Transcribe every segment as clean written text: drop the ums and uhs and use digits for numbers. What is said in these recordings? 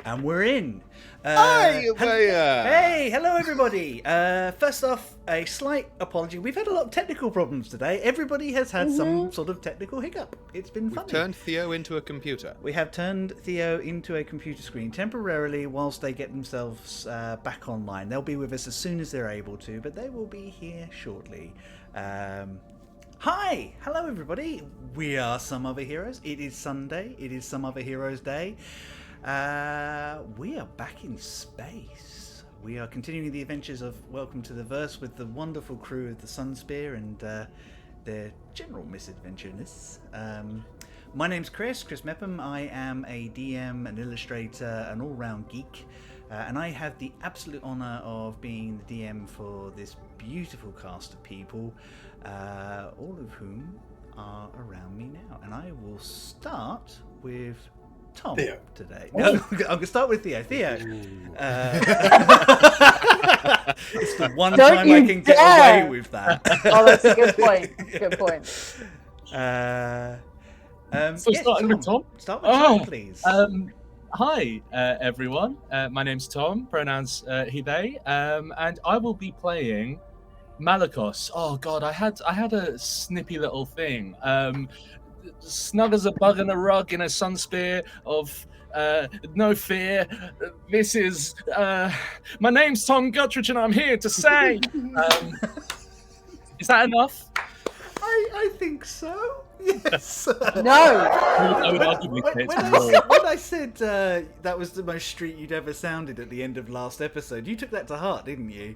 And we're in. Hey, hello everybody. First off, a slight apology. We've had a lot of technical problems today. Everybody has had some sort of technical hiccup. It's been funny. We've turned Theo into a computer. We have turned Theo into a computer screen temporarily whilst they get themselves back online. They'll be with us as soon as they're able to, but they will be here shortly. Hi! Hello everybody. We are Some Other Heroes. It is Sunday. It is Some Other Heroes Day. We are back in space. We are continuing the adventures of Welcome to the Verse with the wonderful crew of the Sunspear and their general misadventureness. My name's Chris Mepham. I am a DM, an illustrator, an all-round geek, and I have the absolute honour of being the DM for this beautiful cast of people, all of whom are around me now. And I will start with Tom Theo. Today. No, I'm going to start with Theo. Theo. It's the one time I can get away with that. Oh, that's a good point. Good point. So yes, starting with Tom? Start with Tom, please. Hi, everyone. My name's Tom, pronouns he, they, and I will be playing Malakos. Oh, God, I had a snippy little thing. Snug as a bug in a rug in a Sunspear of no fear. This is my name's Tom Guttridge and I'm here to say is that enough? I think so. Yes. No. I would arguably say it's more. When I said that was the most street you'd ever sounded at the end of last episode, you took that to heart, didn't you?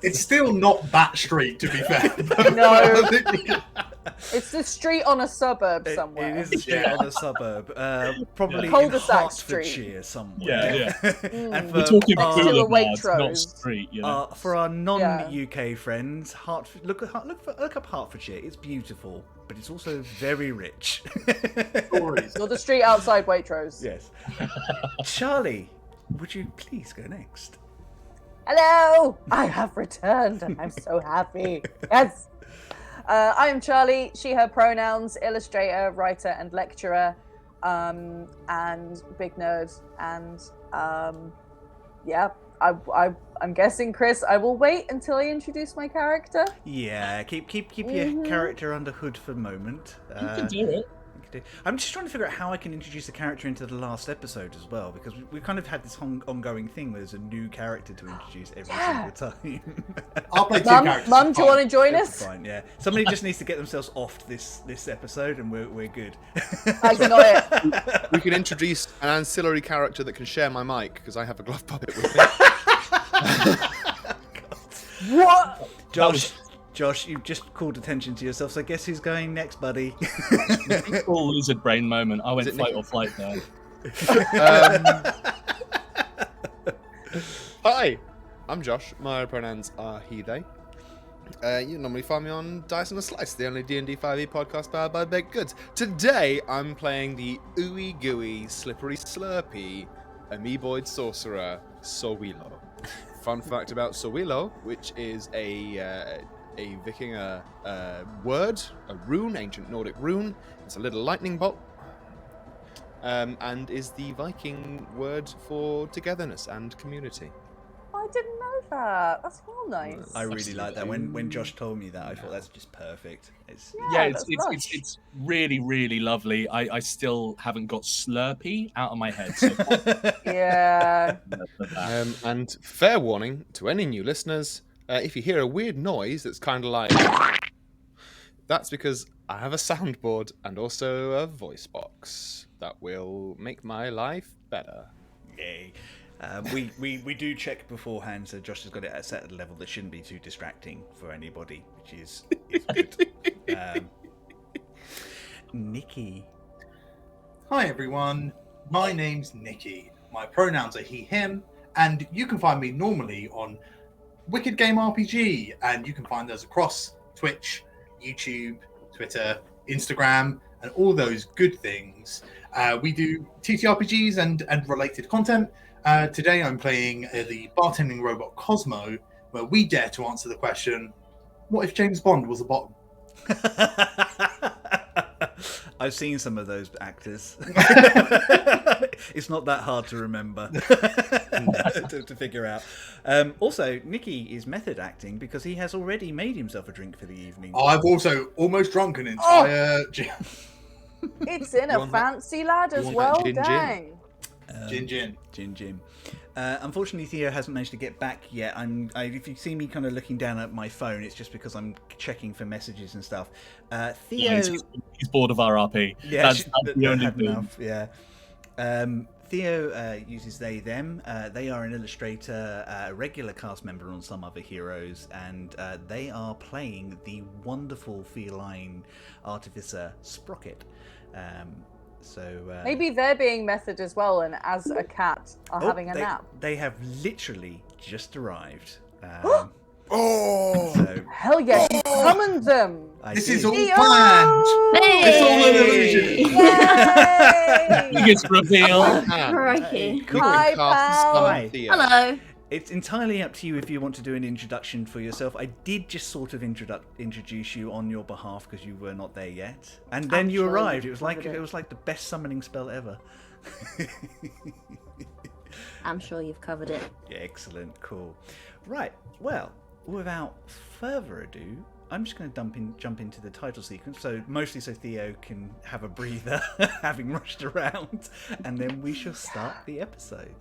It's still not that street, to be fair. No. It's the street on a suburb somewhere. It is a street on a suburb, probably in Cul-de-sac Hertfordshire somewhere. Yeah. And We're for talking our, boulevards, Waitrose. not street, you know. for our non-UK friends, look up Hertfordshire. It's beautiful, but it's also very rich. Stories. You're the street outside Waitrose. Yes. Charlie, would you please go next? Hello! I have returned and I'm so happy. Yes! I am Charlie, she, her pronouns, illustrator, writer, and lecturer, and big nerd. And I'm guessing, Chris, I will wait until I introduce my character. Yeah, keep your character under hood for a moment. You can do it. I'm just trying to figure out how I can introduce the character into the last episode as well, because we kind of had this ongoing thing where there's a new character to introduce every single time. I'll play two characters. Mum, do you want to join us? Fine, yeah. Somebody just needs to get themselves off this episode, and we're good. That's not it. We can introduce an ancillary character that can share my mic, because I have a glove puppet with me. What? Josh, you've just called attention to yourself, so guess who's going next, buddy? Full lizard brain moment. I went fight or flight there. Hi, I'm Josh. My pronouns are he, they. You normally find me on Dice and a Slice, the only D&D 5e podcast powered by Baked Goods. Today, I'm playing the ooey gooey, slippery slurpy, amoeboid sorcerer, Sowilo. Fun fact about Sowilo, which is a Viking word, a rune, ancient Nordic rune. It's a little lightning bolt, and is the Viking word for togetherness and community. I didn't know that. That's well nice. I really like that. When Josh told me that, I thought that's just perfect. It's It's really, really lovely. I still haven't got Slurpee out of my head. So Yeah. And fair warning to any new listeners, if you hear a weird noise that's kind of like... That's because I have a soundboard and also a voice box that will make my life better. Yay. We do check beforehand, so Josh has got it set at a level that shouldn't be too distracting for anybody, which is good. Nikki. Hi, everyone. My name's Nikki. My pronouns are he, him, and you can find me normally on Wicked Game RPG, and you can find us across Twitch, YouTube, Twitter, Instagram, and all those good things. We do TTRPGs and related content. Today I'm playing the bartending robot Cosmo, where we dare to answer the question, what if James Bond was a bottom? I've seen some of those actors. It's not that hard to remember to figure out. Also, Nicky is method acting because he has already made himself a drink for the evening. I've also almost drunk an entire gin. It's in You a want that- fancy lad you as want well. that gin? Dang. Gin. Gin. Unfortunately, Theo hasn't managed to get back yet. If you see me kind of looking down at my phone, it's just because I'm checking for messages and stuff. Theo, He's bored of RRP. yeah, That's the only had thing. enough. Yeah. Theo uses they them. They are an illustrator, a regular cast member on Some Other Heroes, and they are playing the wonderful feline artificer Sprocket. Maybe they're being method as well, and as a cat are having a nap. They have literally just arrived. Oh! So Hell yes, you summoned them. This did. is all Theo! planned. It's all an illusion. Yay! Biggest reveal. Man. Crikey. Cool. Hi, Cast and pal. summon Hi. Theo. Hello. It's entirely up to you if you want to do an introduction for yourself. I did just sort of introduce you on your behalf because you were not there yet, and then I'm you sure arrived. you It was like covered it. it was like the best summoning spell ever. I'm sure you've covered it. Yeah, excellent, cool. Right, well, without further ado, I'm just going to jump into the title sequence. So mostly so Theo can have a breather, having rushed around, and then we shall start the episode.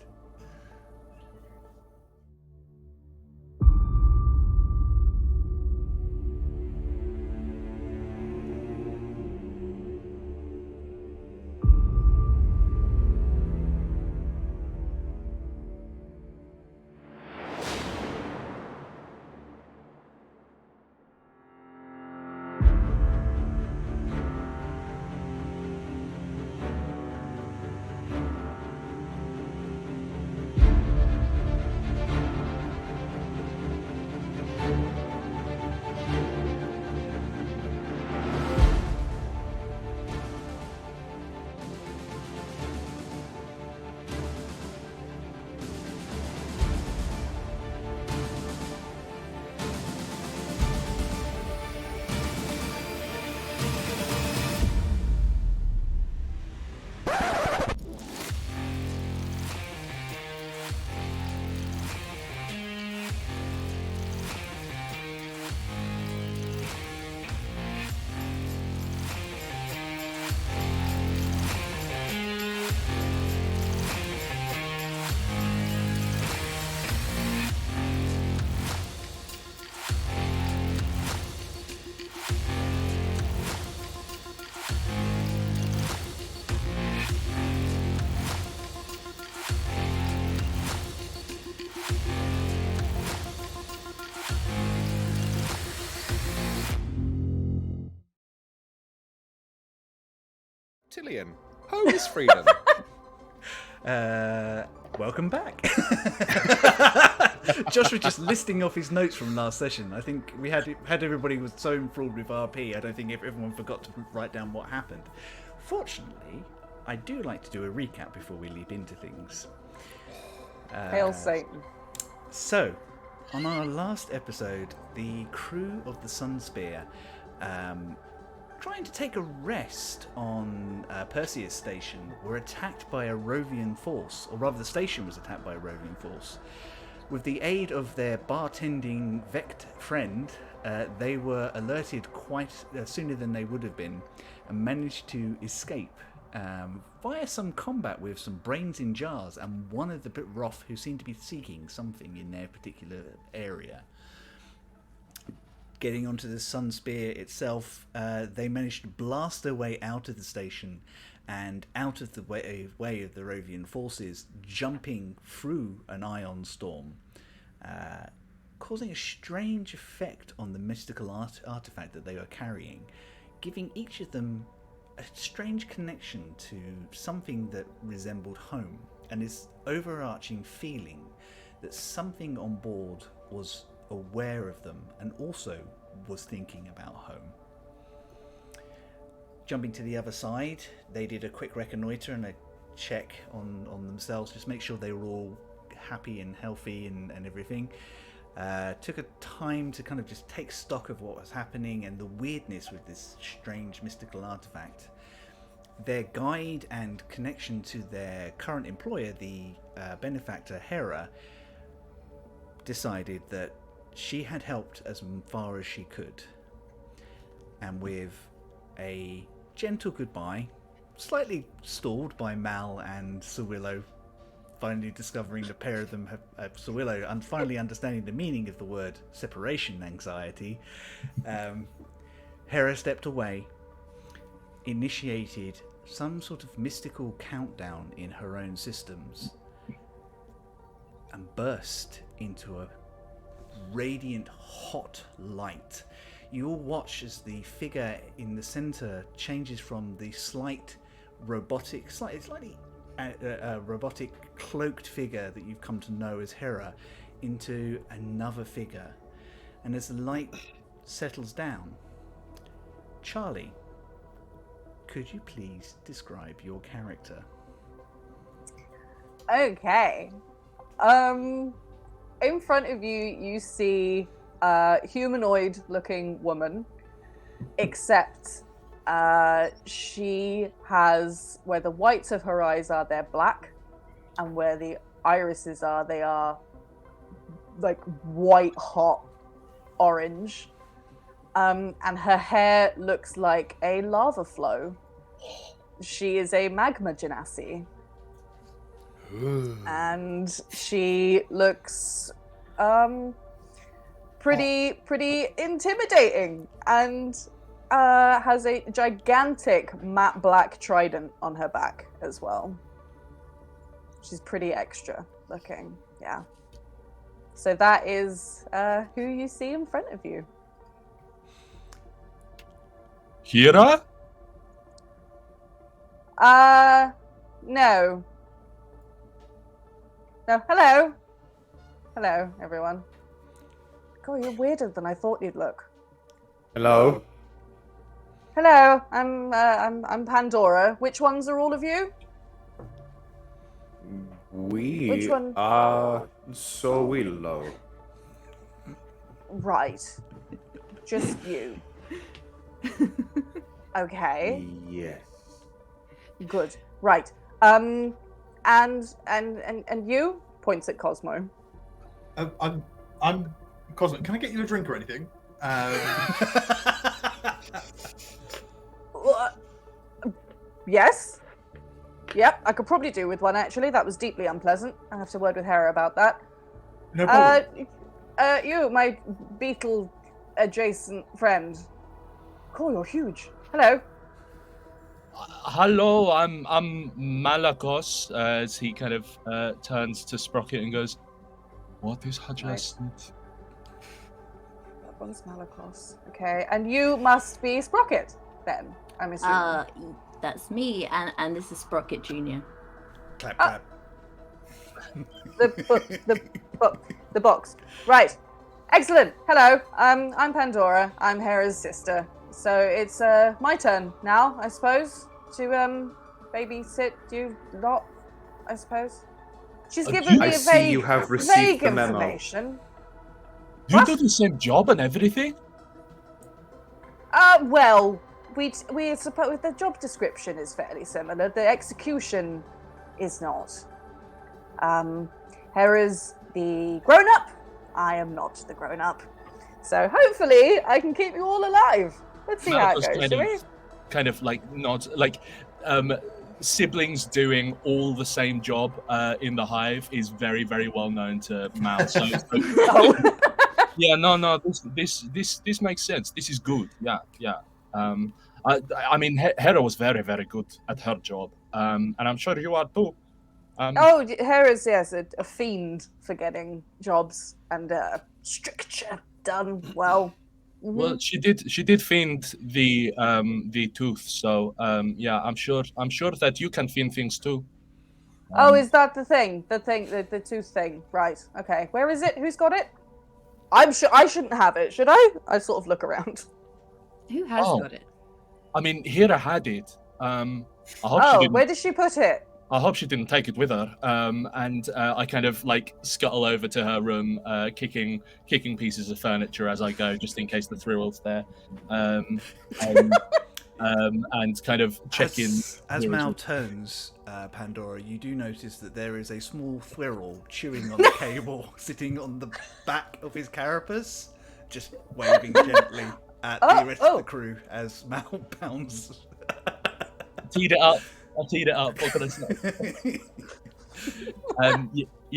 Tillian, home is freedom. Welcome back. Josh was just listing off his notes from last session. I think we had everybody was so enthralled with RP, I don't think everyone forgot to write down what happened. Fortunately, I do like to do a recap before we leap into things. Hail Satan. So, on our last episode, the crew of the Sunspear, trying to take a rest on Perseus Station, were attacked by a Rovian force, or rather the station was attacked by a Rovian force. With the aid of their bartending Vect friend, they were alerted quite sooner than they would have been, and managed to escape via some combat with some brains in jars and one of the Roth who seemed to be seeking something in their particular area. Getting onto the Sunspear itself, they managed to blast their way out of the station and out of the way of the Rovian forces, jumping through an ion storm, causing a strange effect on the mystical artifact that they were carrying, giving each of them a strange connection to something that resembled home, and this overarching feeling that something on board was aware of them and also was thinking about home. Jumping to the other side, they did a quick reconnoiter and a check on themselves, just make sure they were all happy and healthy and everything. Took a time to kind of just take stock of what was happening and the weirdness with this strange mystical artifact. their guide and connection to their current employer, the benefactor Hera, decided that she had helped as far as she could. And with a gentle goodbye, slightly stalled by Mal and Sowilo, finally discovering the pair of them have Sowilo and finally understanding the meaning of the word separation anxiety, Hera stepped away, initiated some sort of mystical countdown in her own systems, and burst into a radiant hot light. You all watch as the figure in the center changes from the slightly robotic cloaked figure that you've come to know as Hera into another figure. And as the light settles down, Charlie, could you please describe your character? Okay. In front of you, you see a humanoid-looking woman, except she has, where the whites of her eyes are, they're black, and where the irises are, they are like white hot orange. And her hair looks like a lava flow. She is a magma genasi. And she looks pretty intimidating, and has a gigantic matte black trident on her back as well. She's pretty extra looking, yeah. So that is who you see in front of you. Hera? No. No, hello. Hello, everyone. God, you're weirder than I thought you'd look. Hello. Hello, I'm Pandora. Which ones are all of you? We Which one? are Sowilo. Right. Just you. Okay. Yes. Good. Right. And you? Points at Cosmo. I'm Cosmo. Can I get you a drink or anything? Yes. Yep, I could probably do with one actually. That was deeply unpleasant. I have to word with Hera about that. No problem. You, my beetle adjacent friend. Cool, you're huge. Hello. Hello, I'm Malakos. As he kind of turns to Sprocket and goes, "What is adjacent?" That one's Malakos. Okay, and you must be Sprocket then. I'm assuming. That's me, and this is Sprocket Jr. Clap, clap. The box. Right. Excellent. Hello. I'm Pandora. I'm Hera's sister. So it's my turn now, I suppose, to babysit you lot, I suppose. She's given me a vague, you have received vague the memo. information. You What? do the same job and everything? Well, we suppose the job description is fairly similar. The execution is not. Hera's the grown-up. I am not the grown-up. So hopefully I can keep you all alive. Let's see how it Malakos goes, shall we? kind of like nods, like siblings doing all the same job in the hive is very, very well known to Mal. So, Oh. yeah, no, this makes sense. This is good. Yeah. I mean, Hera was very, very good at her job, and I'm sure you are too. Oh, Hera's, yes, a fiend for getting jobs and structure done well. Mhm. Well, she did find the tooth, so yeah, I'm sure that you can find things too. Oh, is that the thing? The tooth thing. Right. Okay. Where is it? Who's got it? I'm sure I shouldn't have it, should I? I sort of look around. Who has Oh. got it? I mean, Hera had it. I hope she Oh, didn't. where did she put it? I hope she didn't take it with her. And I kind of like scuttle over to her room, kicking pieces of furniture as I go, just in case the thrill was there. and kind of check in. As Mal turns, Pandora, you do notice that there is a small squirrel chewing on the cable, sitting on the back of his carapace, just waving gently at the rest of the crew as Mal pounds. Teed it up. I teed it up. What can I say?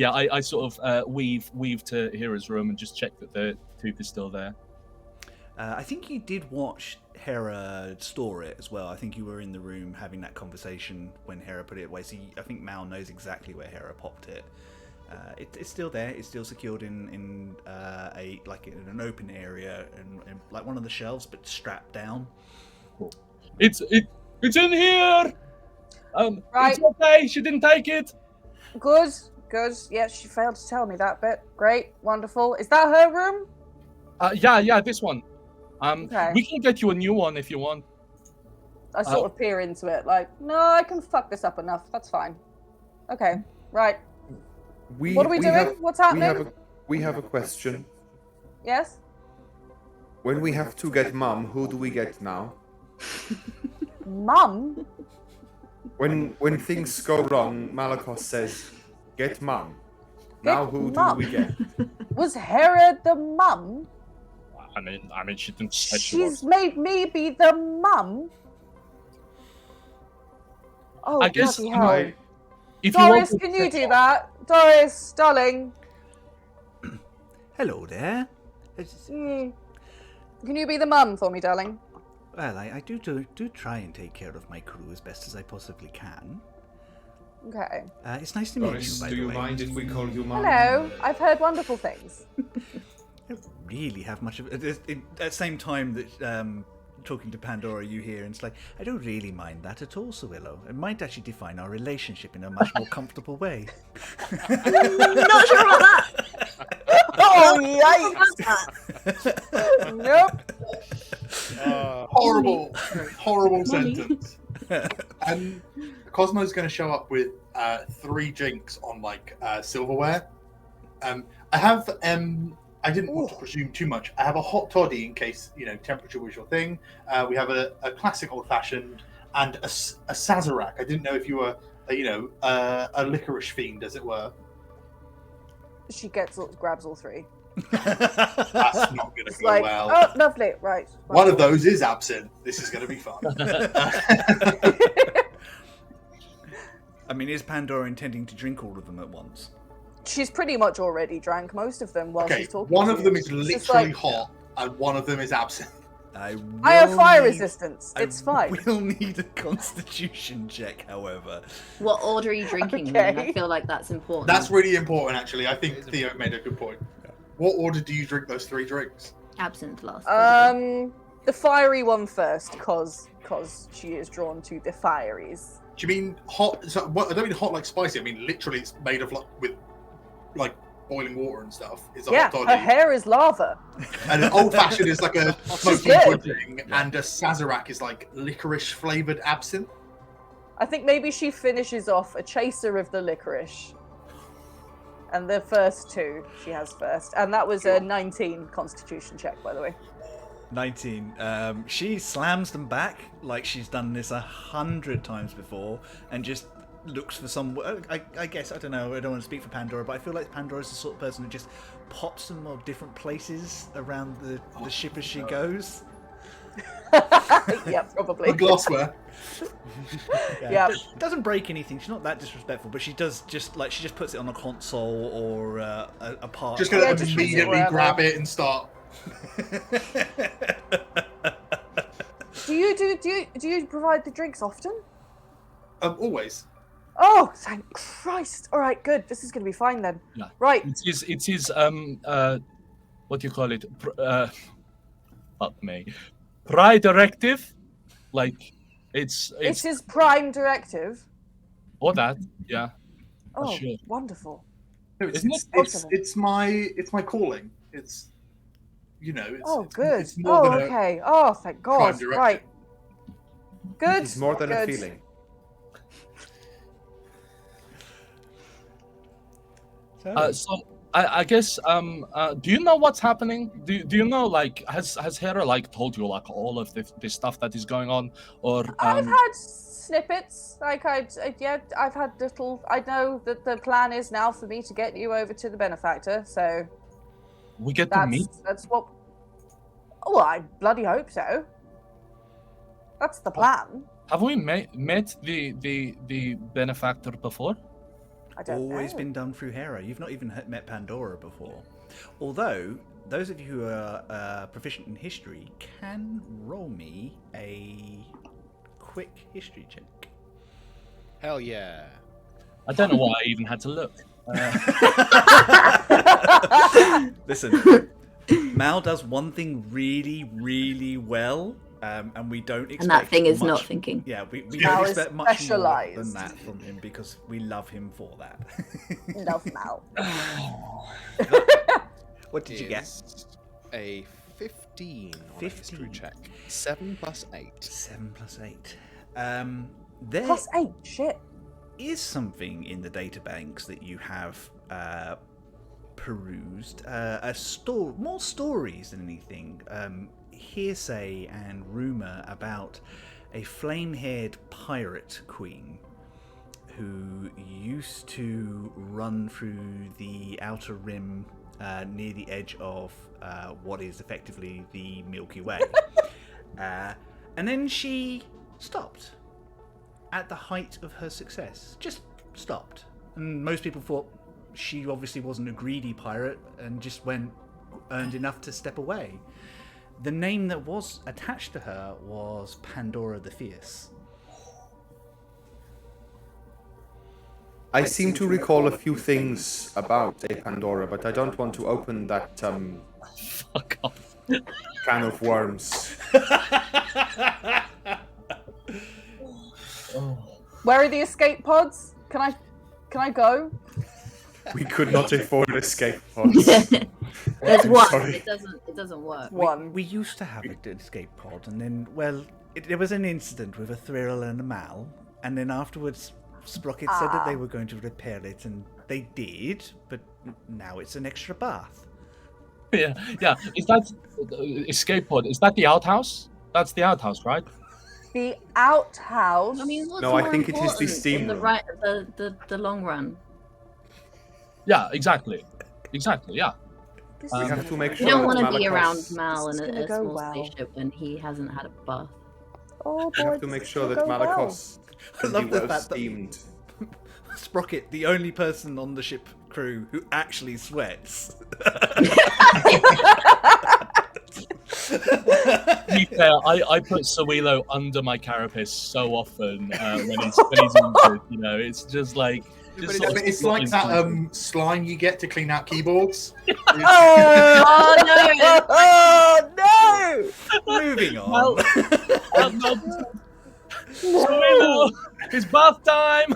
I sort of weave to Hera's room and just check that the tooth is still there. I think you did watch Hera store it as well. I think you were in the room having that conversation when Hera put it away. So I think Mal knows exactly where Hera popped it. It's still there. It's still secured in in an open area and like one of the shelves, but strapped down. Cool. It's in here. Right. It's okay. She didn't take it. Good. Yeah, she failed to tell me that bit. Great, wonderful. Is that her room? Yeah, this one. Okay. We can get you a new one if you want. I sort of peer into it, like, no, I can fuck this up enough. That's fine. Okay, right. What are we doing? What's happening? We have a question. Yes? When we have to get Mum, who do we get now? Mum? When things go wrong, Malakos says, "Get Mum." Now who Mum? do we get? Was Hera the mum? I mean, she didn't say she She's was. made me be the mum? Oh, I guess bloody hell. if you Doris, want can to you check do out- that? Doris, darling. Hello there. Can you be the mum for me, darling? Well, I do try and take care of my crew as best as I possibly can. Okay. It's nice to meet Doris, you, by do the you way. mind if we call you Mum? Hello. I've heard wonderful things. I don't really have much of it. At the same time that talking to Pandora, you hear, and it's like, I don't really mind that at all, Sowilo. It might actually define our relationship in a much more comfortable way. Not sure about that. Oh, yikes! Nope. Horrible sentence. And Cosmo's going to show up with 3 drinks on silverware. I have I didn't want to presume too much. I have a hot toddy in case temperature was your thing. We have a classic old fashioned and a Sazerac. I didn't know if you were a licorice fiend, as it were. She grabs all 3. That's not going to It's go like, well. oh, lovely, right. One of those is absinthe. This is going to be fun. I mean, is Pandora intending to drink all of them at once? She's pretty much already drank most of them while Okay, she's talking. one to of you. them is It's just literally like, hot, and one of them is absinthe. I have fire need- resistance. It's fine. We'll need a constitution check, however. What order are you drinking them in? Okay. I feel like that's important. That's really important, actually. I think Theo made a good point. What order do you drink those 3 drinks? absinthe last. The fiery one first, cause she is drawn to the fieries. Do you mean hot? So, what, I don't mean hot like spicy. I mean literally, it's made of with boiling water and stuff. It's a Yeah, hot toddy. her hair is lava. And an old fashioned is like a smoky good. pudding, and a Sazerac is like licorice flavored absinthe. I think maybe she finishes off a chaser of the licorice. And the first 2 she has first. And that was a 19 constitution check, by the way. 19. She slams them back like she's done this 100 times before and just looks for some... I guess, I don't know, I don't want to speak for Pandora, but I feel like Pandora's the sort of person who just pops them on different places around the ship as she goes. Yeah, probably. The glassware. Yeah. Doesn't break anything. She's not that disrespectful, but she does just she just puts it on a console or a part. Just gonna Yeah, just immediately wherever. grab it and start. Do you provide the drinks often? Always. Oh, thank Christ! All right, good. This is going to be fine then. Yeah. Right. It is what do you call it? Fuck me. Pride directive, like it's It's his prime directive. or that, yeah. Oh, sure. wonderful. No, it's, Isn't it? it's my calling. It's it's Oh, it's, good. It's more Oh, than okay. Oh, thank God. prime directive. Right. Good. It's more than a good. feeling. I guess do you know what's happening? Do you know, like, has Hera like told you like all of this stuff that is going on, or I've had snippets. Like I've had little. I know that the plan is now for me to get you over to the benefactor. So we get to meet? that's what. Oh, I bloody hope so. That's the plan. Have we met the benefactor before? I don't Always know. been done through Hera. You've not even met Pandora before. Although, those of you who are proficient in history can roll me a quick history check. Hell yeah. I don't know why I even had to look. Listen, Mal does one thing really, really well, and we don't expect And that thing is much- not thinking. Yeah, we Mal don't is expect much more specialised. than that from him because we love him for that. Love Mal. What did you get? Is a 15 on a history 15. check. 7 plus 8. 7 plus 8. There Plus 8. Shit. is something in the databanks that you have perused. More stories than anything. Hearsay and rumour about a flame-haired pirate queen who used to run through the outer rim near the edge of what is effectively the Milky Way. And then she stopped at the height of her success. Just stopped. And most people thought she obviously wasn't a greedy pirate and just earned enough to step away. The name that was attached to her was Pandora the Fierce. I seem to recall a few things about a Pandora, but I don't want to open that Fuck off. can of worms. Where are the escape pods? Can I go? We could not afford escape pods. There's I'm one. sorry. It doesn't work. One. We used to have an escape pod, and then, well, there was an incident with a Thrill and a Mal, and then afterwards Sprocket said that they were going to repair it, and they did, but now it's an extra bath. Yeah. Is that escape pod? Is that the outhouse? That's the outhouse, right? The outhouse. I mean, what's No, I more think it is the important steam in the room. right, the long run. Yeah, exactly. Yeah. This We is have to make You sure don't that want to be Malakos- around Mal This in is a gonna go small well. spaceship when he hasn't had a bath. Oh We boy, have to this make is sure gonna that go well. Malakos I can love be the well fact that steamed. Sprocket, the only person on the ship crew who actually sweats. To be fair, I put Sowilo under my carapace so often when he's injured. You know, it's just like. Just sort of It's like his that country. slime you get to clean out keyboards. Oh no! Oh no! Moving on. No. Sowilo, it's bath time.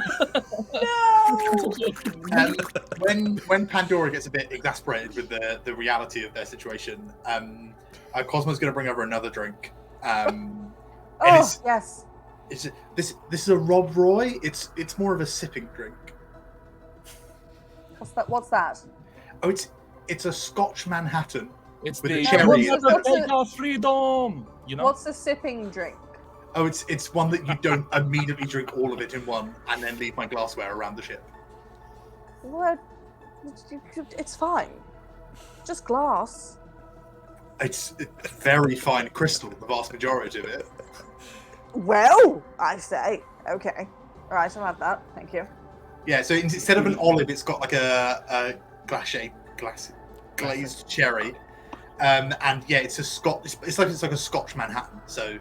When Pandora gets a bit exasperated with the reality of their situation, Cosmo's going to bring over another drink. And Oh yes. this is a Rob Roy. It's more of a sipping drink. What's that? Oh, it's a Scotch Manhattan. It's With the the cherry. take our freedom. You know. What's a sipping drink? Oh, it's one that you don't immediately drink all of it in one and then leave my glassware around the ship. What? It's fine. Just glass. It's very fine crystal, the vast majority of it. Well, I say. Okay. All right, I'll have that. Thank you. Yeah, so instead of an olive, it's got like a glazed cherry, and yeah, it's a Scotch. It's like a Scotch Manhattan. So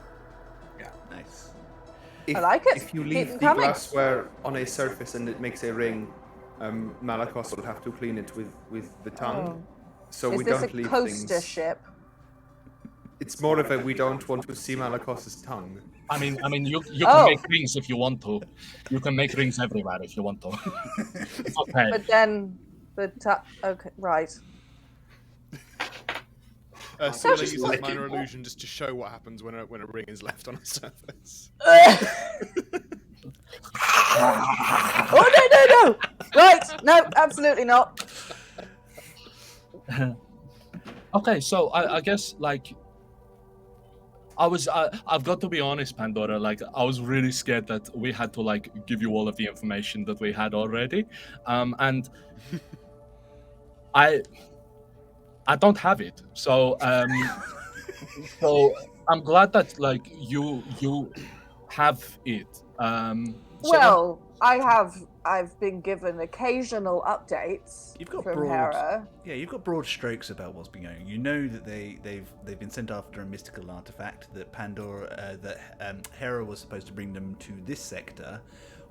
Nice. If, I like it. If you Keep leave them the coming. glassware on a surface and it makes a ring, Malakos will have to clean it with the tongue. So Is we this don't a leave coaster things. ship? It's more of a we don't want to see Malakos's tongue. I mean, you Oh. can make rings if you want to. You can make rings everywhere if you want to. It's okay. But then okay, right. So just use lick that minor it. illusion just to show what happens when a ring is left on a surface. Oh no! Right, no, absolutely not. Okay, so I guess like I've got to be honest, Pandora. Like I was really scared that we had to like give you all of the information that we had already, and I don't have it. So so I'm glad that like you have it. So Well, I've been given occasional updates You've got from broad, Hera. yeah. You've got broad strokes about what's been going on. You know that they've been sent after a mystical artifact that Hera was supposed to bring them to this sector,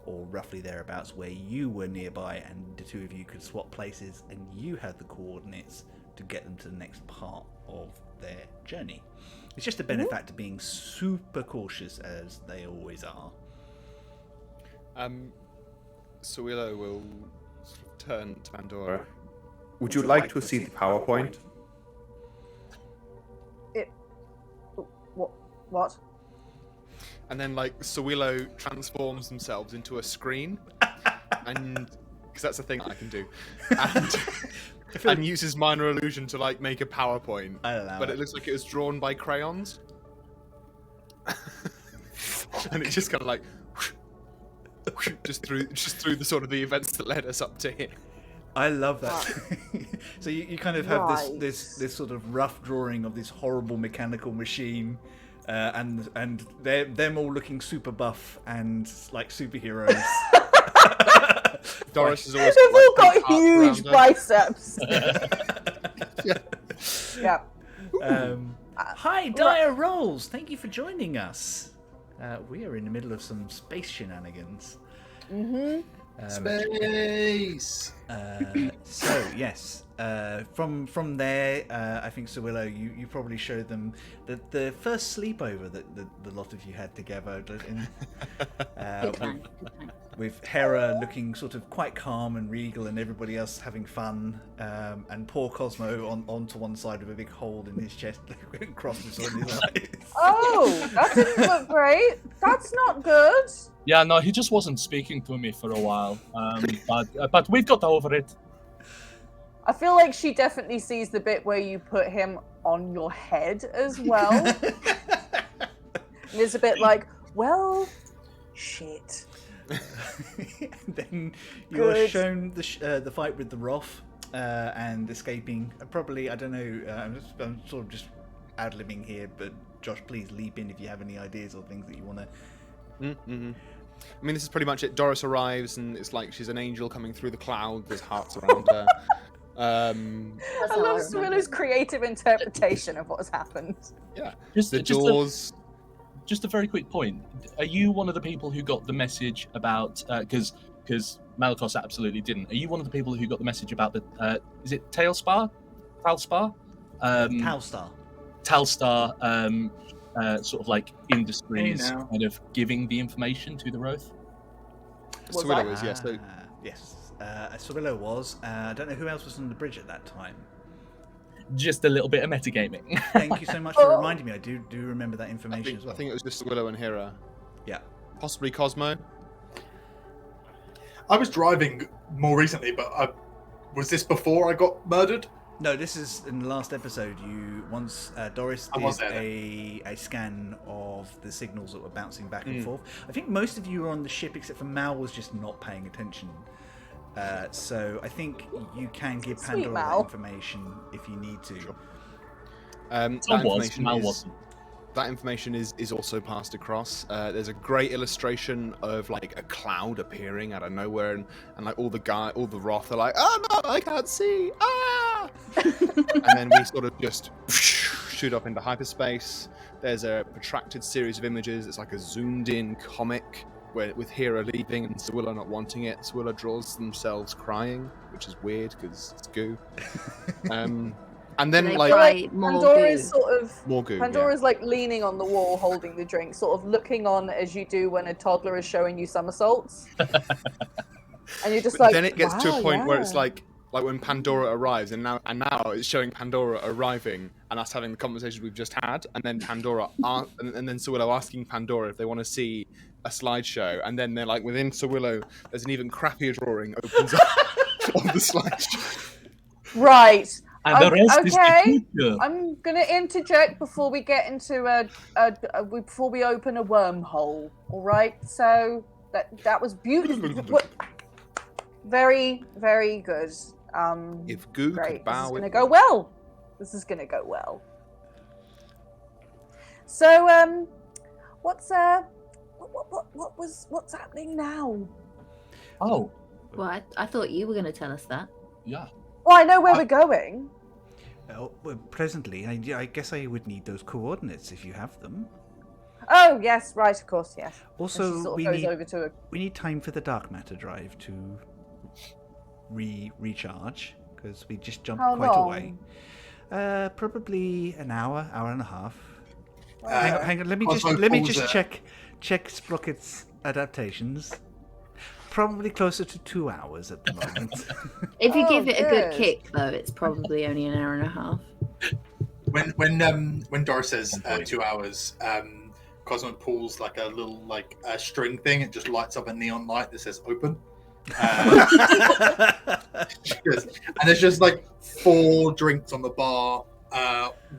or roughly thereabouts, where you were nearby, and the two of you could swap places, and you had the coordinates to get them to the next part of their journey. It's just a benefactor being super cautious, as they always are. Sowilo will sort of turn to Pandora. Would you like to see the PowerPoint? What? And then, like, Sowilo transforms themselves into a screen, and because that's a thing I can do, and uses minor illusion to like make a PowerPoint. But it looks like it was drawn by crayons, and it just kind of like just through the sort of the events that led us up to here. I love that. So you kind of have this sort of rough drawing of this horrible mechanical machine, and them all looking super buff and like superheroes. Doris is always They've all got big arcs huge around biceps. Yeah. Yeah. Hi, Dire Rolls. Thank you for joining us. We are in the middle of some space shenanigans. Mm-hmm. Space. So yes, from there, I think Sowilo, you probably showed them the first sleepover that the lot of you had together, Good time. with Hera looking sort of quite calm and regal, and everybody else having fun, and poor Cosmo onto one side with a big hole in his chest, and crosses on his eyes. Oh, that didn't look great. That's not good. yeah, no, he just wasn't speaking to me for a while. But we've got over it. I feel like she definitely sees the bit where you put him on your head as well. And it's a bit like, well, shit. Then you're shown the fight with the Wrath and escaping. Probably, I don't know. I'm sort of just ad-libbing here, but Josh, please leap in if you have any ideas or things that you want to. Mm-hmm. I mean, this is pretty much it. Doris arrives, and it's like she's an angel coming through the cloud. There's hearts around her. I love Sowilo's creative interpretation of what has happened. Yeah. The doors. Just a very quick point. Are you one of the people who got the message about because Malakos absolutely didn't? Are you one of the people who got the message about the is it Talspar? Talstar. Talstar sort of like industries Hey now. kind of giving the information to the Roth? Sowilo is, yes. So Yes. Sowilo was. I don't know who else was on the bridge at that time. Just a little bit of metagaming. Thank you so much for reminding me. I do remember that information as well. I think it was just Sowilo and Hera. Yeah. Possibly Cosmo. I was driving more recently, but was this before I got murdered? No, this is in the last episode. Doris I was did there a scan of the signals that were bouncing back and forth. I think most of you were on the ship, except for Mal was just not paying attention. So I think you can give Sweet Pandora Mal. that information if you need to. Sure. Mal wasn't. That information is also passed across. There's a great illustration of like a cloud appearing out of nowhere, and like all the Wrath are like, "Oh no, I can't see!" Ah! And then we sort of just shoot up into hyperspace. There's a protracted series of images. It's like a zoomed-in comic with Hera leaving and Sowilo not wanting it. Sowilo draws themselves crying, which is weird because it's goo. And then They like write more Pandora's goo. sort of more goo. Pandora's like leaning on the wall holding the drink, sort of looking on as you do when a toddler is showing you somersaults. And you're just But like, then it gets to a wow, point where it's yeah. like when Pandora arrives, and now it's showing Pandora arriving and us having the conversation we've just had, and then and then Sowilo asking Pandora if they want to see a slideshow, and then they're like within Sowilo, there's an even crappier drawing opens up of the slideshow. Right. And the rest is Okay. the future. I'm gonna interject before we get into before we open a wormhole. All right. So that was beautiful. Very, very good. If Goo Great. could This is bow, gonna it go would. well. This is gonna go well. So what's what's happening now? Oh, Well, I thought you were going to tell us that. yeah. Well, I know where we're going. Well, presently, I guess I would need those coordinates if you have them. Oh yes, right, of course, yes. And she Also, sort we of goes need over to a we need time for the dark matter drive to recharge because we just jumped How quite long? away. Probably an hour and a half. Uh, Hang on. Let me Cosmo just pulls check Sprocket's adaptations. Probably closer to 2 hours at the moment. If you Oh, give it a good good. kick, though, it's probably only an hour and a half. When Doris says 2 hours, Cosmo pulls like a little string thing. It just lights up a neon light that says "open." And there's just like 4 drinks on the bar.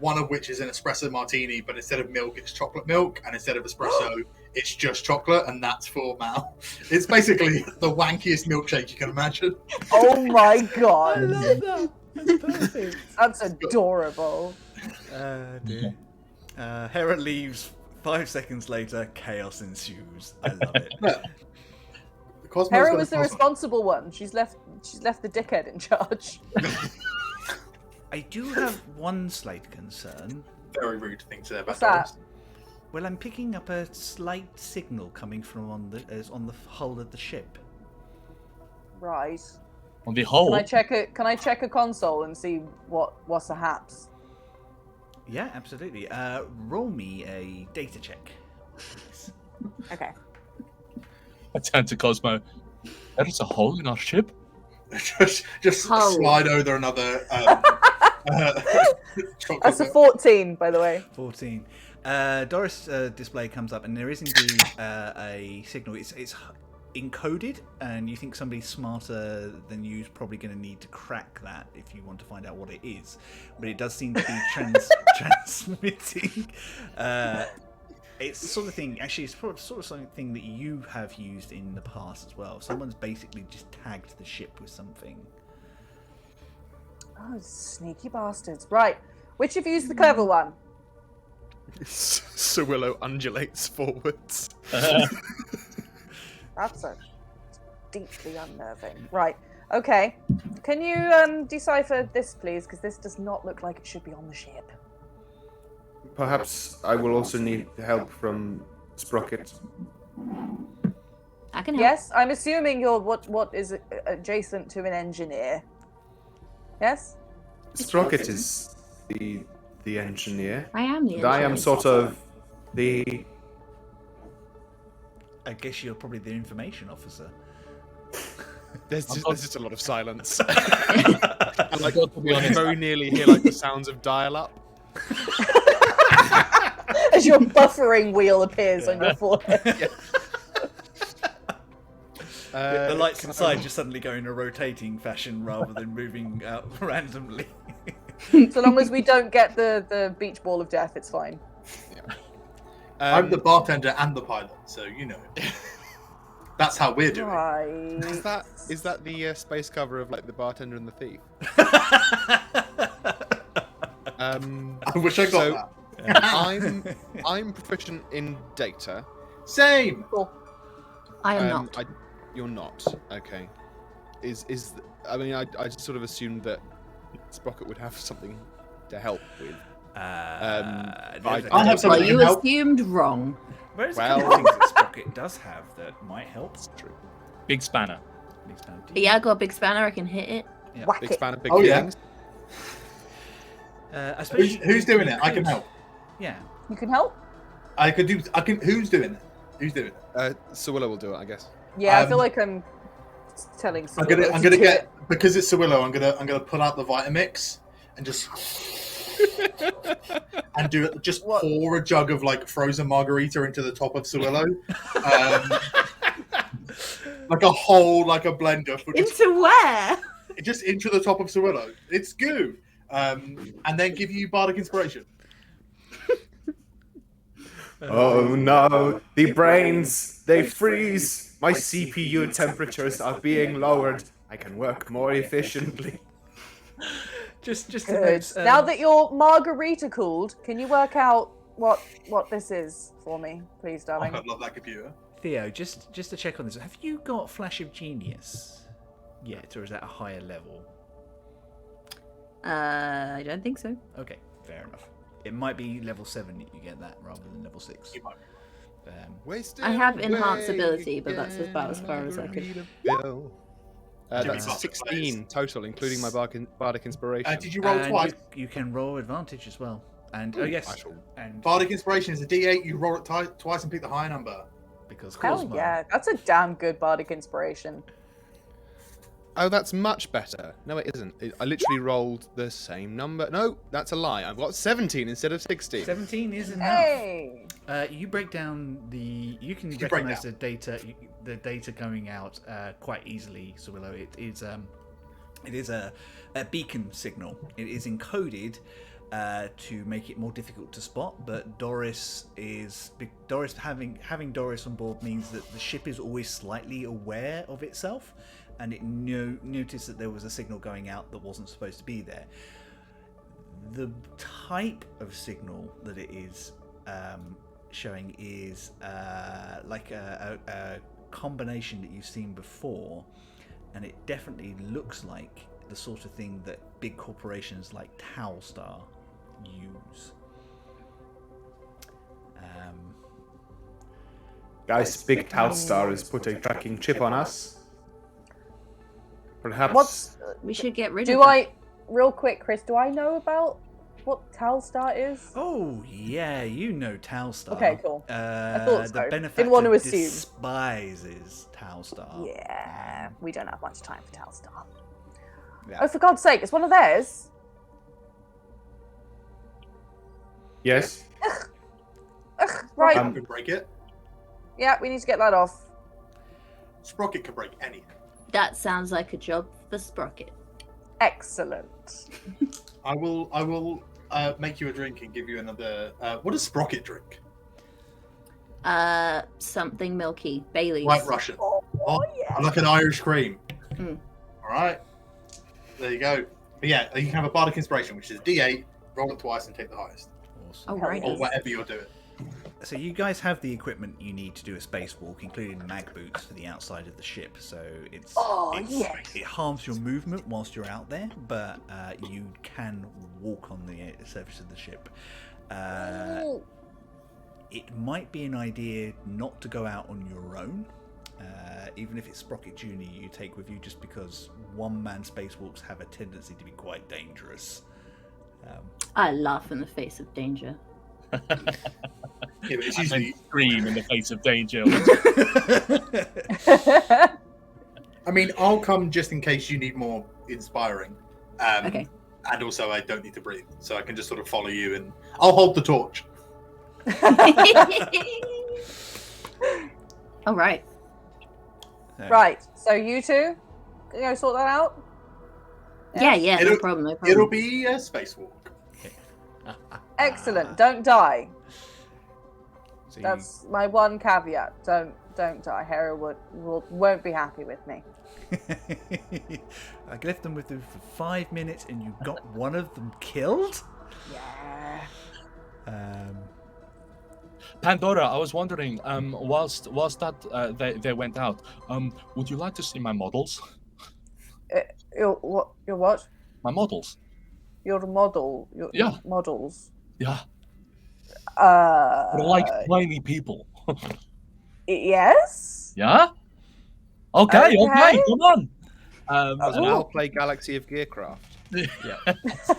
One of which is an espresso martini, but instead of milk, it's chocolate milk, and instead of espresso, it's just chocolate, and that's for Mal. It's basically the wankiest milkshake you can imagine. Oh my god. I love that. That's perfect. That's adorable. Dear. Hera leaves. 5 seconds later, chaos ensues. I love it. Yeah. Cosmo's Hera got was the Cosmo. responsible one. She's left the dickhead in charge. I do have one slight concern. Very rude thing to say about What's that? Doris. Well, I'm picking up a slight signal coming from on the hull of the ship. Right. On the whole, Can I check a console and see what's the haps? Yeah, absolutely. Roll me a data check, please. Okay. I turn to Cosmo. There is a hole in our ship? just Oh. slide over another chocolate That's a milk. 14, by the way. 14. Doris' display comes up, and there is indeed a signal. It's encoded, and you think somebody smarter than you is probably going to need to crack that if you want to find out what it is. But it does seem to be transmitting. It's the sort of thing. Actually, it's sort of something that you have used in the past as well. Someone's basically just tagged the ship with something. Oh, sneaky bastards. Right. Which of you's the clever one? Sowilo undulates forwards. That's deeply unnerving. Right. Okay. Can you decipher this, please? Because this does not look like it should be on the ship. Perhaps I will also need help from Sprocket. I can help. Yes, I'm assuming you're what is adjacent to an engineer. Yes. Sprocket is the engineer. I am the And I am engineer. sort of the... I guess you're probably the information officer. There's just a lot of silence. I like, got to be I honest. very nearly hear like the sounds of dial-up. As your buffering wheel appears on your forehead. The lights inside just suddenly go in a rotating fashion rather than moving out randomly. So long as we don't get the beach ball of death, it's fine. I'm the bartender and the pilot, so you know. That's how we're doing. Right. Is that the space cover of like the bartender and the thief? I wish I got so- that. I'm proficient in data. Same. Cool. I am not. You're not. Okay. I mean, I just sort of assumed that Sprocket would have something to help with. I I have something Well, that you can help. assumed wrong. Whereas Well- a couple of things that Sprocket does have that might help. True. Big spanner. Yeah, I got a big spanner. I can hit it. Whack Big it. fan of big Oh, yeah. things. I suppose Who's doing it? I can help. Yeah. You can help? I could do. I can. Who's doing it? Who's doing it? Sowilo will do it, I guess. Yeah, I Um, feel like I'm telling I'm someone gonna to do get it. because it's Sowilo. I'm gonna pull out the Vitamix and just and do it. Just What? pour a jug of like frozen margarita into the top of Sowilo, like a whole like a blender for just Into where? into the top of Sowilo. It's goo. and then give you bardic inspiration. Oh no, the brains, they freeze. My CPU temperatures are being lowered. I can work more efficiently. Just to Good. note, Now that you're margarita cooled, can you work out what this is for me, please, Oh, darling? I love that computer. Theo, just to check on this, have you got Flash of Genius yet, or is that a higher level? I don't think so. Okay, fair enough. It might be level 7 that you get that rather than level 6. You might. Wasting I have away enhanced ability, but that's about as far as I could. Margaritaville. Jimmy That's Buffett 16 total, including my bardic inspiration. Did you roll And twice? you can roll advantage as well. And oh yes, I shall- and Bardic inspiration is a D8. You roll it twice and pick the higher number. because Hell Cosmo, yeah, that's a damn good bardic inspiration. Oh, that's much better. No, it isn't. I literally rolled the same number. No, that's a lie. I've got 17 instead of 16. 17 is enough. Hey! You break down the. You can break recognize down. the data going out quite easily, Sowilo. It is a beacon signal. It is encoded to make it more difficult to spot. But Doris having Doris on board means that the ship is always slightly aware of itself, and it noticed that there was a signal going out that wasn't supposed to be there. The type of signal that it is showing is like a combination that you've seen before, and it definitely looks like the sort of thing that big corporations like Towelstar use. Guys, Big Towelstar has put a tracking chip on us. Perhaps. What's We should get rid do of I real quick, Chris? Do I know about what Towelstar is? Oh yeah, you know Towelstar. Okay, cool. I thought so. The Didn't benefactor want to assume. despises Towelstar. Yeah, we don't have much time for Towelstar. Yeah. Oh, for God's sake, it's one of theirs. Yes. Right. Sprocket could break it. Yeah, we need to get that off. Sprocket could break anything. That sounds like a job for Sprocket. Excellent. I will make you a drink and give you another. What does Sprocket drink? Something milky. Bailey's. White Russian. Oh, I like an Irish cream. Mm. All right. There you go. But yeah, you can have a bardic inspiration, which is D8. Roll it twice and take the highest, Awesome. Alrighty. or whatever you're doing. So you guys have the equipment you need to do a spacewalk, including mag boots for the outside of the ship. So it's it harms your movement whilst you're out there, but you can walk on the surface of the ship. It might be an idea not to go out on your own, even if it's Sprocket Junior you take with you, just because one-man spacewalks have a tendency to be quite dangerous. I laugh in the face of danger. Yeah, but it's And then usually. scream in the face of danger. I mean, I'll come just in case you need more inspiring. Okay. And also, I don't need to breathe, so I can just sort of follow you, and I'll hold the torch. All right. Right. So you two, sort that out. Yeah, no It'll- problem, no problem. It'll be a spacewalk. Excellent. Don't die. So That's my one caveat. Don't die. Hera won't be happy with me. I left them with them for 5 minutes, and you got one of them killed. Yeah. Pandora, I was wondering, whilst that they went out, would you like to see my models? Your what? My models. Your model. Yeah. Models. Yeah, they're like tiny people. Yes. Yeah. Okay, Okay. come on. And Ooh. I'll play Galaxy of Gearcraft.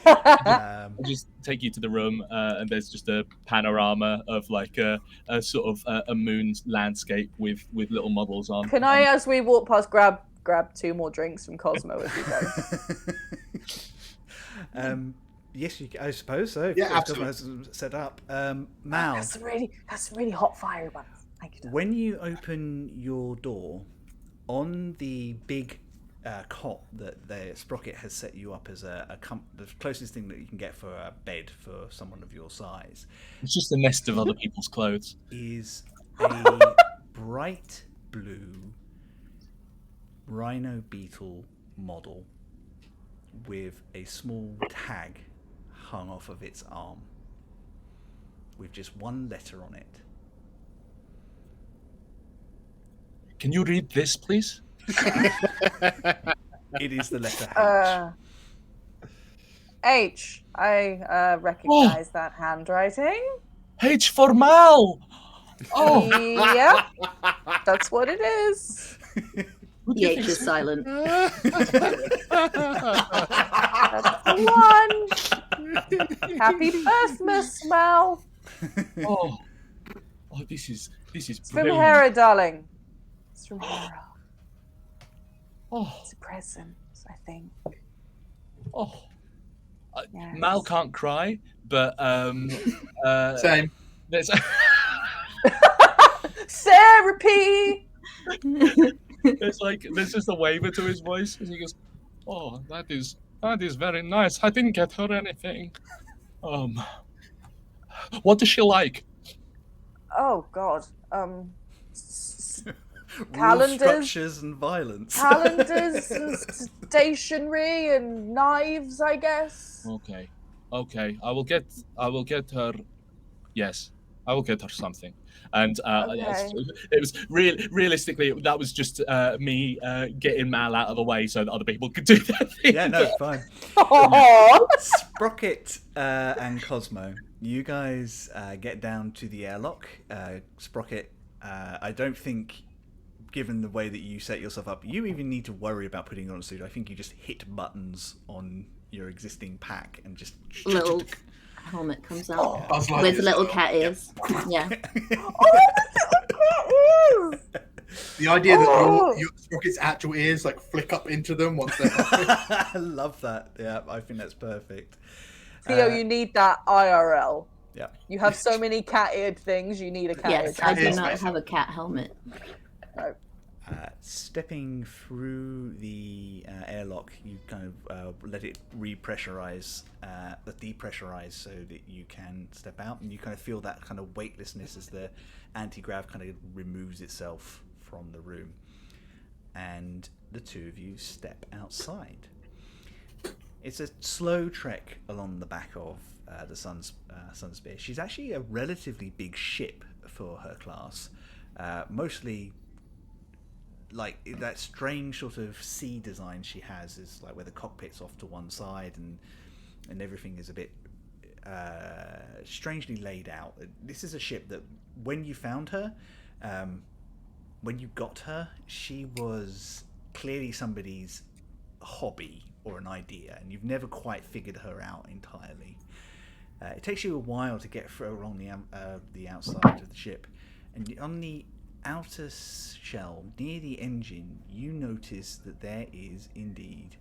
I'll just take you to the room, and there's just a panorama of like a sort of a moon landscape with little models on. Can I, as we walk past, grab 2 more drinks from Cosmo as we go? Yes, I suppose so. Yeah, Cosmo absolutely. has set up. Mal, That's some really hot fire ones. Thank you. when you open your door, on the big cot that the Sprocket has set you up as the closest thing that you can get for a bed for someone of your size. It's just a nest of other people's clothes. Is a bright blue rhino beetle model with a small tag hung off of its arm with just one letter on it. Can you read this, please? It is the letter H. H. I recognize that handwriting. H for Mal! Oh! Yep, that's what it is. The H is silent. That's the one. Happy Christmas, Mal. Oh, this is It's from brilliant. Hera, darling. It's from Hera. Oh, It's a present, I think. oh. Yes. Mal can't cry, but Same. there's Therapy. there's just a waver to his voice as he goes, "Oh, that is very nice. I didn't get her anything. What does she like?" Oh God. Rule Calendars. structures and violence. Calendars and stationery and knives, I guess. Okay. I will get her. Yes, I will get her something. And yes, it was realistically that was just me getting Mal out of the way so that other people could do their thing. Yeah, no, fine. Aww. Sprocket and Cosmo, you guys get down to the airlock. Sprocket, I don't think, given the way that you set yourself up, you even need to worry about putting on a suit. I think you just hit buttons on your existing pack and just... Little helmet comes out Buzz with Lightyear little style. cat ears. Yeah. The idea that your Sprocket's actual ears like flick up into them once they're I love that. Yeah, I think that's perfect. Theo, you need that IRL. Yeah. You have so many cat-eared things, you need a cat-eared Yes, I do Yes, not yes. have a cat helmet. Stepping through the airlock, you kind of let it depressurize so that you can step out, and you kind of feel that kind of weightlessness as the anti-grav kind of removes itself from the room, and the two of you step outside. It's a slow trek along the back of the Sunspear. She's actually a relatively big ship for her class, mostly like that strange sort of sea design she has is like where the cockpit's off to one side and everything is a bit strangely laid out. This is a ship that when you found her, when you got her, she was clearly somebody's hobby or an idea, and you've never quite figured her out entirely. It takes you a while to get her along the outside of the ship, and on the outer shell near the engine you notice that there is indeed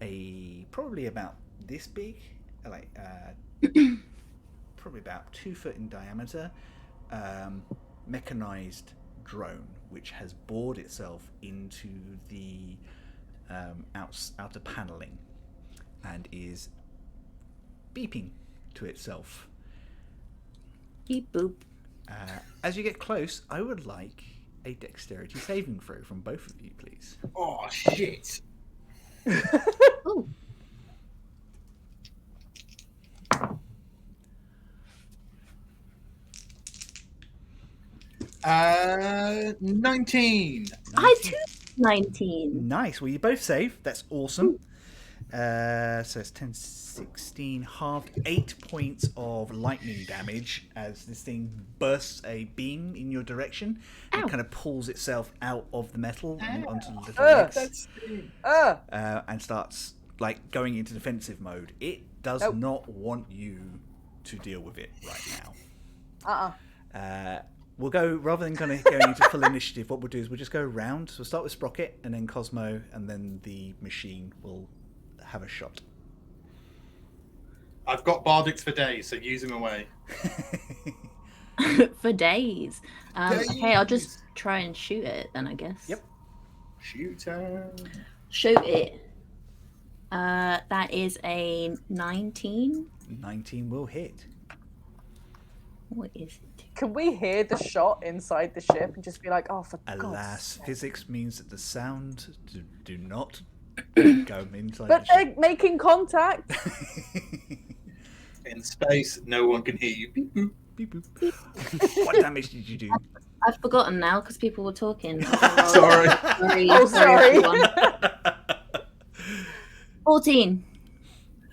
a probably about this big, like probably about 2 foot in diameter, mechanized drone which has bored itself into the outer paneling and is beeping to itself. Beep boop. As you get close, I would like a dexterity saving throw from both of you, please. Oh shit! Oh. 19. I too 19. Nice. Well, you both save. That's awesome. So it's 10, 16, halved 8 points of lightning damage as this thing bursts a beam in your direction and Ow. kind of pulls itself out of the metal and onto the little legs and starts like going into defensive mode. It does not want you to deal with it right now. We'll go, rather than kind of going into full initiative, what we'll do is we'll just go around. So we'll start with Sprocket and then Cosmo, and then the machine will have a shot. I've got Bardics for days, so use them away. For days. Okay, I'll just try and shoot it then, I guess. Yep. Shoot her. Shoot it. That is a 19. 19 will hit. What is it? Can we hear the shot inside the ship and just be like, oh, for God's Alas, sake. physics means that the sound do not go inside But the ship. they're making contact. In space, no one can hear you. Beep, boop. Beep, boop. What damage did you do? I've forgotten now because people were talking. Sorry. Oh, sorry. everyone. 14.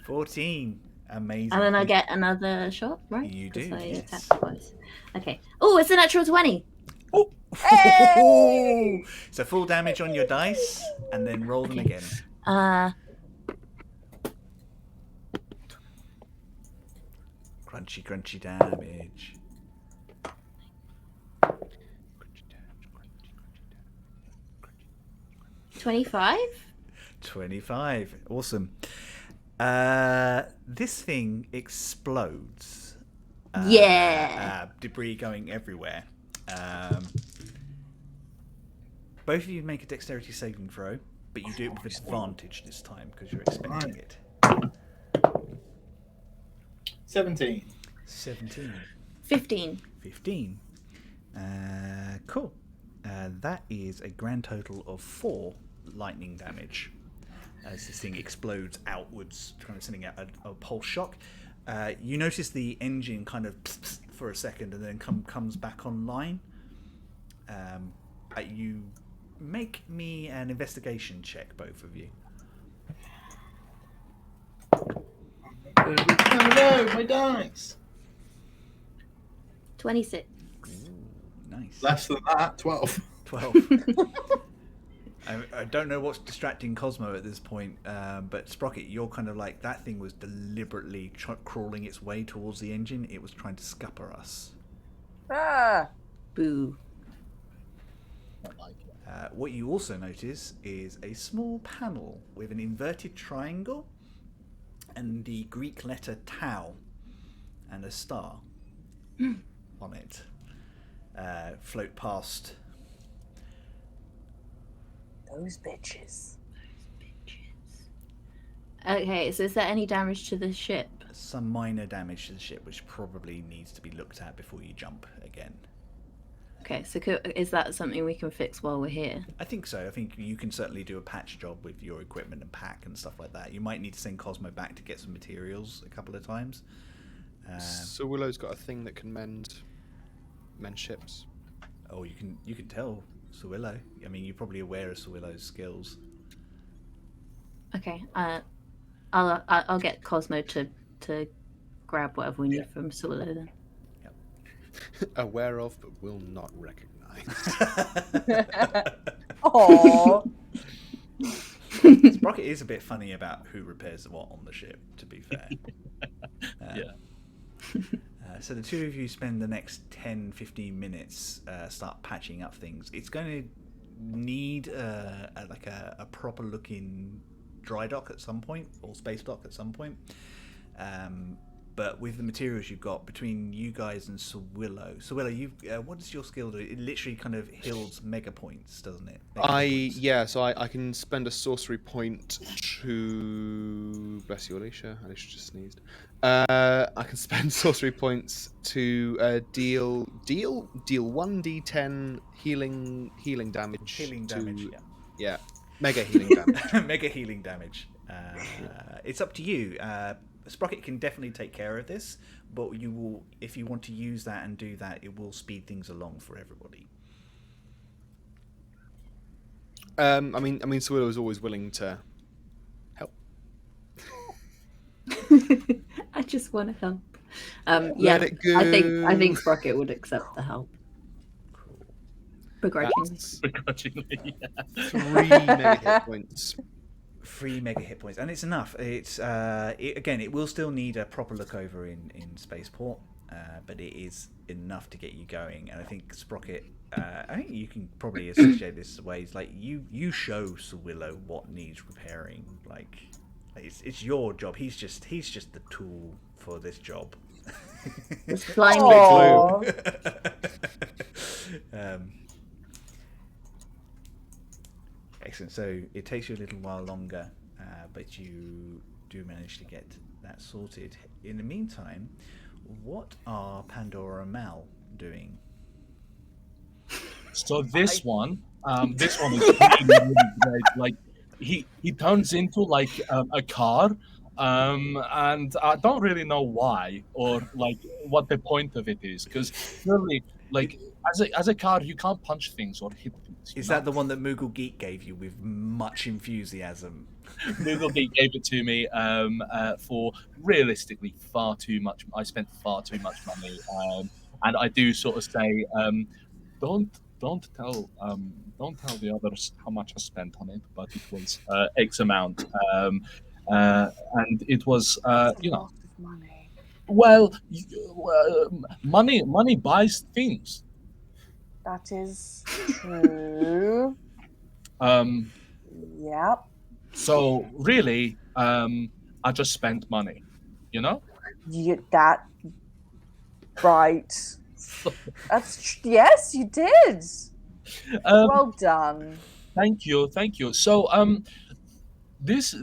14. Amazing. And then I get another shot, right? You 'Cause do, I yes. attacked twice. Okay. Oh, it's a natural 20. Hey! So full damage on your dice, and then roll them Okay. again. Crunchy, crunchy damage. 25. 25. Awesome. This thing explodes. Yeah. Debris going everywhere. Both of you make a dexterity saving throw, but you do it with advantage this time because you're expecting it. 17. 17. 15. 15. Cool. That is a grand total of 4 lightning damage as this thing explodes outwards, kind of sending out a pulse shock. You notice the engine kind of for a second and then comes back online. You make me an investigation check, both of you. Oh no, my dice. 26. Nice. Less than that, 12. 12. I don't know what's distracting Cosmo at this point, but Sprocket, you're kind of like, that thing was deliberately crawling its way towards the engine. It was trying to scupper us. Ah. Boo. What you also notice is a small panel with an inverted triangle and the Greek letter tau and a star on it. Float past. Those bitches. Okay, so is there any damage to the ship? Some minor damage to the ship, which probably needs to be looked at before you jump again. Okay, so is that something we can fix while we're here? I think so. I think you can certainly do a patch job with your equipment and pack and stuff like that. You might need to send Cosmo back to get some materials a couple of times. So Willow's got a thing that can mend ships. Oh, you can tell Sowilo. I mean, you're probably aware of Sowilo's skills. Okay, I'll get Cosmo to grab whatever we need from Sowilo then. Aware of, but will not recognize. Aww. Sprocket is a bit funny about who repairs what on the ship, to be fair. Yeah. So the two of you spend the next 10-15 minutes start patching up things. It's going to need a proper looking dry dock at some point, or space dock at some point. But with the materials you've got between you guys and Sowilo, what does your skill do? It literally kind of heals mega points, doesn't it? So I can spend a sorcery point to bless you, Alicia. Alicia just sneezed. I can spend sorcery points to deal 1d10 healing damage. Healing damage. Yeah, mega healing damage. Mega healing damage. It's up to you. Sprocket can definitely take care of this, but you will, if you want to use that and do that, it will speed things along for everybody. I mean, Sowilo is always willing to help. I just want to help. Let it go. I think Sprocket would accept the help. Begrudgingly. Begrudgingly, yeah. 3 mega hit points. 3 mega hit points, and it's enough. It's it will still need a proper look over in spaceport, but it is enough to get you going. And I think Sprocket, I think you can probably associate this ways like you show Sowilo what needs repairing. Like it's your job. He's just the tool for this job. Just flying Aww. Excellent. So it takes you a little while longer, but you do manage to get that sorted. In the meantime, what are Pandora and Mal doing? So this one is really great. Like he turns into like a car, and I don't really know why or like what the point of it is, because really, like as a car, you can't punch things or hit things. Is that the one that Moogle Geek gave you with much enthusiasm? Google gave it to me for realistically far too much. I spent far too much money, and I do sort of say, don't tell the others how much I spent on it, but it was X amount, and it was That's a lot of money. well, money buys things. That is true. Yep. So really, I just spent money, you know. That right. Yes, you did. Well done. Thank you. So, this,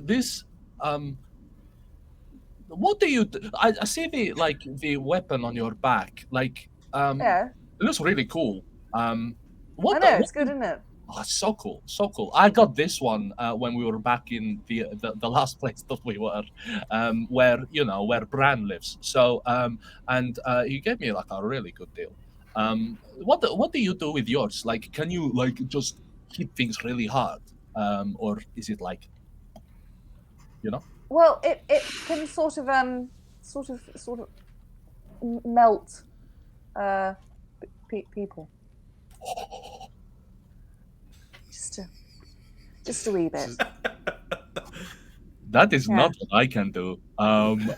what do you? I see the weapon on your back. Like, Yeah, it looks really cool. I know, it's good, isn't it? Oh, so cool. I got this one when we were back in the last place that we were, where Bran lives. So, and he gave me like a really good deal. What do you do with yours? Like, can you like just hit things really hard, or is it like, you know? Well, it can sort of melt people. Just a wee bit. That is Yeah. not what I can do. I'm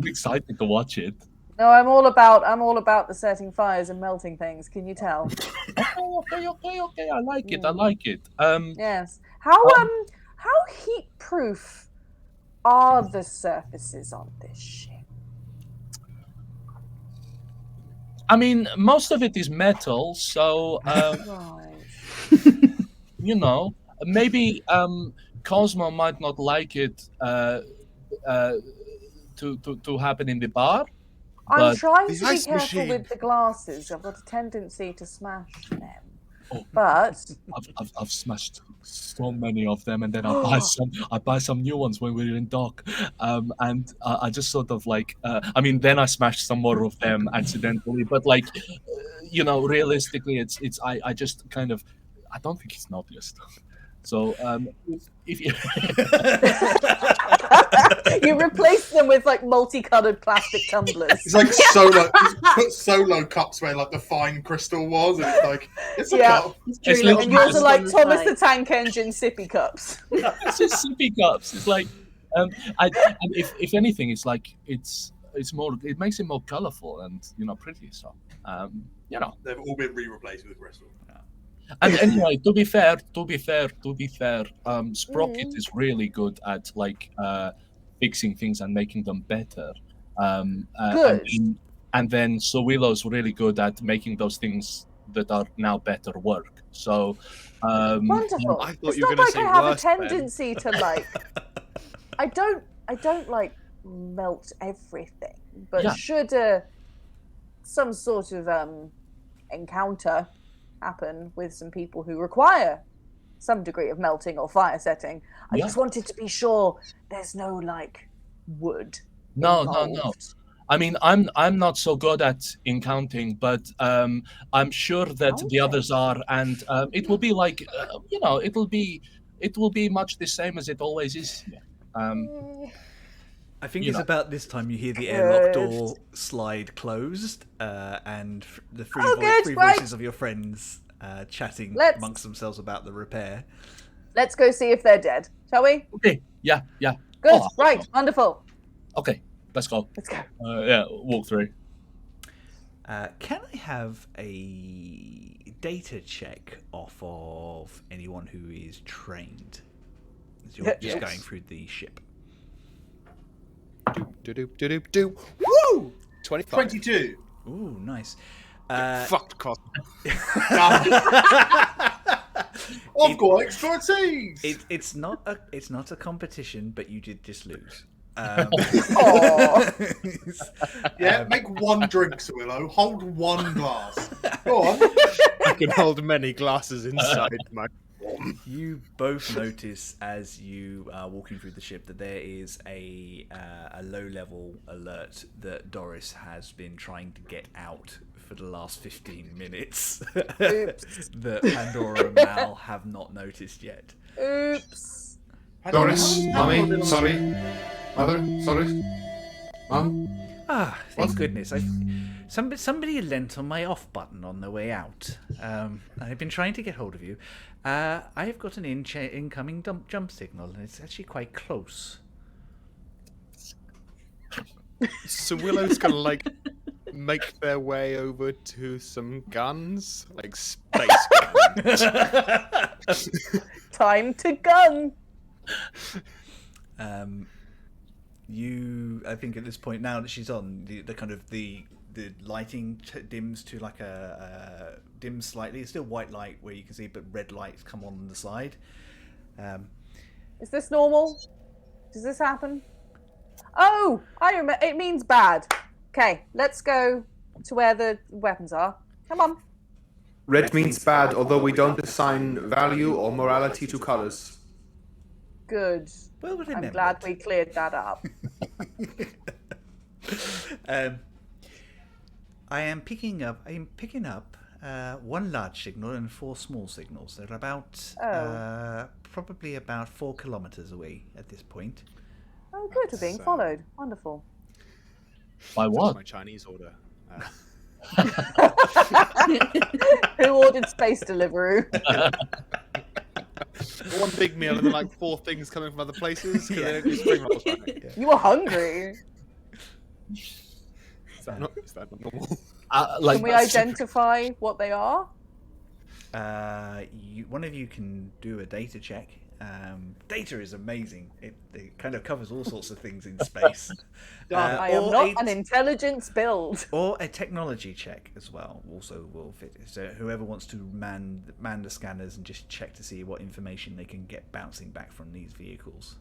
excited to watch it. No, I'm all about the setting fires and melting things. Can you tell? Okay. I like it. Yes. How heat proof are the surfaces on this ship? I mean, most of it is metal, so Right. you know, maybe Cosmo might not like it to happen in the bar. I'm But trying the to be ice careful machine. with the glasses. I've got a tendency to smash them. Oh. But I've smashed so many of them, and then I buy some new ones when we're in dock, and I just sort of like then I smashed some more of them accidentally, but like realistically it's I just kind of I don't think he's noticed. So if you you replace them with like multicolored plastic tumblers. It's like solo. He's put solo cups where like the fine crystal was, and it's like it's a Yeah. cup. It's It's true, And yours are like on the Thomas the side. Tank Engine sippy cups. it's just sippy cups. It's like and if anything, it's like it's more. It makes it more colorful and pretty. So They've all been re-replaced with crystal. And anyway, to be fair, Sprocket is really good at like fixing things and making them better. Good. And then Sowilo's really good at making those things that are now better work. So Wonderful. I thought It's you were not gonna like say I have a worse, Ben. tendency to like. I don't like melt everything, but Yeah. should some sort of encounter happen with some people who require some degree of melting or fire setting, I Yeah. just wanted to be sure there's no like wood. No. involved. I mean, I'm not so good at encounting, but I'm sure that the Okay. others are, and it will be like it will be much the same as it always is. I think You it's know. about this time you hear the airlock Good. door slide closed, and the three, Oh, good, three right. voices of your friends chatting Let's- amongst themselves about the repair. Let's go see if they're dead, shall we? Okay, yeah. Good. Oh, Right. Wonderful. Okay, let's go. Let's go. Walk through. Can I have a data check off of anyone who is trained? As you're just Yes. going through the ship. Do. Woo! 25. 22. Ooh, nice. Fucked, Cosmo. I've got expertise. It's not a competition, but you did just lose. Yeah, make one drink, Sowilo. Hold one glass. Go on. I can hold many glasses inside my form. You both notice as you are walking through the ship that there is a low-level alert that Doris has been trying to get out for the last 15 minutes. That Pandora and Mal have not noticed yet. Oops. Doris, Mommy, sorry. Mother, sorry. Mom? Ah, thank goodness. Somebody lent on my off button on the way out. I've been trying to get hold of you. I've got an incoming jump signal, and it's actually quite close. So Willow's gonna like make their way over to some guns, like space guns. Time to gun. I think at this point now that she's on, the kind of the lighting dims to like dims slightly. It's still white light where you can see, but red lights come on the side. Is this normal? Does this happen? Oh, I remember. It means bad. Okay, let's go to where the weapons are. Come on. Red means bad, although we don't assign value or morality to colors. Good. Well remembered. I'm glad we cleared that up. I am picking up one large signal and 4 small signals. They're about probably about 4 kilometers away at this point. Oh, good. We're being followed. Wonderful. By what? My Chinese order. Who ordered space Deliveroo? One big meal and then like 4 things coming from other places. Because they don't do spring rolls right now. Yeah. You were hungry. Is that not normal? Can we identify what they are? One of you can do a data check. Data is amazing. It kind of covers all sorts of things in space. I am not an intelligence build. Or a technology check as well also will fit. So whoever wants to man the scanners and just check to see what information they can get bouncing back from these vehicles.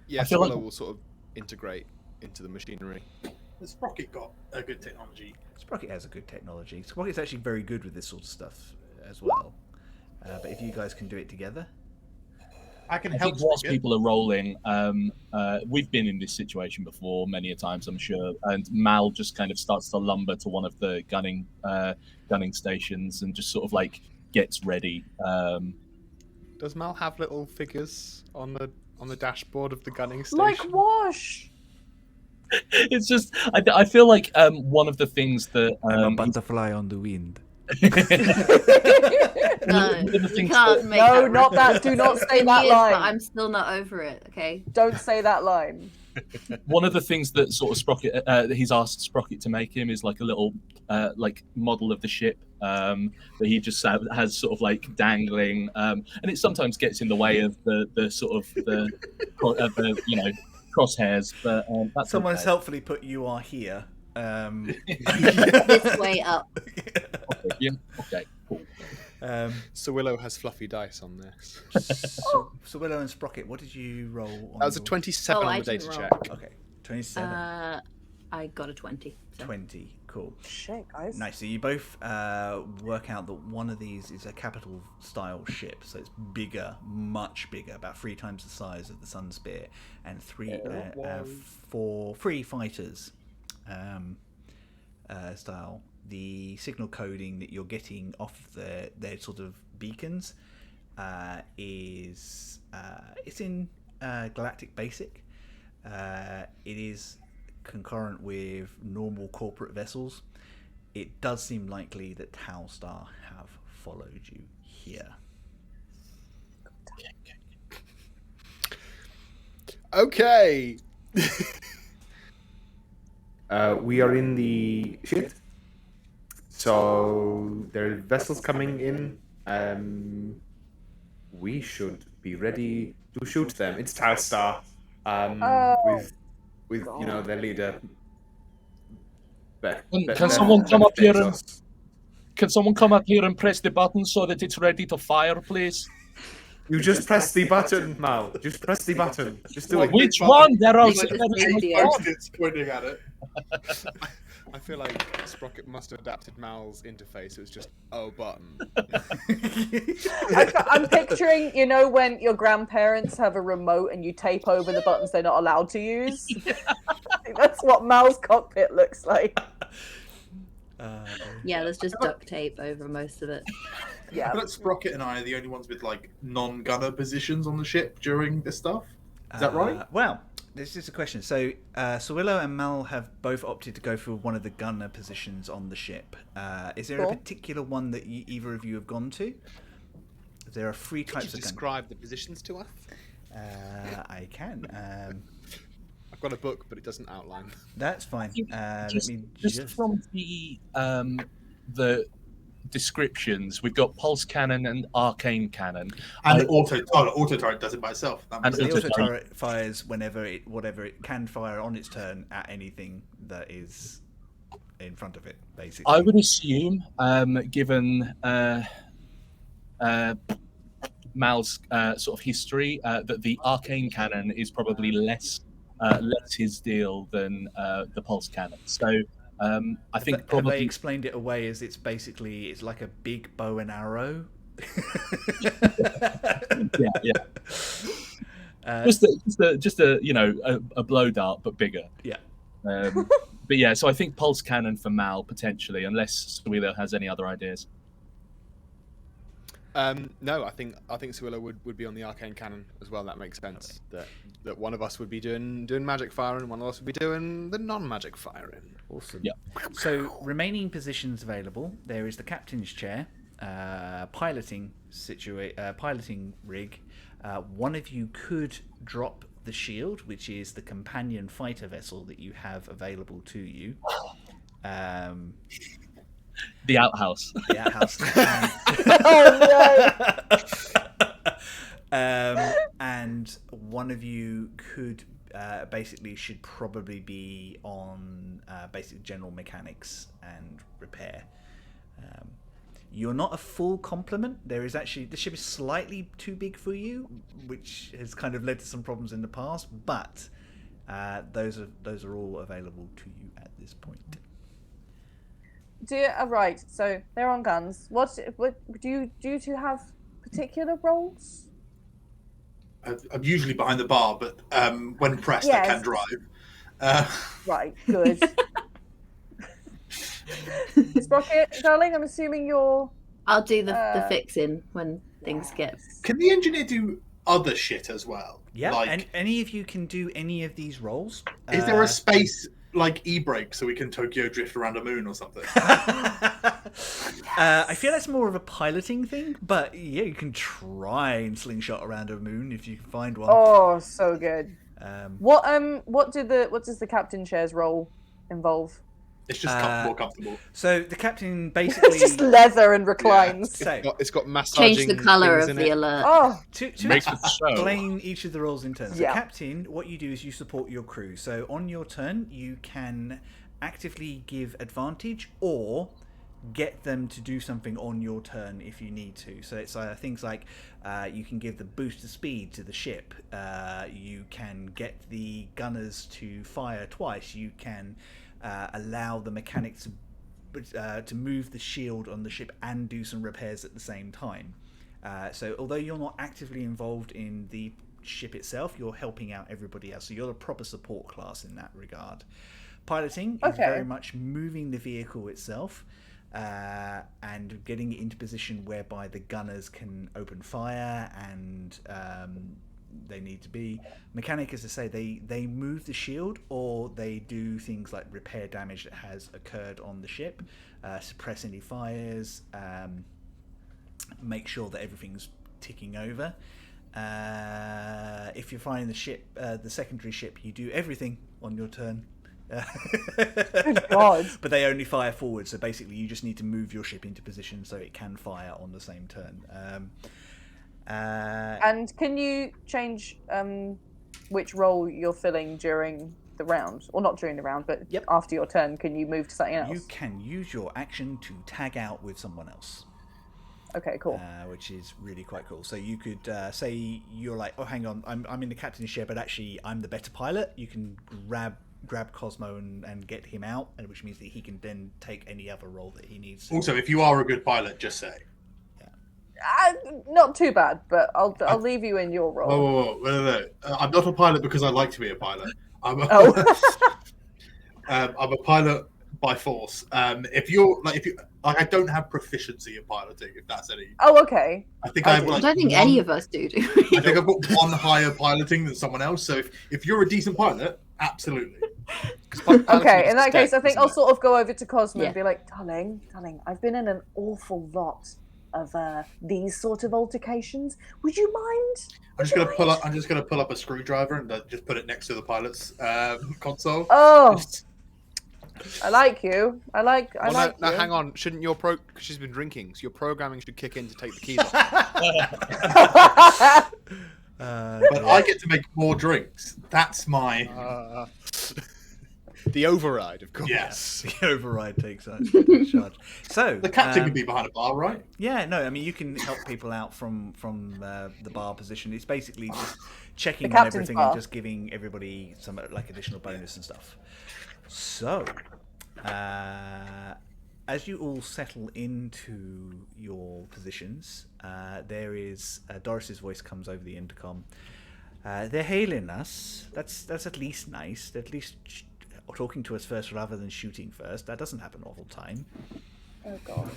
Yeah, I feel Sowilo like- will sort of integrate into the machinery. Has Sprocket got a good technology? Sprocket has a good technology. Sprocket's actually very good with this sort of stuff as well. But if you guys can do it together. I can I help. think whilst Sprocket. people are rolling, we've been in this situation before many a times, I'm sure. And Mal just kind of starts to lumber to one of the gunning stations and just sort of like gets ready. Does Mal have little figures on the dashboard of the gunning station? Like Wash. It's just, I feel like one of the things that I'm a butterfly on the wind. No, one of the you things can't that- make No, that not that. reference. Do not It's say been that years, line. But I'm still not over it. Okay. Don't say that line. One of the things that sort of Sprocket, he's asked Sprocket to make him is like a little like model of the ship that he just has sort of like dangling, and it sometimes gets in the way of the sort of the crosshairs. But that's Someone's okay. helpfully put "you are here." This way up. Okay, yeah, okay, cool. Sowilo has fluffy dice on this. So Willow and Sprocket, what did you roll? On That was a your- 27 Oh, on I the data didn't roll. check. Okay, 27, I got a 20. So. 20. Cool. Shit, guys. Nice. So you both work out that one of these is a capital style ship, so it's bigger, much bigger, about 3 times the size of the Sunspear, and 3 fighters style. The signal coding that you're getting off their sort of beacons is it's in Galactic Basic. It is concurrent with normal corporate vessels. It does seem likely that Talstar have followed you here. Okay. We are in the shit. So there are vessels coming in. We should be ready to shoot them. It's Talstar. With you know their leader. Can someone come up here and can someone come up here and press the button so that it's ready to fire, please? You just press the button, Mal. Just press the button. Just do it. Which one? There are Like, so many. Yeah. Post-its pointing at it. I feel like Sprocket must have adapted Mal's interface. It was just button. I'm picturing, when your grandparents have a remote and you tape over the buttons they're not allowed to use. I think that's what Mal's cockpit looks like. Yeah, there's just duct tape over most of it. Yeah. I feel like Sprocket and I are the only ones with like non-gunner positions on the ship during this stuff. Is that right? Well, this is a question. So, Sowilo and Mal have both opted to go for one of the gunner positions on the ship. Is there a Cool. particular one that either of you have gone to? There are three Could types you of gunner. describe the positions to us? I can. I've got a book, but it doesn't outline. That's fine. Just, Let me just from the descriptions, we've got pulse cannon and arcane cannon. And auto turret does it by itself. That makes And The sense. auto turret fires whatever it can fire on its turn at anything that is in front of it, basically. I would assume, given Mal's sort of history, that the arcane cannon is probably less his deal than the pulse cannon. So I think Have they probably explained it away as it's like a big bow and arrow. yeah. Just a blow dart but bigger. Yeah. But yeah, so I think pulse cannon for Mal potentially, unless Sowilo has any other ideas. No, I think Sowilo would be on the arcane cannon as well. That makes sense. Okay. That one of us would be doing magic firing, and one of us would be doing the non-magic firing. Awesome. Yeah. So remaining positions available. There is the captain's chair, piloting rig. One of you could drop the shield, which is the companion fighter vessel that you have available to you. The outhouse. The outhouse. And one of you could should probably be on basic general mechanics and repair. You're not a full complement. The ship is slightly too big for you, which has kind of led to some problems in the past. But those are all available to you at this point. Right, so they're on guns. What do you two have particular roles? I'm usually behind the bar, but when pressed, I can drive. Right, good. Sprocket, darling, I'm assuming you're... I'll do the fixing when things get... Can the engineer do other shit as well? Yeah, Like, and any of you can do any of these roles. is there a space like e-brake so we can Tokyo drift around a moon or something? I feel that's more of a piloting thing, but yeah, you can try and slingshot around a moon if you can find one. Oh, so good. What What does the captain chair's role involve? It's just more comfortable. So the captain basically It's just leather and reclines. So It's got massaging. Change the colour things of in the it. alert. Oh, to Makes it so. explain each of the roles in turn. So Yeah. captain, what you do is you support your crew. So on your turn, you can actively give advantage or get them to do something on your turn if you need to. So it's things like you can give the boost of speed to the ship. You can get the gunners to fire twice. You can allow the mechanics to move the shield on the ship and do some repairs at the same time. So although you're not actively involved in the ship itself, you're helping out everybody else. So you're a proper support class in that regard. Piloting is very much moving the vehicle itself and getting it into position whereby the gunners can open fire and they need to be. Mechanic, as I say, they move the shield or they do things like repair damage that has occurred on the ship, suppress any fires, make sure that everything's ticking over. If you're flying the ship, the secondary ship, you do everything on your turn. good God. But they only fire forward, so basically you just need to move your ship into position so it can fire on the same turn. And can you change which role you're filling during the round? Or not during the round, but Yep. after your turn, can you move to something else? You can use your action to tag out with someone else. Okay, cool. Which is really quite cool. So you could say you're like, oh, hang on, I'm in the captain's chair, but actually I'm the better pilot. You can grab Cosmo and get him out, and which means that he can then take any other role that he needs. Also, if you are a good pilot, just say. Not too bad, but I'll leave you in your role. No. I'm not a pilot because I like to be a pilot. I'm a, I'm a pilot by force. If you I don't have proficiency in piloting. If that's any. Oh, okay. I think I don't think any of us do. I think I've got one higher piloting than someone else. So if you're a decent pilot, absolutely. Okay, in that case, I think I'll sort of go over to Cosmo Yeah. and be like, darling, I've been in an awful lot of these sort of altercations. Would you mind? I'm just gonna pull up a screwdriver and just put it next to the pilot's console. Oh, I like you. I like you. Now, hang on. Shouldn't your because she's been drinking, so your programming should kick in to take the keys off. But I get to make more drinks. That's my the override, of course. yes. The override takes charge. So The captain can be behind a bar, right? Yeah, no, I mean you can help people out from the bar position. It's basically just checking The on captain's everything bar. and just giving everybody some like additional bonus and stuff. So, as you all settle into your positions, there is Doris's voice comes over the intercom. They're hailing us. That's at least nice. They're at least talking to us first rather than shooting first. That doesn't happen all the time. Oh god.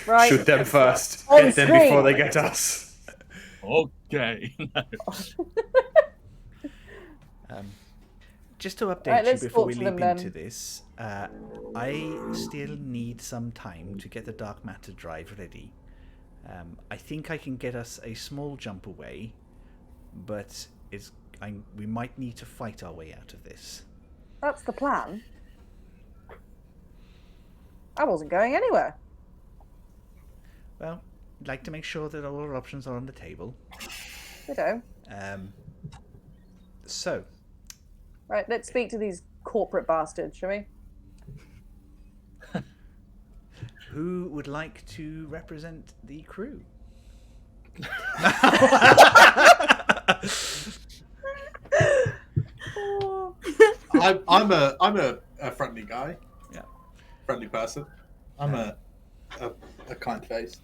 Right. Shoot them first. On Get them screen. before they get us. Okay. Just to update Right, you let's before talk we to leap them into then. this, I still need some time to get the dark matter drive ready. I think I can get us a small jump away, but we might need to fight our way out of this. That's the plan. I wasn't going anywhere. Well, I'd like to make sure that all our options are on the table. Ditto. So, Right, let's speak to these corporate bastards, shall we? who would like to represent the crew? I'm a friendly guy. Yeah. Friendly person. I'm a kind face.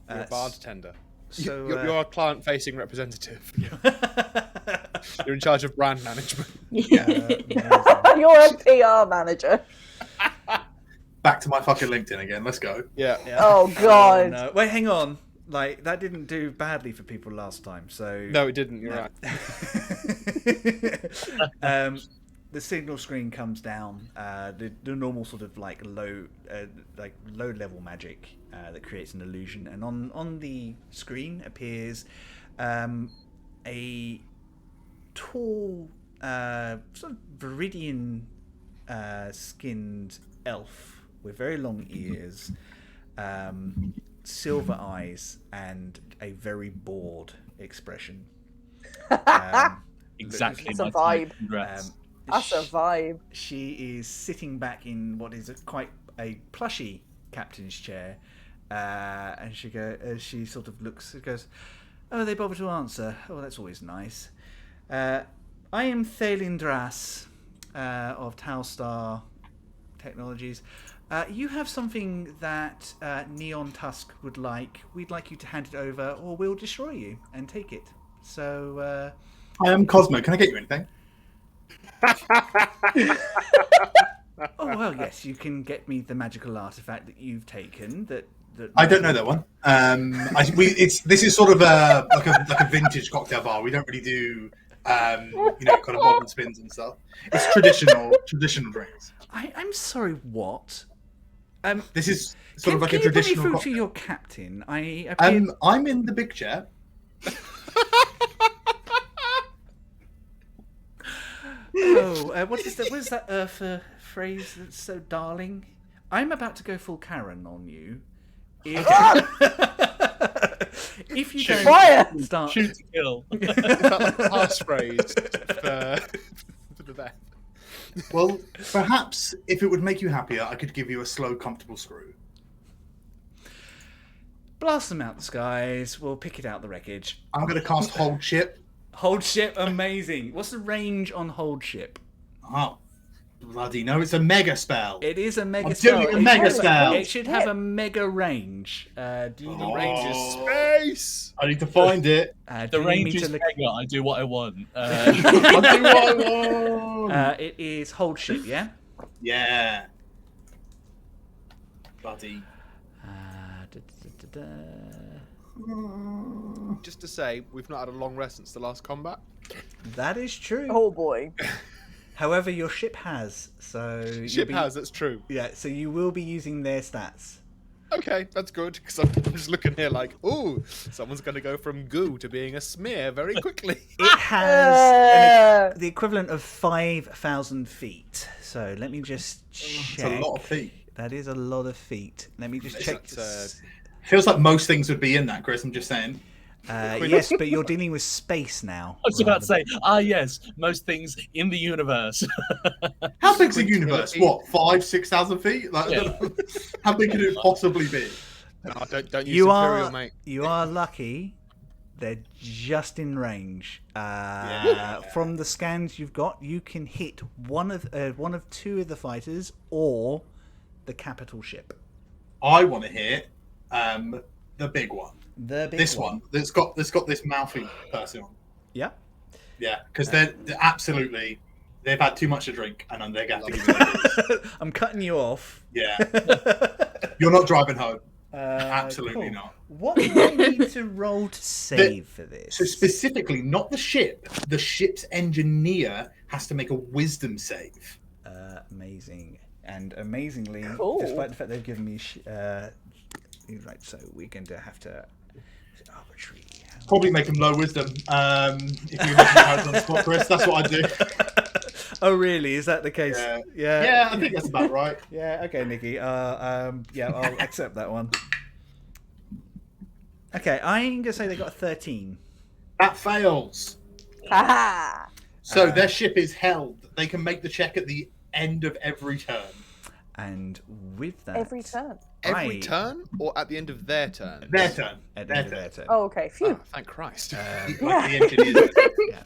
You're a bartender. So, You're a client-facing representative. You're in charge of brand management. You're a PR manager. Back to my fucking LinkedIn again. Let's go. Yeah. Oh god. no. Wait, hang on. Like, that didn't do badly for people last time, so... No, it didn't. You're right. The signal screen comes down. The normal sort of like low level magic that creates an illusion, and on the screen appears a tall, sort of viridian skinned elf with very long ears, silver eyes, and a very bored expression. Exactly. It's a my vibe. type. Congrats. That's a vibe. She is sitting back in what is quite a plushy captain's chair, and she sort of looks, goes, "Oh, they bother to answer. Oh, that's always nice. I am Thalindras of Towstar Technologies. You have something that Neon Tusk would like. We'd like you to hand it over, or we'll destroy you and take it. So, I am Cosmo. Can I get you anything? oh well, yes, you can get me the magical artifact that you've taken. That I don't know that one. This is sort of like a vintage cocktail bar. We don't really do kind of modern spins and stuff. It's traditional drinks. I'm sorry. What? This is sort of like a can you traditional. put me through to your captain? I appeared... I'm in the big chair. Oh, what is that Urfa phrase that's so darling? I'm about to go full Karen on you. If you don't Fire! start... Shoot to kill. Is that like a passphrase for the death? Well, perhaps if it would make you happier, I could give you a slow, comfortable screw. blast them out the skies. We'll pick it out the wreckage. I'm going to cast Hold Ship. Hold ship, amazing. What's the range on hold ship? Oh, bloody no, it's a mega spell. It is a mega I'm spell. doing a mega spell. It should have a mega range. Do you need Range is space. I need to find it. do The you need range me is to look? mega. I do what I want. I'll do what I want. It is hold ship, yeah. Yeah. Bloody. Just to say, we've not had a long rest since the last combat. That is true. Oh boy. However, your ship has, so Ship has, that's true. Yeah, so you will be using their stats. Okay, that's good, because I'm just looking here like, ooh, someone's going to go from goo to being a smear very quickly. It has the equivalent of 5,000 feet. So let me just check. That's a lot of feet. That is a lot of feet. Let me just check. Feels like most things would be in that, Chris. I'm just saying. Yes, but you're dealing with space now. I was about to say, yes, most things in the universe. How big's the universe? What, 5,000-6,000 feet? Like, Yeah. How big could it possibly be? No, don't use You Imperial, are mate. you are lucky. They're just in range. From the scans you've got, you can hit one of two of the fighters or the capital ship. I want to hit the big one. The big This one that's got this mouthy person on. Yeah. Yeah, because they're absolutely they've had too much to drink and they're going to give you I'm cutting you off. Yeah, you're not driving home. Absolutely cool. not. What do I need to roll to save for this? So specifically, not the ship. The ship's engineer has to make a wisdom save. Amazing. And amazingly, Cool. despite the fact they've given me right, so we're going to have to arbitrary. Probably make them low wisdom. If you have on the spot, Chris, that's what I do. Oh, really? Is that the case? Yeah, I think that's about right. Yeah. Okay, Nikki. Yeah, I'll accept that one. Okay, I'm gonna say they got a 13. That fails. Haha. So their ship is held. They can make the check at the end of every turn. And with that, Every turn. Every turn or at the end of their turn? Their turn. At the end of their turn. Oh, okay. Phew. Oh, thank Christ. Like the engineers. Yeah.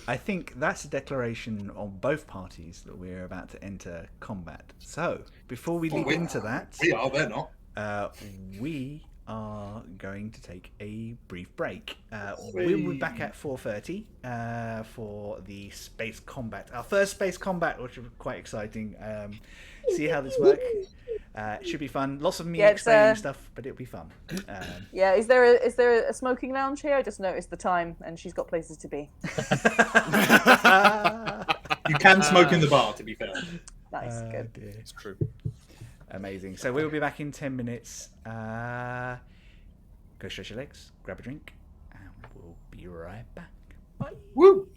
I think that's a declaration on both parties that we're about to enter combat. So, before we leap into that, We are, they're not. we are going to take a brief break. We'll be back at 4:30 for the space combat. Our first space combat, which is quite exciting. See how this works. It should be fun. Lots of me explaining stuff, but it'll be fun. Yeah, is there a smoking lounge here? I just noticed the time, and she's got places to be. You can smoke in the bar, to be fair. Nice, good. Dear. It's true. Amazing. So we'll be back in 10 minutes. Go stretch your legs, grab a drink, and we'll be right back. Bye. Woo!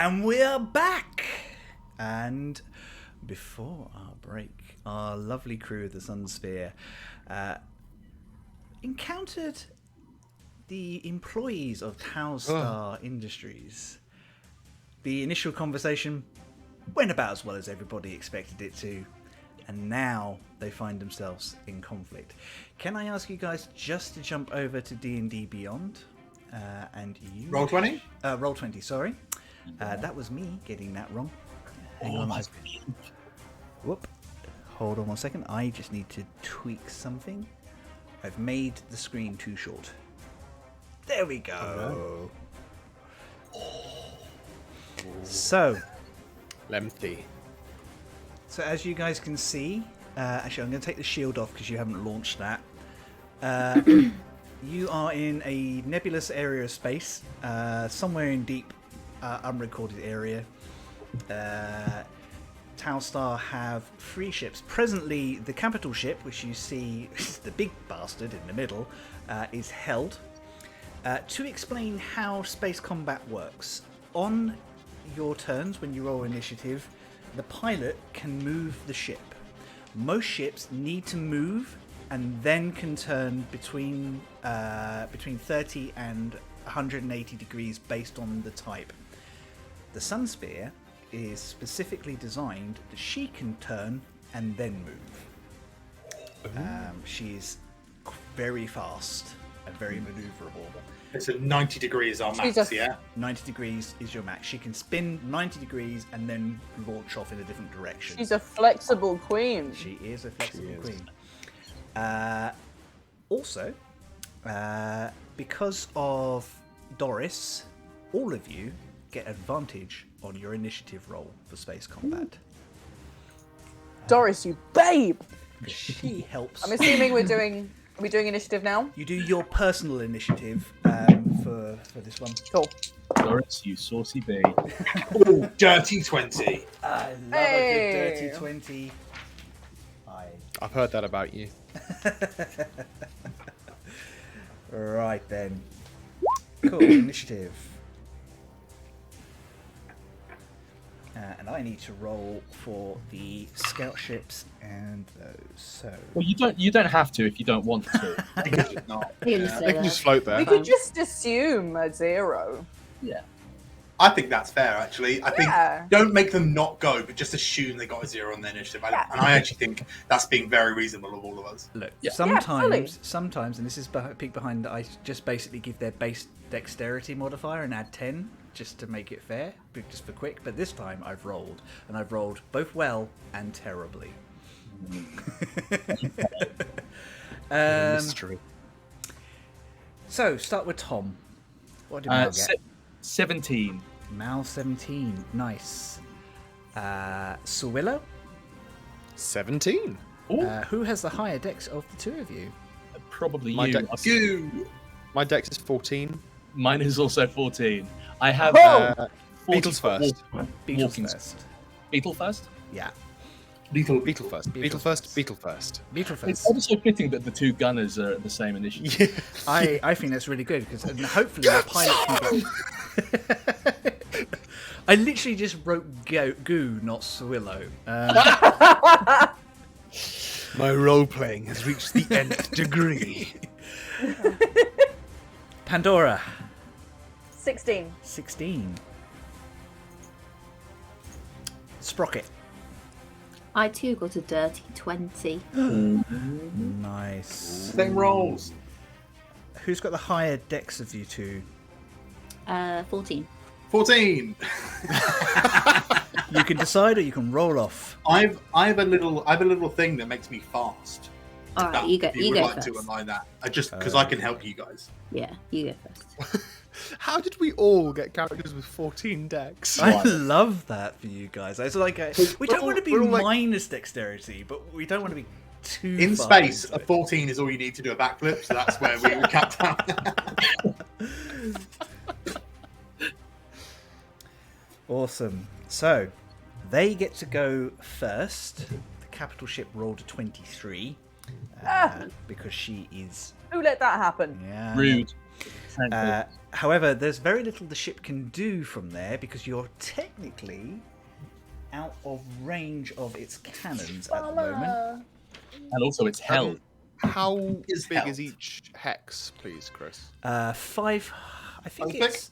And we're back! And before our break, our lovely crew of the Sunspear encountered the employees of Towstar Industries. The initial conversation went about as well as everybody expected it to, and now they find themselves in conflict. Can I ask you guys just to jump over to D&D Beyond? And you Roll 20? Roll 20, sorry. That was me getting that wrong. Hang on. Whoop. Hold on 1 second. I just need to tweak something. I've made the screen too short. There we go. So Lengthy. So as you guys can see, actually I'm going to take the shield off because you haven't launched that. You are in a nebulous area of space, somewhere in deep, unrecorded area. Towstar have 3 ships. Presently, the capital ship, which you see is the big bastard in the middle, is held. To explain how space combat works, on your turns when you roll initiative, the pilot can move the ship. Most ships need to move and then can turn between 30 and 180 degrees based on the type. The Sunspear is specifically designed that she can turn and then move. She's very fast and very maneuverable. It's a 90 degrees our max, Jesus. yeah? 90 degrees is your max. She can spin 90 degrees and then launch off in a different direction. She's a flexible queen. She is a flexible queen. Also, because of Doris, all of you get advantage on your initiative roll for space combat. Doris, you babe! She helps. I'm assuming are we doing initiative now? You do your personal initiative for this one. Cool. Doris, you saucy bee. Ooh, dirty 20. I love a Hey. good dirty 20. I've heard that about you. Right then. Cool, initiative. And I need to roll for the scout ships and those. So Well, you don't have to if you don't want to. Not. You can say They can that. just float there. We could just assume a 0. Yeah. I think that's fair, actually. I think Yeah. don't make them not go, but just assume they got a 0 on their initiative. And I actually think that's being very reasonable of all of us. look, Yeah. fully. sometimes, and this is a peek behind that, I just basically give their base dexterity modifier and add 10 just to make it fair, just for quick. But this time I've rolled, and I've rolled both well and terribly. Mystery. So start with Tom. What did Mal get? 17. Mal 17, nice. Sowilo, 17. Ooh, who has the higher dex of the two of you? probably My you. dex- You. My dex is 14. Mine is also 14. I have Beetles first. Beetle walking first. Beetle first? Yeah, Little. Beetle first. Beetle first. Beetle first. Beetle It's first. also fitting that the two gunners are at the same initiative. Yeah. I think that's really good because hopefully the pilot can go. I literally just wrote goo, not Sowilo. My role playing has reached the nth degree. Pandora, 16. 16. Sprocket, I too got a dirty 20. nice. Same rolls. Who's got the higher dex of you two? 14. 14. You can decide, or you can roll off. I have a little thing that makes me fast. All right, If you go. would You go like first. to align that. I just because I can help you guys. Yeah, you go first. How did we all get characters with 14 decks? I love that for you guys. It's like we don't want to be we're all like- minus dexterity, but we don't want to be too In far space, into a it. 14 is all you need to do a backflip, so that's where we would cut down. Awesome. So they get to go first. The capital ship rolled a 23 because she is Who let that happen? yeah. Rude. However, there's very little the ship can do from there because you're technically out of range of its cannons at the moment. And also, it's hell. How Is big held. is each hex, please, Chris? 5. I think How big? it's.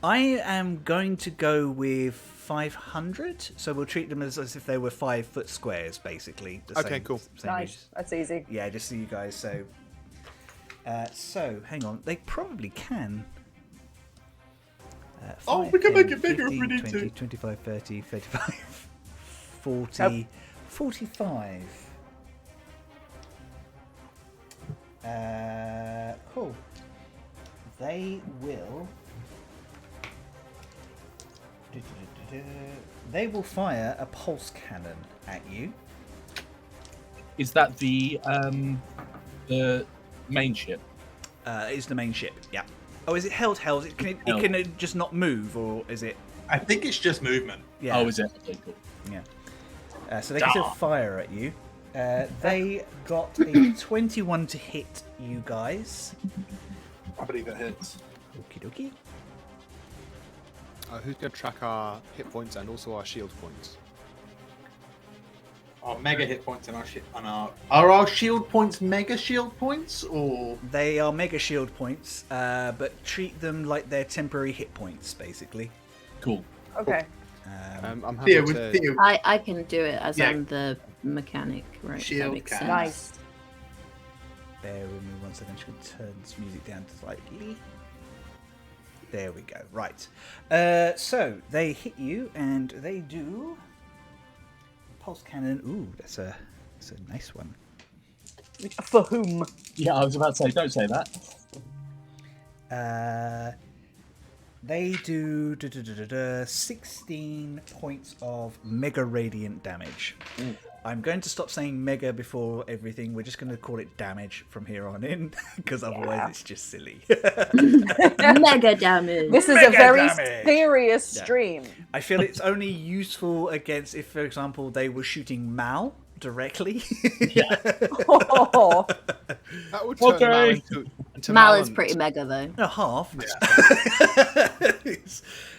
I am going to go with 500, so we'll treat them as if they were 5-foot squares, basically. The Okay, same, cool. Same Nice. use. That's easy. Yeah, just so you guys. So hang on, they probably can. Oh, 5, we can 10, make it bigger if we 15, need 20, to. 25, 30, 35, 40, Nope. 45. Cool. They will. They will fire a pulse cannon at you. Is that the main ship? It is the main ship. Yeah. Oh, is it held? Can it Held. can it just not move, or is it? I think it's just movement. Yeah. Oh, is it? Okay, cool. Yeah. So they can still fire at you. They got a 21 to hit you guys. I believe it hits. Okie dokie. Who's going to track our hit points and also our shield points? Our mega hit points and are our shield points mega shield points or They are mega shield points, but treat them like they're temporary hit points, basically. Cool. Okay. I'm happy Theo, to... with Theo? I can do it as Yeah. I'm the mechanic, right? Shield that makes can. sense. Nice. Bear with me 1 second. Just gonna turn this music down slightly. There we go. Right. So they hit you, and they do pulse cannon. Ooh, that's a nice one. For whom? Yeah, I was about to say, don't say that. They do 16 points of mega radiant damage. I'm going to stop saying mega before everything. We're just going to call it damage from here on in, because otherwise it's just silly. Mega damage. This is Mega a very damage. serious Yeah. stream. I feel it's only useful against if, for example, they were shooting Mal directly. Oh, That would turn Okay. Mal into Mal is Mallant. pretty mega though. A half.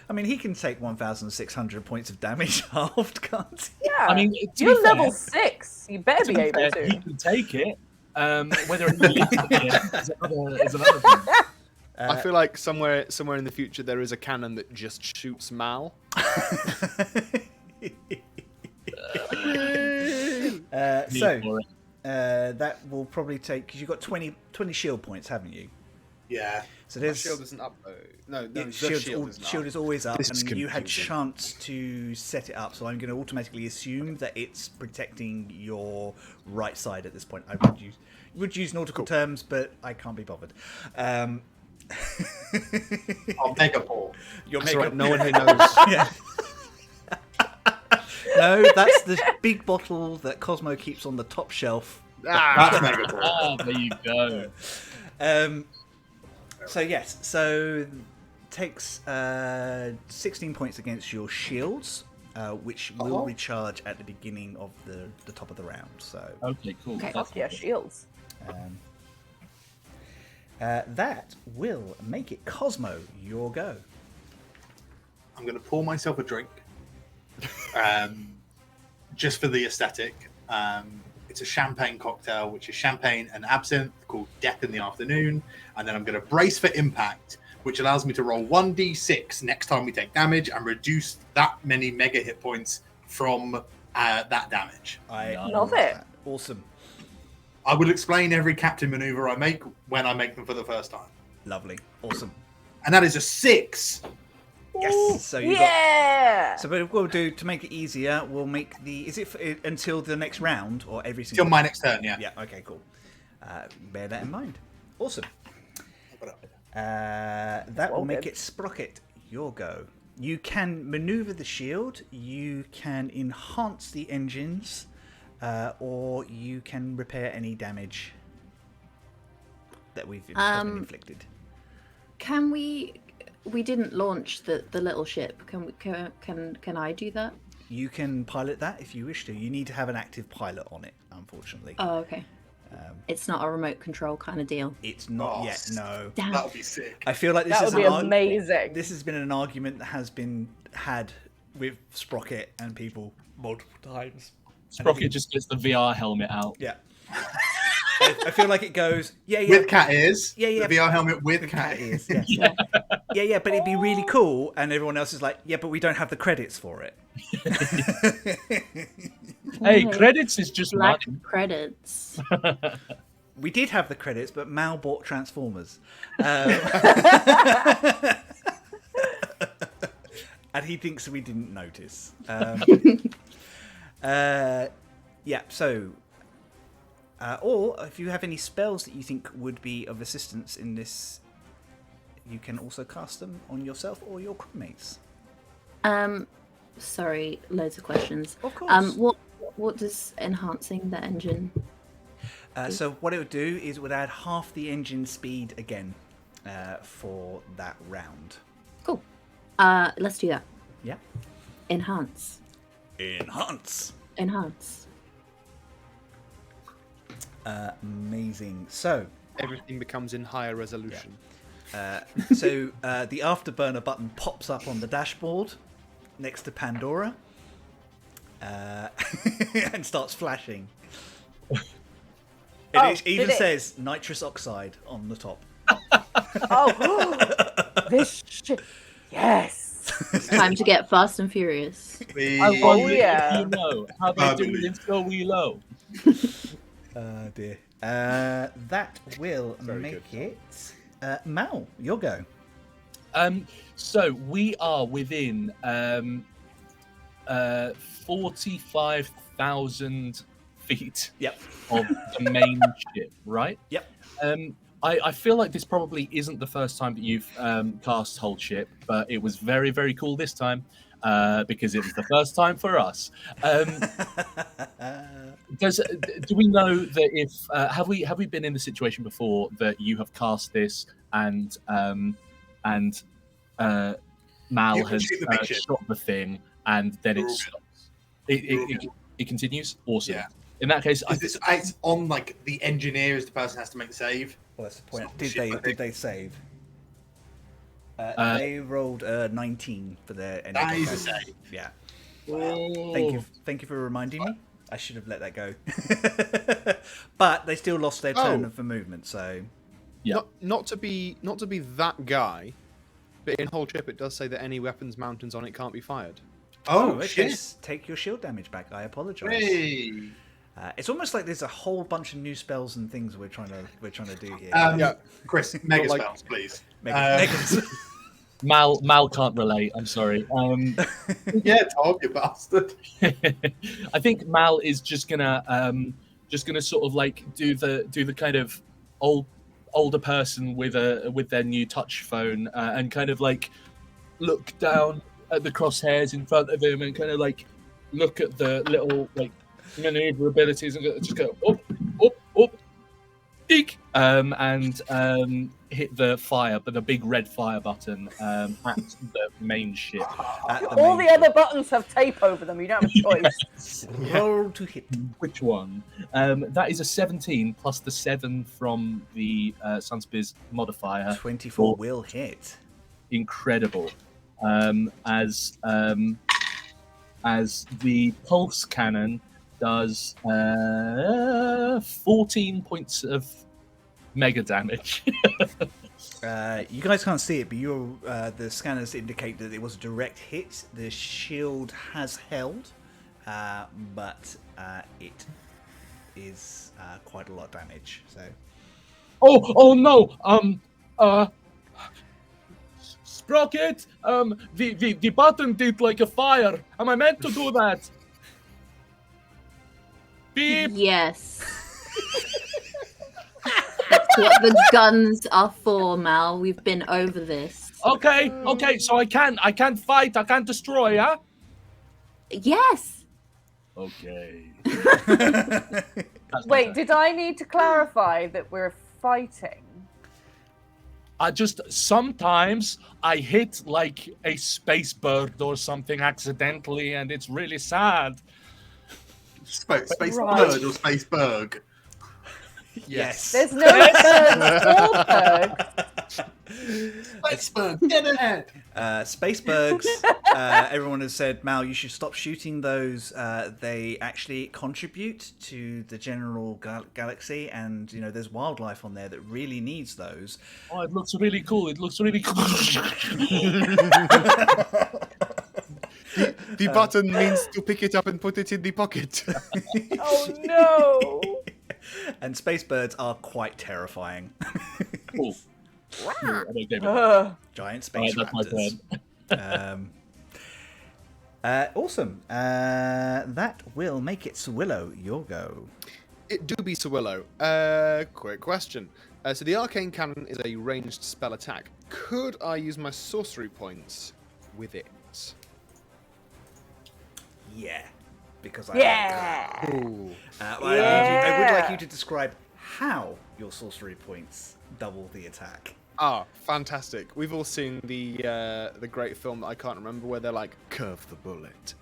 I mean, he can take 1,600 points of damage halved, can't he? yeah. I mean, to you're be fair- level 6. You better To be be able fair, he to. can take it. Whether it really is another thing. I feel like somewhere in the future there is a cannon that just shoots Mal. Need So for it. that will probably take, because you've got 20 shield points, haven't you? Yeah. So My there's shield isn't up though. No, the shield's shield isn't shield up. is always up, This is and you had confusing. chance to set it up. So I'm going to automatically assume that it's protecting your right side at this point. I would use nautical terms, but I can't be bothered. Oh, mega ball. Your That's mega- right, no one here knows. Yeah. No, that's the big bottle that Cosmo keeps on the top shelf. That's mega ball. Oh, there you go. So yes, so takes 16 points against your shields, which will Uh-huh. recharge at the beginning of the top of the round. So Okay, cool. Okay. That's Fuck yeah, shields. that will make it Cosmo your go. I'm going to pour myself a drink, just for the aesthetic. It's a champagne cocktail, which is champagne and absinthe, called Death in the Afternoon. And then I'm going to brace for impact, which allows me to roll 1d6 next time we take damage and reduce that many mega hit points from that damage. I Love it. that. Awesome, I will explain every captain maneuver I make when I make them for the first time. lovely, awesome. And that is a 6. Yes. So you got. Yeah. So what we'll do to make it easier, we'll make the. Is it until the next round or every Till single? my next turn, yeah. Yeah. Okay. Cool. Bear that in mind. Awesome. Put up. That will Well make good. it Sprocket your go. You can maneuver the shield. You can enhance the engines, or you can repair any damage that has been inflicted. Can we? We didn't launch the little ship. Can I do that? You can pilot that if you wish to. You need to have an active pilot on it, unfortunately. Oh, okay. It's not a remote control kind of deal. It's not Oh, yet. No. Damn. That would be sick. I feel like this That is would be an amazing. This has been an argument that has been had with Sprocket and people multiple times. Sprocket just gets the VR helmet out. Yeah. I feel like it goes, yeah. With cat ears. Yeah. The VR helmet with With cat cat ears. ears, yeah. Yeah, but it'd be really cool. And everyone else is like, yeah, but we don't have the credits for it. Hey, Yeah. credits is just Black money. credits. We did have the credits, but Mal bought Transformers. And he thinks we didn't notice. Yeah, so... or if you have any spells that you think would be of assistance in this, you can also cast them on yourself or your crewmates. Sorry, loads of questions. Of course. What does enhancing the engine? So what it would do is it would add half the engine speed again for that round. Cool. Let's do that. Yeah. Enhance. Enhance. Amazing. So, Everything becomes in higher resolution. the afterburner button pops up on the dashboard next to Pandora and starts flashing. And it even says nitrous oxide on the top. Oh, this shit. Yes. Time to get fast and furious. I wonder yeah. if you know how they do it in Sowilo. Dear. That will Very make good. it. Mal, your go. So we are within 45,000 feet Yep. of the main ship, right? Yep. I feel like this probably isn't the first time that you've cast Hold Ship, but it was very, very cool this time because it was the first time for us. Do we know that if have we been in the situation before that you have cast this and Mal You can has shoot the big ship. shot the thing and then We're it all stops? good. It continues. Awesome. Yeah. In that case, It's on like the engineer is the person who has to make the save. Well, that's the point. It's not shit, I Did think. they save? They rolled 19 for their end. That is a save. Yeah. Oh. Thank you for reminding me. I should have let that go. But they still lost their turn Oh. for movement, so Yeah. Not to be that guy, but in whole chip it does say that any weapons mounted on it can't be fired. Oh, it shit. says take your shield damage back. I apologize. Hey. It's almost like there's a whole bunch of new spells and things we're trying to do here. Yeah. Chris, mega like- spells, please. Megas. Mal can't relate. I'm sorry. Yeah, Tom, you bastard. I think Mal is just gonna sort of like do the kind of older person with their new touch phone and kind of like look down at the crosshairs in front of him and kind of like look at the little like maneuver abilities and just go up, eek, and hit the fire, but the big red fire button at the main ship. All the other buttons have tape over them. You don't have a choice. Roll to hit. Which one? That is a 17 plus the 7 from the Sunspear's modifier. 24 will hit. Incredible. As the pulse cannon does 14 points of mega damage. You guys can't see it, but the scanners indicate that it was a direct hit. The shield has held, but it is quite a lot of damage. So Oh no! Sprocket! The button did like a fire. Am I meant to do that? Beep! Yes. That's what the guns are for, Mal. We've been over this. Okay, so I can't fight, I can't destroy, yeah? Yes. Okay. Wait, did I need to clarify that we're fighting? Sometimes I hit like a space bird or something accidentally and it's really sad. Space Right. bird or space berg? Yes. There's no birds or perks. Iceberg, get ahead. Spacebergs. Everyone has said, Mal, you should stop shooting those. They actually contribute to the general galaxy, and there's wildlife on there that really needs those. Oh, it looks really cool. It looks really cool. The button means to pick it up and put it in the pocket. Oh no! And Spacebirds are quite terrifying. Cool. Yeah, I don't give it. Giant space That's my raptors. Awesome. That will make it Sowilo, your go. It do be Sowilo. Quick question. So the arcane cannon is a ranged spell attack. Could I use my sorcery points with it? Yeah. Because I Yeah. Ooh. I would like you to describe how your sorcery points double the attack. Ah, fantastic. We've all seen the great film that I can't remember where they're like, curve the bullet.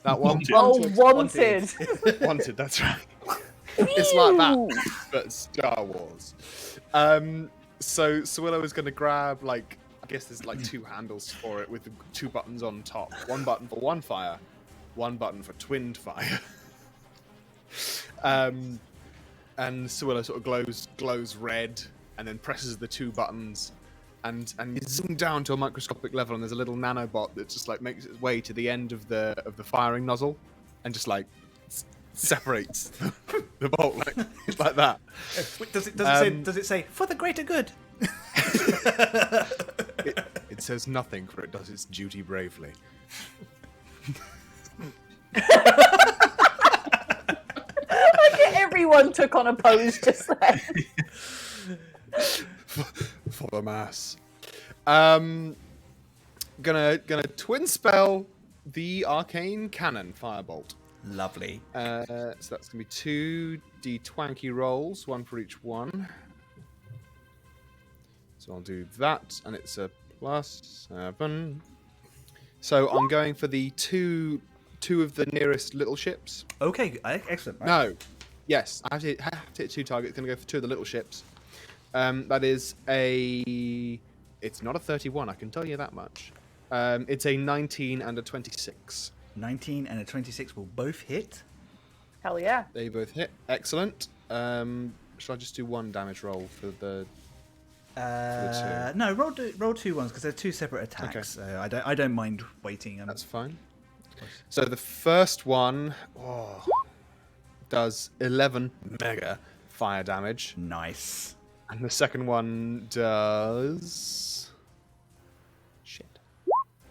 That one? Oh, wanted. Wanted, that's right. It's like that, but Star Wars. So Sowilo is going to grab, I guess there's 2 handles for it with the 2 buttons on top. 1 button for one fire, 1 button for twinned fire. And Sowilo sort of glows red, and then presses the 2 buttons, and you zoom down to a microscopic level, and there's a little nanobot that just makes its way to the end of the firing nozzle, and just separates the bolt like that. Does it say for the greater good? It says nothing, for it does its duty bravely. Everyone took on a pose just then. For the mass. Gonna twin spell the arcane cannon firebolt. Lovely. So that's gonna be 2 d20 rolls, 1 for each one. So I'll do that, and it's a +7. So I'm going for the two of the nearest little ships. Okay, excellent. Right. No. Yes, I have to hit 2 targets. Going to go for 2 of the little ships. That is it's not a 31, I can tell you that much. It's a 19 and a 26. 19 and a 26 will both hit. Hell yeah. They both hit. Excellent. Should I just do 1 damage roll for the... No, roll 2 ones because they're 2 separate attacks. Okay. So I don't mind waiting. That's fine. So the first one does 11 mega fire damage. Nice. And the second one does...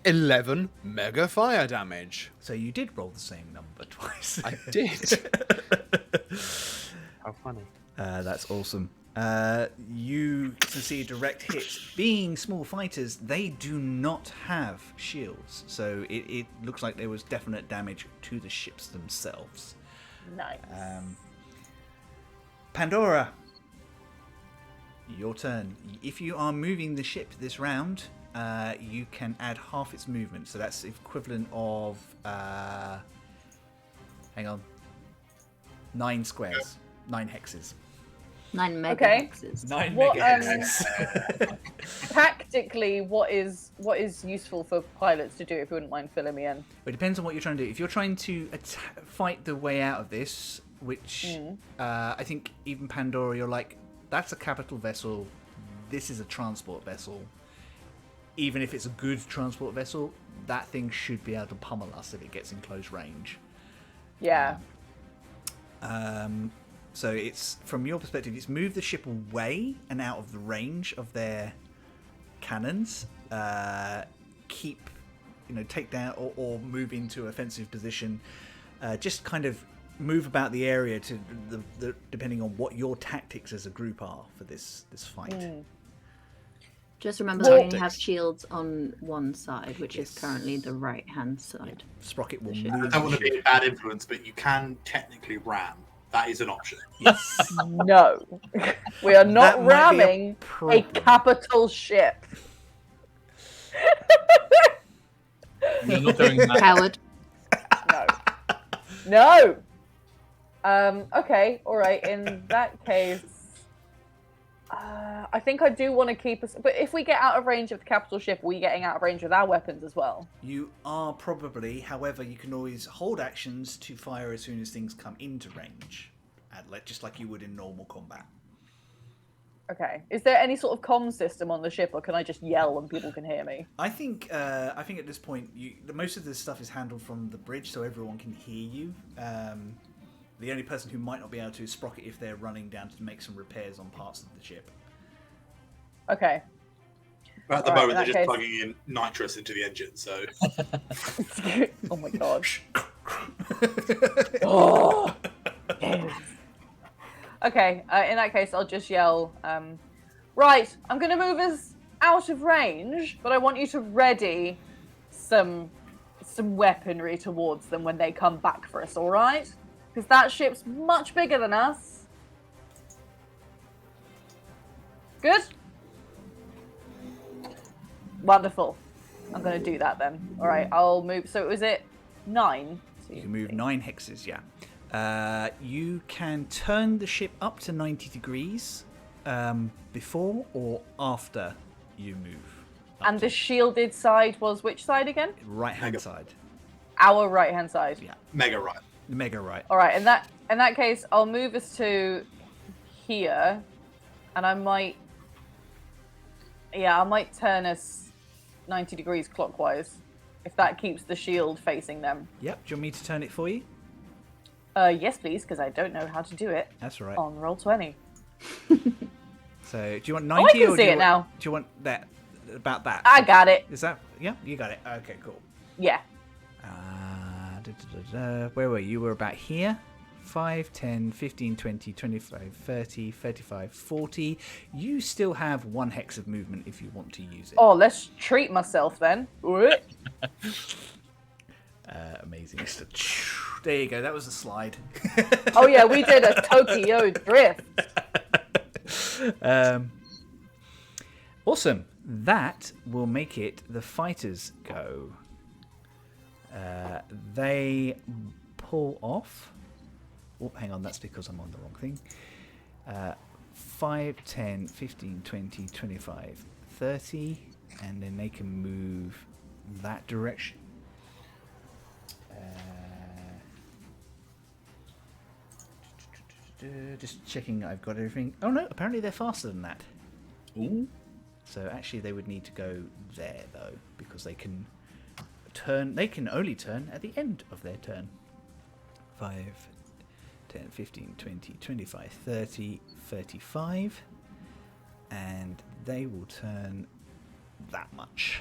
11 mega fire damage. So you did roll the same number twice. I did. How funny. That's awesome. You can see a direct hit. Being small fighters, they do not have shields. So it looks like there was definite damage to the ships themselves. Nice. Pandora, your turn. If you are moving the ship this round, you can add half its movement. So that's equivalent of... hang on. 9 squares. 9 hexes. 9 mega Okay. hexes. 9 What, mega hexes. Tactically, what is useful for pilots to do, if you wouldn't mind filling me in? It depends on what you're trying to do. If you're trying to fight the way out of this, which I think even Pandora, you're like, that's a capital vessel. This is a transport vessel. Even if it's a good transport vessel, that thing should be able to pummel us if it gets in close range. Yeah. So it's, from your perspective, it's move the ship away and out of the range of their cannons. Keep, take down or move into offensive position. Just kind of move about the area to the depending on what your tactics as a group are for this fight. Just remember that we only have shields on one side, which is currently the right-hand side. Sprocket will Should- I move. don't want to be a bad influence, but you can technically ram. That is an option. Yes. No. We are That not might be a ramming a problem. capital ship. You're not doing that. Coward. No. No. Okay, alright, in that case, I think I do want to keep us. But if we get out of range of the capital ship, are we getting out of range with our weapons as well? You are probably, however, you can always hold actions to fire as soon as things come into range, just like you would in normal combat. Okay. Is there any sort of comm system on the ship, or can I just yell and people can hear me? I think at this point, most of this stuff is handled from the bridge, so everyone can hear you. The only person who might not be able to is Sprocket if they're running down to make some repairs on parts of the ship. Okay. But at the Alright, moment, in they're that just case- plugging in nitrous into the engine, so... Oh my god. Oh. Yes. Okay, in that case, I'll just yell, right, I'm going to move us out of range, but I want you to ready some weaponry towards them when they come back for us, all right? Because that ship's much bigger than us. Good? Wonderful. I'm going to do that then. All right, I'll move. So was it 9? You can move 9 hexes, yeah. You can turn the ship up to 90 degrees before or after you move. And the shielded side was which side again? Right-hand side. Our right-hand side. Yeah. Mega right. Mega right. All right, in that case, I'll move us to here, and I might turn us 90 degrees clockwise, if that keeps the shield facing them. Yep. Do you want me to turn it for you? Yes, please, because I don't know how to do it That's all right. on Roll20. So, do you want 90 Oh, I can or see do it you now. want, do you want that about that? I got it. Is that? Yeah, you got it. Okay, cool. Yeah. Where were you? You were about here. 5, 10, 15, 20, 25, 30, 35, 40. You still have 1 hex of movement if you want to use it. Oh, let's treat myself then. Amazing. There you go. That was a slide. Oh yeah, we did a Tokyo drift. Awesome. That will make it the fighters go. They pull off. Oh, hang on. That's because I'm on the wrong thing. 5, 10, 15, 20, 25, 30. And then they can move that direction. Just checking I've got everything. Oh no, apparently they're faster than that. Ooh. So actually they would need to go there though, because they can turn. They can only turn at the end of their turn. 5, 10, 15, 20, 25, 30, 35. And they will turn that much.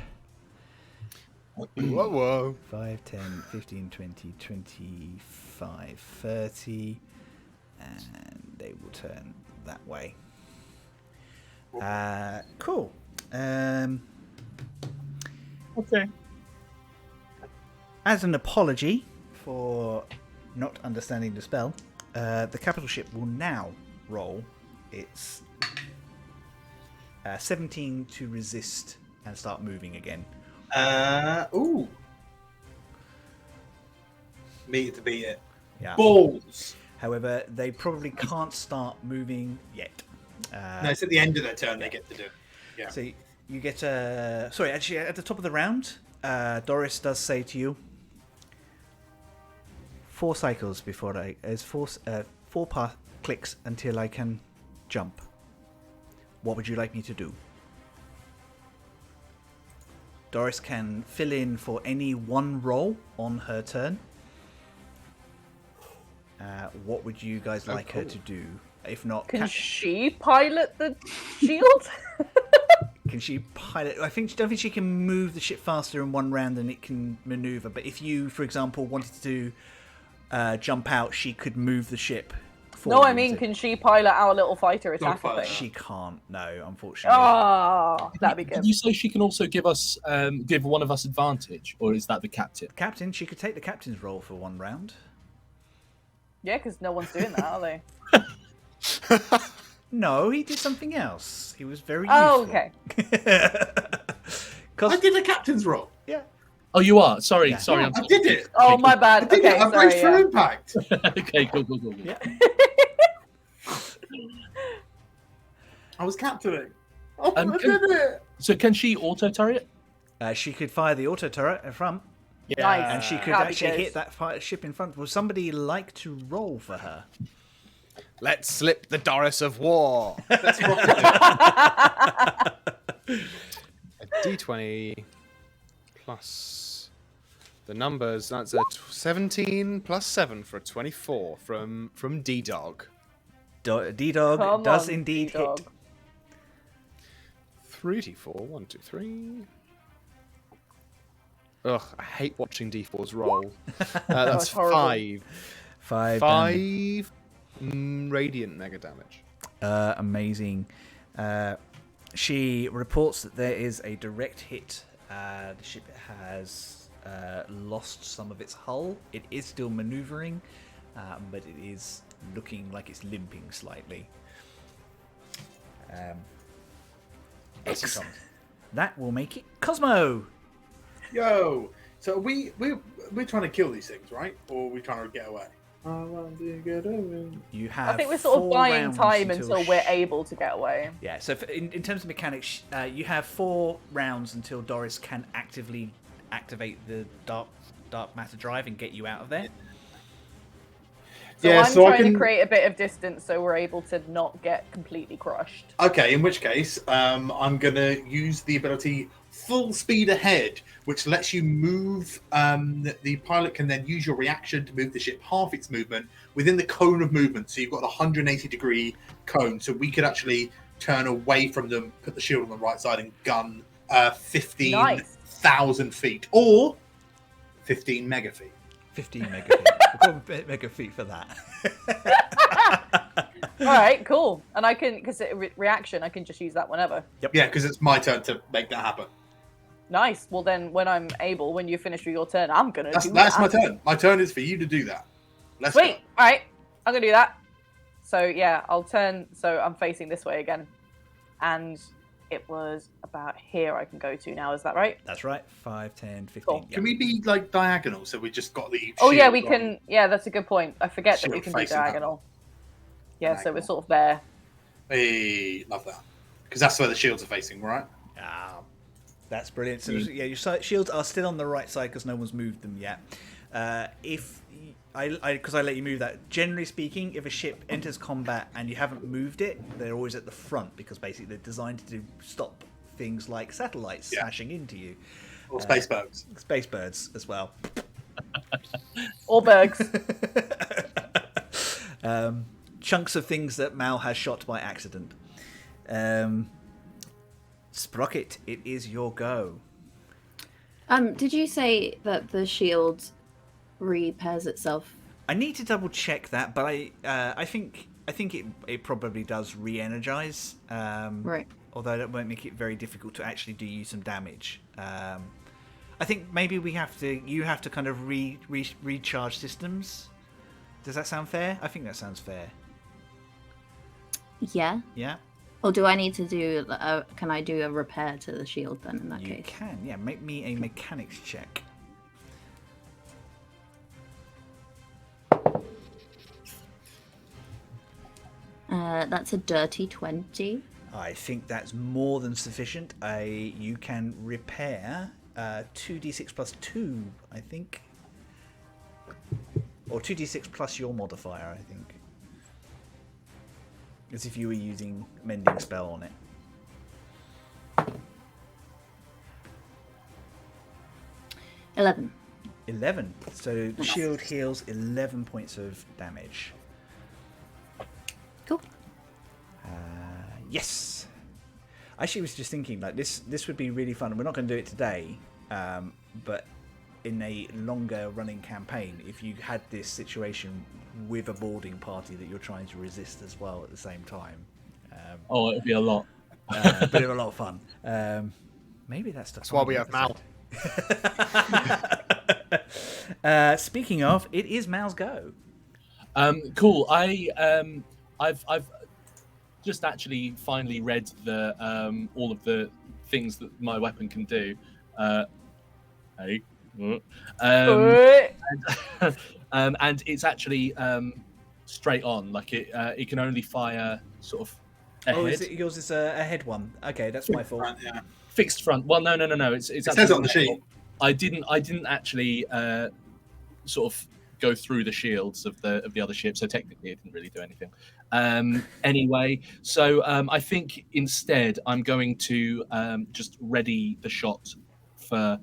Whoa, whoa. 5, 10, 15, 20, 25, 30. And they will turn that way. Cool. Okay. As an apology for not understanding the spell, the capital ship will now roll its 17 to resist and start moving again. Ooh. Meet it to beat it. Yeah. Balls. However, they probably can't start moving yet. No, it's at the end of their turn they get to do it. Yeah. So you get sorry, actually, at the top of the round, Doris does say to you, 4 cycles before as 4 clicks until I can jump. What would you like me to do? Doris can fill in for any one roll on her turn. What would you guys like her to do? If not, Can she pilot the shield? can she pilot? I don't think she can move the ship faster in one round than it can maneuver. But if you, for example, wanted to jump out, she could move the ship. No, I mean, can she pilot our little fighter attacker pilot. thing? She can't. No, unfortunately. Oh, that'd be good. Did you say she can also give us, give one of us advantage, or is that the captain? Captain, she could take the captain's role for 1 round. Yeah, because no one's doing that, are they? No, he did something else. He was very Oh, useful. okay. I did a captain's role. Yeah. Oh, you are. Sorry, Yeah. sorry. Yeah, I'm I sorry. did it. Oh, my bad. I did Okay, it. I sorry. raced for Yeah. impact. Okay, cool. Yeah. I was capturing. Oh, Um, I can- did it! So can she auto turret? She could fire the auto turret in front, Nice. and she could That'd be actually good. hit that ship in front. Will somebody like to roll for her? Let's slip the Doris of War. Let's rock it. A D20 plus the numbers. That's a 17 plus 7 for a 24 from D-Dog. D-Dog Come does on, indeed D-Dog. hit. 3d4. 1, 2, 3. Ugh, I hate watching D4s roll. That's it's horrible. 5. 5. 5 radiant mega damage. Amazing. She reports that there is a direct hit. The ship has lost some of its hull. It is still maneuvering, but it is looking like it's limping slightly. Excellent. That will make it Cosmo. Yo, so we're trying to kill these things, right? Or are we trying to get away? I want to get away. You have. I think we're sort of 4 buying rounds time until we're able to get away. Yeah. So in terms of mechanics, you have 4 rounds until Doris can actively activate the dark matter drive and get you out of there. So Yeah, I'm so I trying can- to create a bit of distance so we're able to not get completely crushed. Okay, in which case, I'm going to use the ability Full Speed Ahead, which lets you move. The pilot can then use your reaction to move the ship half its movement within the cone of movement. So you've got a 180-degree cone. So we could actually turn away from them, put the shield on the right side, and gun 15,000 feet or 15 mega feet. 15 mega feet. We'll call them mega feet for that. All right, cool. And I can, because reaction, I can just use that whenever. Yeah, because it's my turn to make that happen. Nice. Well, then when I'm able, when you finish with your turn, I'm going to That's do my that. turn. My turn is for you to do that. Let's Sweet. go. All right. I'm going to do that. So, yeah, I'll turn. So I'm facing this way again. And it was about here I can go to now. Is that right? That's right. 5, 10, 15. Cool. Yeah. Can we be like diagonal so we just got the Oh, yeah, shield we on? can. Yeah, that's a good point. I forget that we Shield can be facing that. diagonal. Yeah, so we're Diagonal. sort of there. Hey, love that. Because that's where the shields are facing, right? Ah, that's brilliant. So yeah, your shields are still on the right side because no one's moved them yet. If because I let you move that. Generally speaking, if a ship enters combat and you haven't moved it, they're always at the front because basically they're designed to stop things like satellites smashing into you. Or space birds. Space birds as well. Or bergs. Chunks of things that Mal has shot by accident. Sprocket, it is your go. Did you say that the shield repairs itself? I need to double check that, but I think it probably does re-energize. Right. Although that won't make it very difficult to actually do you some damage. I think maybe you have to kind of recharge systems. Does that sound fair? I think that sounds fair. Yeah. Yeah, Or do I need to do? Can I do a repair to the shield then? In that you case. can. Yeah, make me a mechanics check. That's a dirty 20. I think that's more than sufficient. You can repair 2d6 plus 2, I think. Or 2d6 plus your modifier, I think. As if you were using mending spell on it. 11. 11. So the shield heals 11 points of damage. Cool. Yes. I actually was just thinking like this would be really fun. We're not going to do it today, but in a longer running campaign, if you had this situation with a boarding party that you're trying to resist as well at the same time, Oh, it'd be a lot. bit of a lot of fun. Maybe that's why we have Mal. Speaking of, it is Mal's go. Cool. I've just actually finally read the all of the things that my weapon can do. Hey. And it's actually straight on. Like it can only fire sort of ahead. Oh, is it yours is a head one? Okay, that's my fault. Right, yeah. Fixed front. Well, no. It's It says it on the sheet. I didn't actually sort of go through the shields of the other ship, so technically it didn't really do anything. Anyway, so I think instead I'm going to just ready the shot for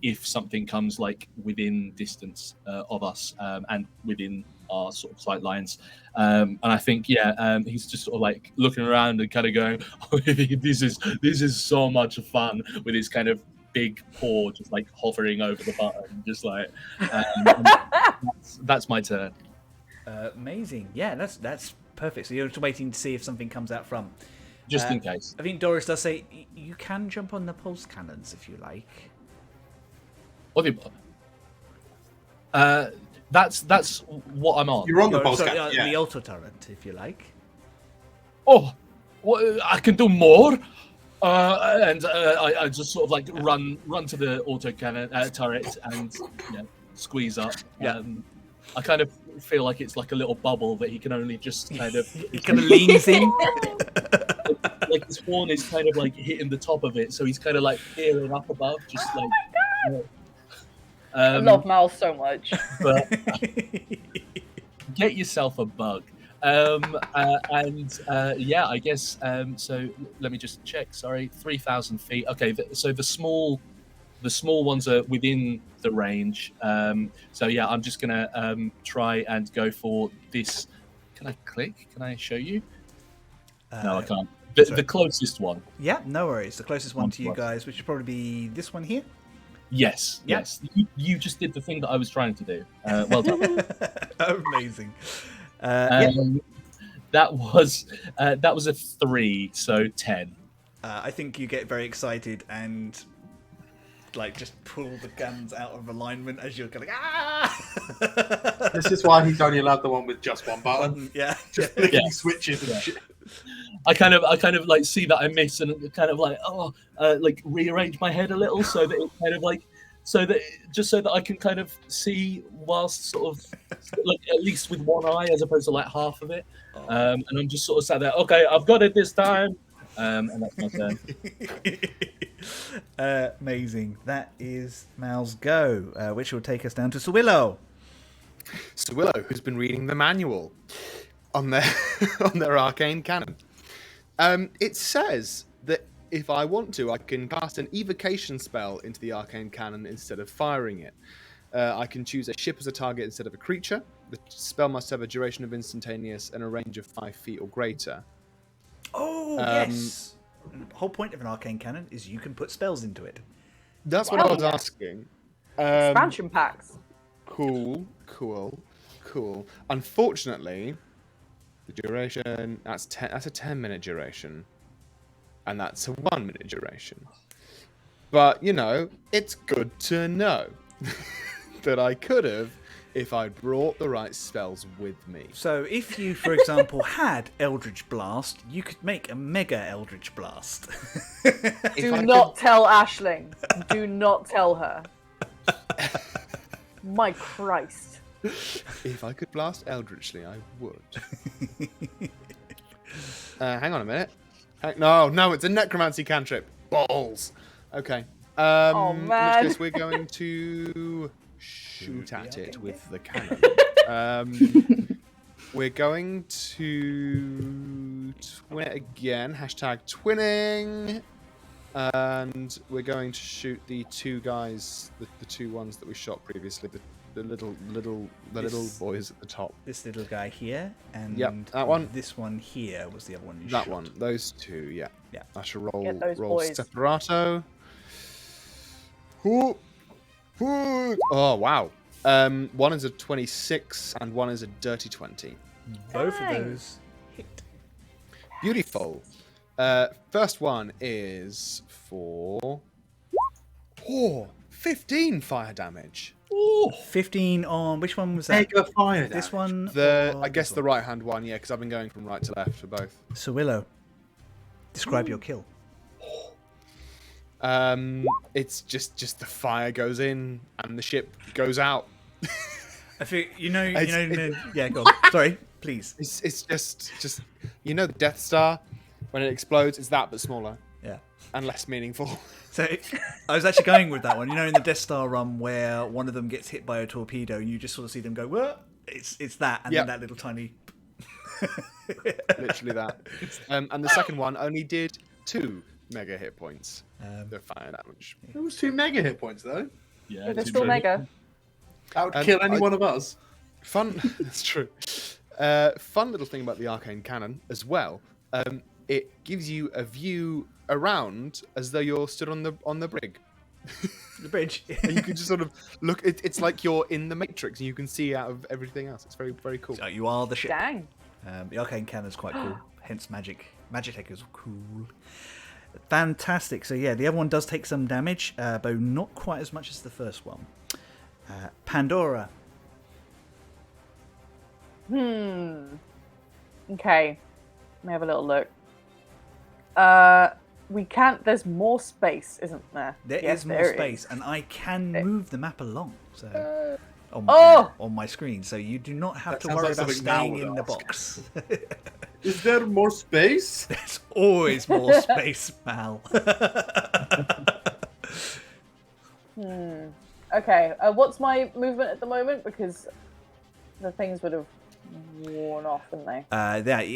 if something comes like within distance of us and within our sort of sight lines. And I think he's just sort of like looking around and kind of going, oh, this is so much fun, with his kind of big paw just like hovering over the button, just like that's my turn. Amazing. Yeah, that's perfect. So you're just waiting to see if something comes out from. Just in case. I think Doris does say you can jump on the pulse cannons if you like. That's what I'm on. You're on the Or, pulse sorry, cannon, yeah. the auto turret, if you like. Oh, what, I can do more. And I just sort of like run to the auto cannon turret and squeeze up. Yeah. I kind of feel like it's like a little bubble that he can only just kind of. He kind of leans in. Like his horn is kind of like hitting the top of it, so he's kind of like peering up above, just like. I love Mal so much. But get yourself a bug. I guess. So let me just check. Sorry, 3,000 feet. Okay, so the small ones are within the range. So yeah, I'm just gonna try and go for this. Can I click? Can I show you? No, I can't. The closest one. Yeah, no worries. The closest one to you guys, which would probably be this one here. Yes, Yeah. yes. You just did the thing that I was trying to do. Well done. Amazing. That was a 3, so 10. I think you get very excited and like just pull the guns out of alignment as you're going ah. This is why he's only allowed the one with just one button. Yeah. Just flicking Yeah. switches and Yeah. shit. I kind of like see that I miss and kind of like like rearrange my head a little so that it kind of like so that I can kind of see whilst sort of like at least with one eye as opposed to like half of it. And I'm just sort of sat there. Okay, I've got it this time. And that's my turn. Amazing. That is Mal's go, which will take us down to Sowilo. Sowilo, who's been reading the manual on their arcane cannon. It says that if I want to, I can cast an evocation spell into the arcane cannon instead of firing it. I can choose a ship as a target instead of a creature. The spell must have a duration of instantaneous and a range of 5 feet or greater. Oh, yes. The whole point of an arcane cannon is you can put spells into it. That's what I was asking. Expansion packs. Cool. Unfortunately, the duration that's a 10-minute duration, and that's a 1-minute duration. But it's good to know that I could have if I'd brought the right spells with me. So if you, for example, had Eldritch Blast, you could make a Mega Eldritch Blast. Do not tell Aisling. Do not tell her. My Christ. If I could blast eldritchly, I would. Hang on a minute. No, it's a necromancy cantrip. Balls. Okay. Oh, In man. which case we're going to shoot at it with the cannon. We're going to twin it again. #twinning. And we're going to shoot the two guys, the two ones that we shot previously, the little boys at the top. This little guy here, and that one. This one here was the other one you That shot. one. Those two, yeah. Yeah. I should roll Get those roll boys. separato. Oh wow. One is a 26 and one is a dirty 20. Both Dang. of those hit. Beautiful. First one is for 15 fire damage. 15 on which one was that? Mega fire. This one. I guess the right hand one, yeah, because I've been going from right to left for both. Sowilo, describe your kill. It's just the fire goes in and the ship goes out. I think yeah, go on. Sorry. please. It's just you know the Death Star when it explodes, it's that but smaller Yeah. and less meaningful. So I was actually going with that one. You know, in the Death Star run where one of them gets hit by a torpedo, and you just sort of see them go, "What?" It's that, and then that little tiny. Literally that. And the second one only did 2 mega hit points. The fire damage. It was 2 mega hit points though. Yeah, They're too still true. mega. That would kill any one of us. Fun. That's true. Fun little thing about the arcane cannon as well. It gives you a view around as though you're stood on the brig. The bridge. And you can just sort of look. It's like you're in the Matrix, and you can see out of everything else. It's very, very cool. So you are the ship. Dang. The arcane cannon's quite cool. Hence magic. Magitech is cool. Fantastic. So yeah, the other one does take some damage, but not quite as much as the first one. Pandora. Okay. Let me have a little look. We can't. There's more space, isn't there? There Yes, is more there space, and I can move the map along. So on my screen, so you do not have That to sounds worry like about something Mal staying would in the ask. box. Is there more space? There's always more space, Mal. Okay. What's my movement at the moment? Because the things would have worn off, wouldn't they?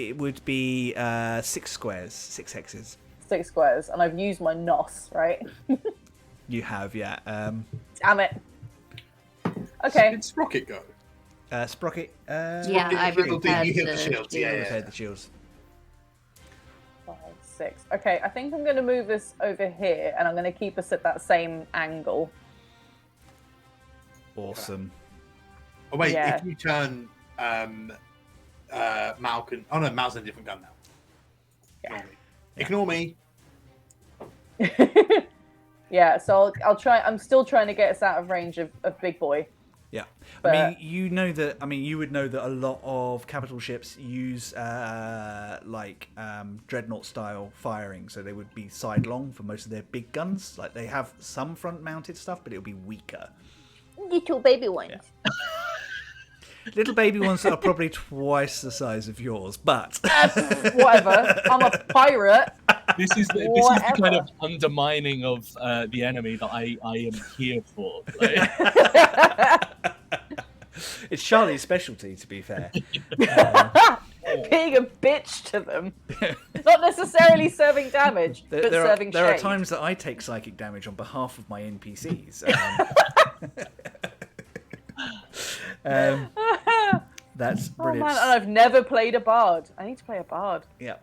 It would be 6 squares, 6 hexes. 6 squares, and I've used my NOS, right? You have, yeah. Damn it. Okay. Did Sprocket go? Sprocket. Yeah, I you repaired hit the the shields, yeah, shield. Repaired the shields. 5, 6. Okay, I think I'm going to move this over here, and I'm going to keep us at that same angle. Awesome. Oh wait, Yeah. if you turn Malcolm. Oh no, Mal's in a different gun now. Yeah. Ignore me. Yeah, so I'll try. I'm still trying to get us out of range of Big Boy. Yeah. But- I mean, you know that. I mean, you would know that a lot of capital ships use dreadnought style firing, so they would be sidelong for most of their big guns. Like they have some front mounted stuff, but it'll be weaker. Little baby ones. Yeah. Little baby ones that are probably twice the size of yours, but Whatever. I'm a pirate. This is the kind of undermining of the enemy that I am here for. Like, it's Charlie's specialty, to be fair. Being a bitch to them. Not necessarily serving damage, but serving there are shade. times that I take psychic damage on behalf of my NPCs. That's Oh brilliant. man, and I've never played a bard. I need to play a bard. Yeah.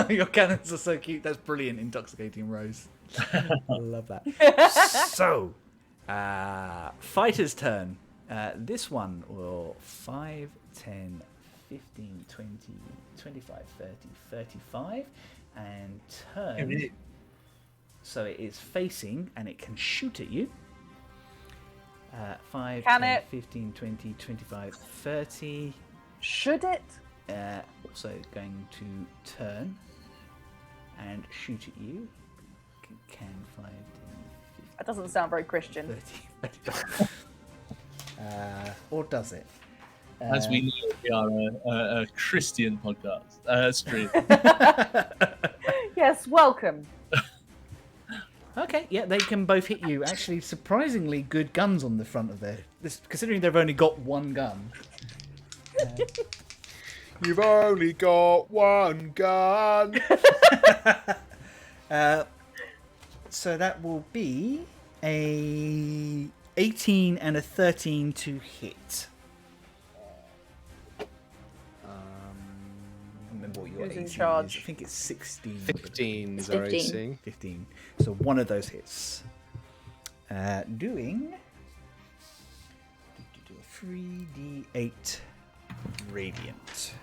Your cannons are so cute. That's brilliant. Intoxicating Rose. I love that. So, fighter's turn. This one will 5, 10, 15, 20, 25, 30, 35, and turn. So it is facing, and it can shoot at you. 5, Can 10, it? 15, 20, 25, 30. Should it? Also going to turn and shoot at you. Can 5, 10, 15, That doesn't sound very Christian. 30, 35. Or does it? as we know, we are a Christian podcast stream. Yes, welcome. Okay, yeah, they can both hit you. Actually, surprisingly good guns on the front of this, considering they've only got one gun. You've only got one gun. So that will be a 18 and a 13 to hit. Remember what your Who's in 18 charge? is. I think it's 16. 15 is 15. our AC. 15. So one of those hits. Doing a 3d8 radiant.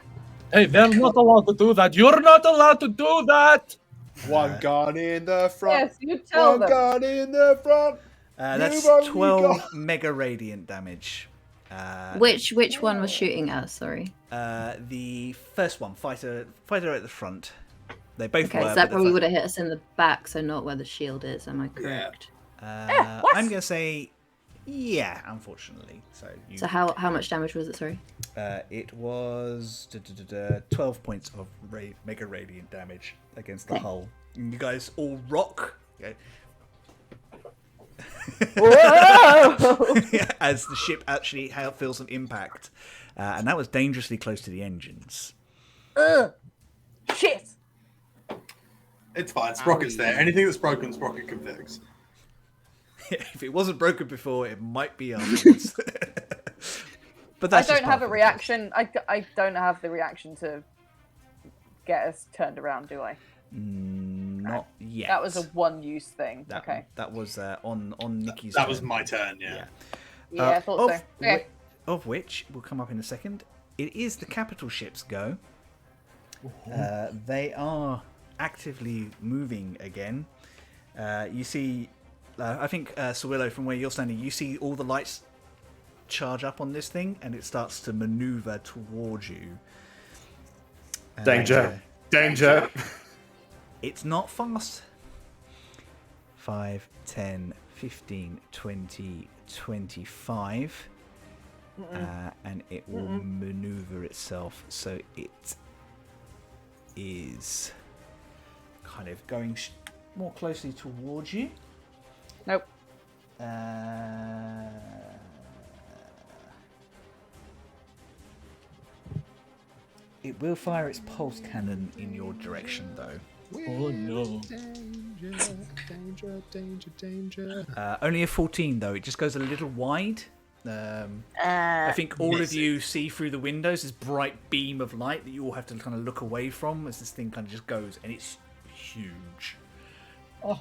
Hey, they're not allowed to do that. You're not allowed to do that. One gun in the front. Yes, you tell One them. gun in the front. That's You've only 12 got- mega radiant damage. Which one was shooting at us? Sorry. The first one, fighter at the front. They both Okay, were. so but that the probably fir- would have hit us in the back, so not where the shield is. Am I correct? what? I'm going to say Yeah, unfortunately. So you. So how much damage was it? Sorry. It was 12 points of mega radiant damage against the hull. And you guys all rock. Okay. Whoa! As the ship actually feels some impact, and that was dangerously close to the engines. Ugh. Shit. It's fine. Sprocket's there. Anything that's broken, Sprocket can fix. If it wasn't broken before, it might be afterwards. But I that's just don't have part a of the reaction. I don't have the reaction to get us turned around, do I? case. Not yet. That was a one-use thing. That, Okay. That was on Nikki's. That turn. was my turn. Yeah. Yeah, I thought so. Okay. Of which will come up in a second. It is the capital ship's go. They are actively moving again. You see, I think Sowilo, from where you're standing, you see all the lights charge up on this thing, and it starts to maneuver towards you. Danger. Danger. It's not fast. 5, 10, 15, 20, 25. And it will maneuver itself, so it is kind of going more closely towards you. Nope. It will fire its pulse cannon in your direction, though. Oh no. Danger. Only a 14, though. It just goes a little wide. I think all of you see through the windows this bright beam of light that you all have to kind of look away from as this thing kind of just goes, and it's huge. Oh.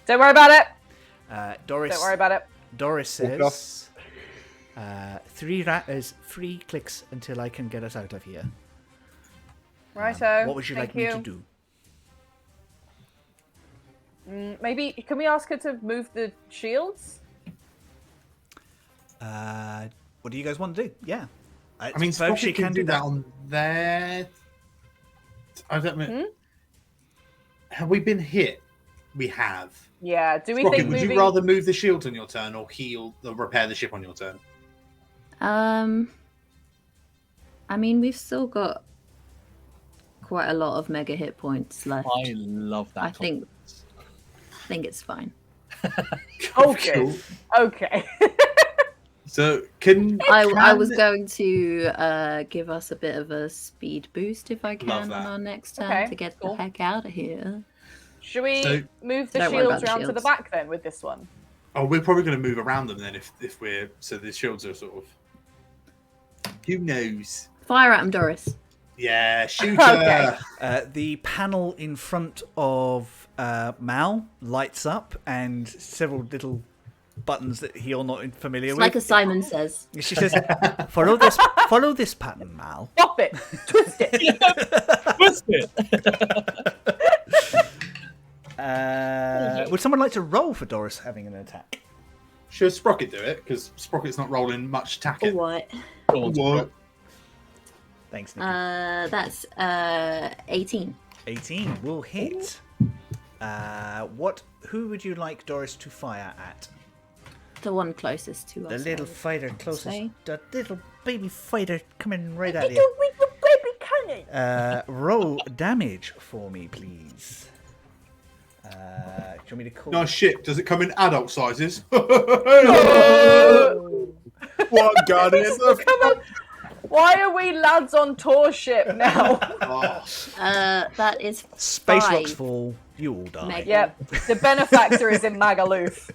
Don't worry about it. Doris. Don't worry about it. Doris says, 3 clicks until I can get us out of here. Righto. What would you Thank like me to do? Maybe can we ask her to move the shields? What do you guys want to do? Yeah. I mean, suppose Sprocket can do that on there. I don't know. Have we been hit? We have. Yeah. Do we Sprocket, think would moving? you rather move the shield on your turn or heal or repair the ship on your turn? I mean, we've still got quite a lot of mega hit points left. I love that. I think it's fine. Okay. Cool. Okay. So I was going to give us a bit of a speed boost if I Love can on that. our next turn Okay, to get cool. the heck out of here. Should we So- move the Don't worry about shields the around to the shields. back then with this one? Oh, we're probably going to move around them then if we're so the shields are sort of. Who knows? Fire at him, Doris. Yeah, shooter. Okay. The panel in front of Mal lights up, and several little buttons that you're not familiar It's with. like a Simon Says. She says, follow this pattern, Mal. Stop it! Twist it! Twist it. Would someone like to roll for Doris having an attack? Should Sprocket do it? Because Sprocket's not rolling much attacking. What? Go on, What? Thanks, Nikki. That's 18. 18 will hit. Who would you like Doris to fire at? The one closest to The us. little fighter closest. say. The little baby fighter coming right at Little you. little baby cannon. Roll damage for me, please. Do you want me to call? Nice ship. Does it come in adult sizes? What god is the Come on. Why are we lads on tour ship now? Oh, That is Space 5. rocks fall. You all die. Meg. Yep. The benefactor is in Magaluf.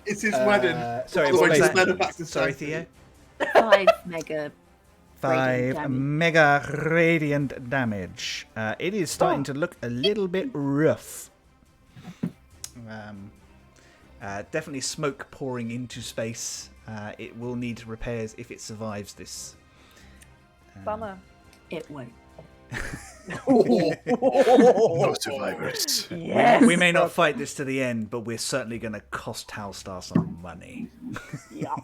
it's his wedding. Sorry, Otherwise what was his that? benefactor's Sorry, sad. Theo. 5 mega. 5 damage. mega radiant damage. It is starting to look a little bit rough. Definitely smoke pouring into space. It will need repairs if it survives this. Bummer. It won't. No survivors. Yes. We may not fight this to the end, but we're certainly going to cost Halstar some money. Yeah.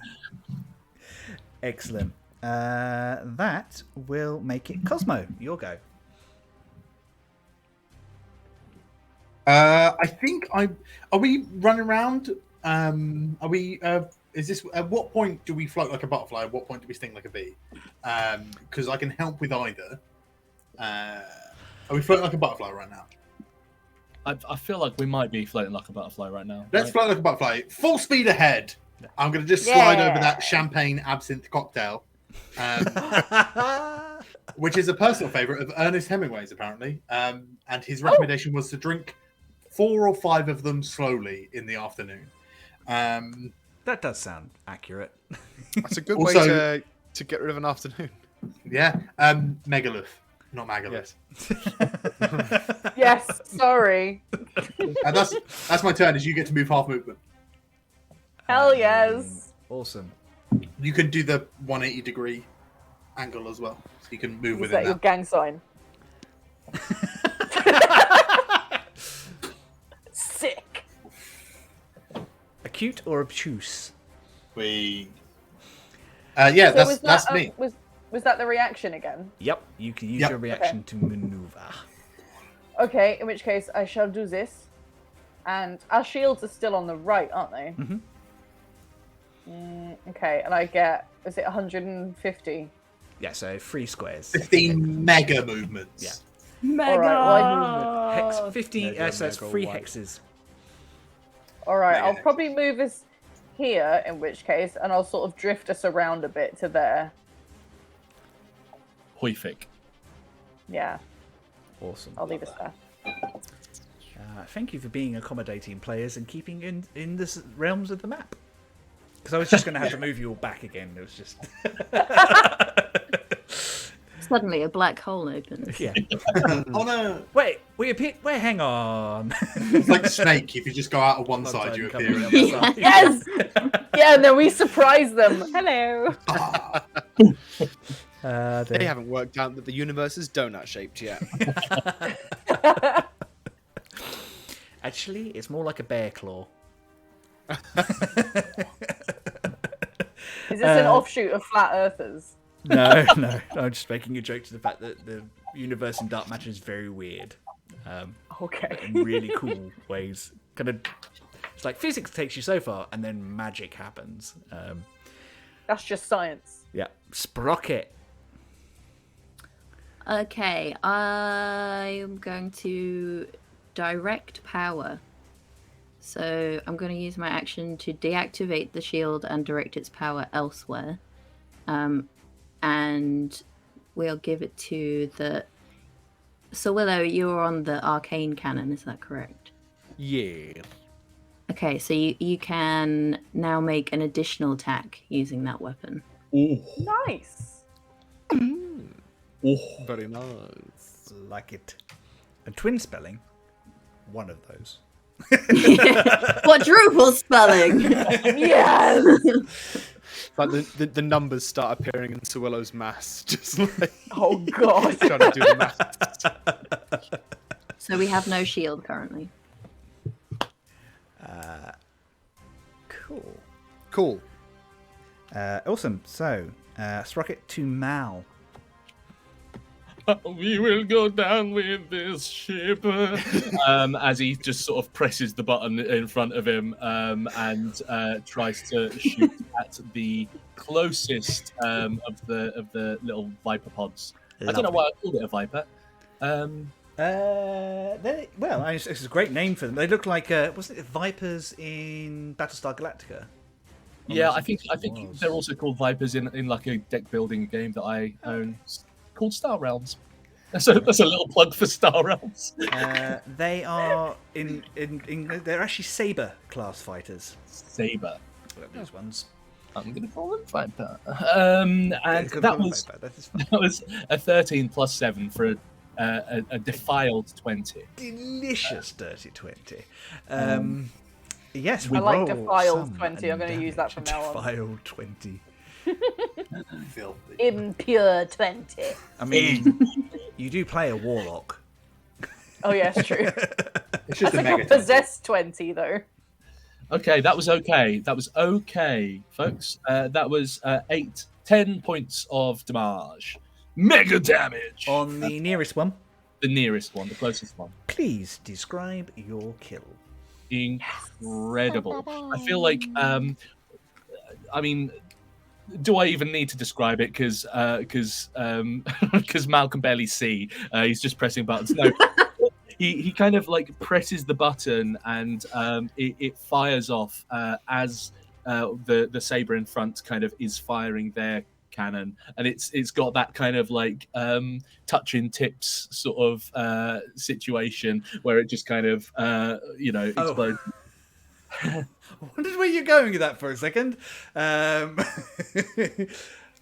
Excellent. That will make it Cosmo. Your go. I think are we running around? Are we? is this? At what point do we float like a butterfly? At what point do we sting like a bee? Because I can help with either. Are we floating like a butterfly right now? I feel like we might be floating like a butterfly right now. Let's right? float like a butterfly. Full speed ahead. I'm going to just slide over that champagne absinthe cocktail, which is a personal favourite of Ernest Hemingway's, apparently. And his recommendation was to drink 4 or 5 of them slowly in the afternoon. That does sound accurate. That's a good Also- way to get rid of an afternoon. Yeah. Megalith, not Magalith. Yes. Yes, sorry. And that's my turn. Is you get to move half movement. Hell yes. Awesome. You can do the 180-degree angle as well, so you can move Is within that your that. gang sign? Sick. Acute or obtuse? Yeah, So was that's that, me. Was that the reaction again? Yep. You can use Yep. your reaction to maneuver. Okay, in which case I shall do this. And our shields are still on the right, aren't they? Mhm. Okay, and I get, is it 150? Yeah, so 3 squares. 15 mega movements. Yeah. Mega. All right, well, Hex 50, Mega, so it's mega 3 white. hexes. Alright, Mega I'll hex. probably move us here, in which case, and I'll sort of drift us around a bit to there. Hoifik. Yeah, Awesome. I'll leave us there. Thank you for being accommodating players and keeping in the realms of the map. Because I was just going to have to move you all back again. It was just... Suddenly a black hole opens. yeah. Oh no! Wait, we appear... Wait, hang on. It's like Snake. If you just go out of one One side, side you and come appear on on the the other other side. Yes! Yeah, and then we surprise them. Hello. side. They haven't worked out that the universe is donut shaped yet. Actually, it's more like a bear claw. Is this an offshoot of Flat Earthers? No, no. I'm just making a joke to the fact that the universe in Dark Matter is very weird. Okay. In really cool ways. Kind of... It's like physics takes you so far, and then magic happens. That's just science. Yeah. Sprocket. Okay, I'm going to direct power. So I'm going to use my action to deactivate the shield and direct its power elsewhere. And we'll give it to the... Sowilo, you're on the arcane cannon, is that correct? Yeah. Okay, so you can now make an additional attack using that weapon. Nice. Very nice. Like it. And twin spelling, one of those. Quadruple spelling! Yes. Like the numbers start appearing in Sowilo's mass, just like Oh god. trying to do the math. So we have no shield currently. Cool. Cool. Awesome. So, Sprocket to Mal. We will go down with this ship. As he just sort of presses the button in front of him and tries to shoot at the closest of the little viper pods. I don't know why I called it a viper. It's a great name for them. They look like wasn't it Vipers in Battlestar Galactica? Yeah, I Almost think was. they're also called vipers in like a deck building game that I own called Star Realms. That's a little plug for Star Realms. They are in they're actually Saber class fighters. Saber. These ones. I'm gonna call them viper. And that was a 13 plus 7 for a defiled 20. delicious dirty 20. Yes, I like roll defiled some 20. I'm going to use that from now on. Defiled 20. Filthy. Impure 20. I mean, you do play a warlock. Oh yeah, it's true. It's just That's a like mega a possessed 20 though. Okay, that was okay. That was okay, folks. That was 10 points of damage. Mega damage! On the nearest one, The nearest one, the closest one. please describe your kill. Incredible. I feel like I mean, do I even need to describe it? Because Mal can barely see. He's just pressing buttons. No, he kind of like presses the button, and it fires off as the saber in front kind of is firing their cannon, and it's got that kind of like touching tips sort of situation where it just kind of explodes. I wondered where you're going with that for a second.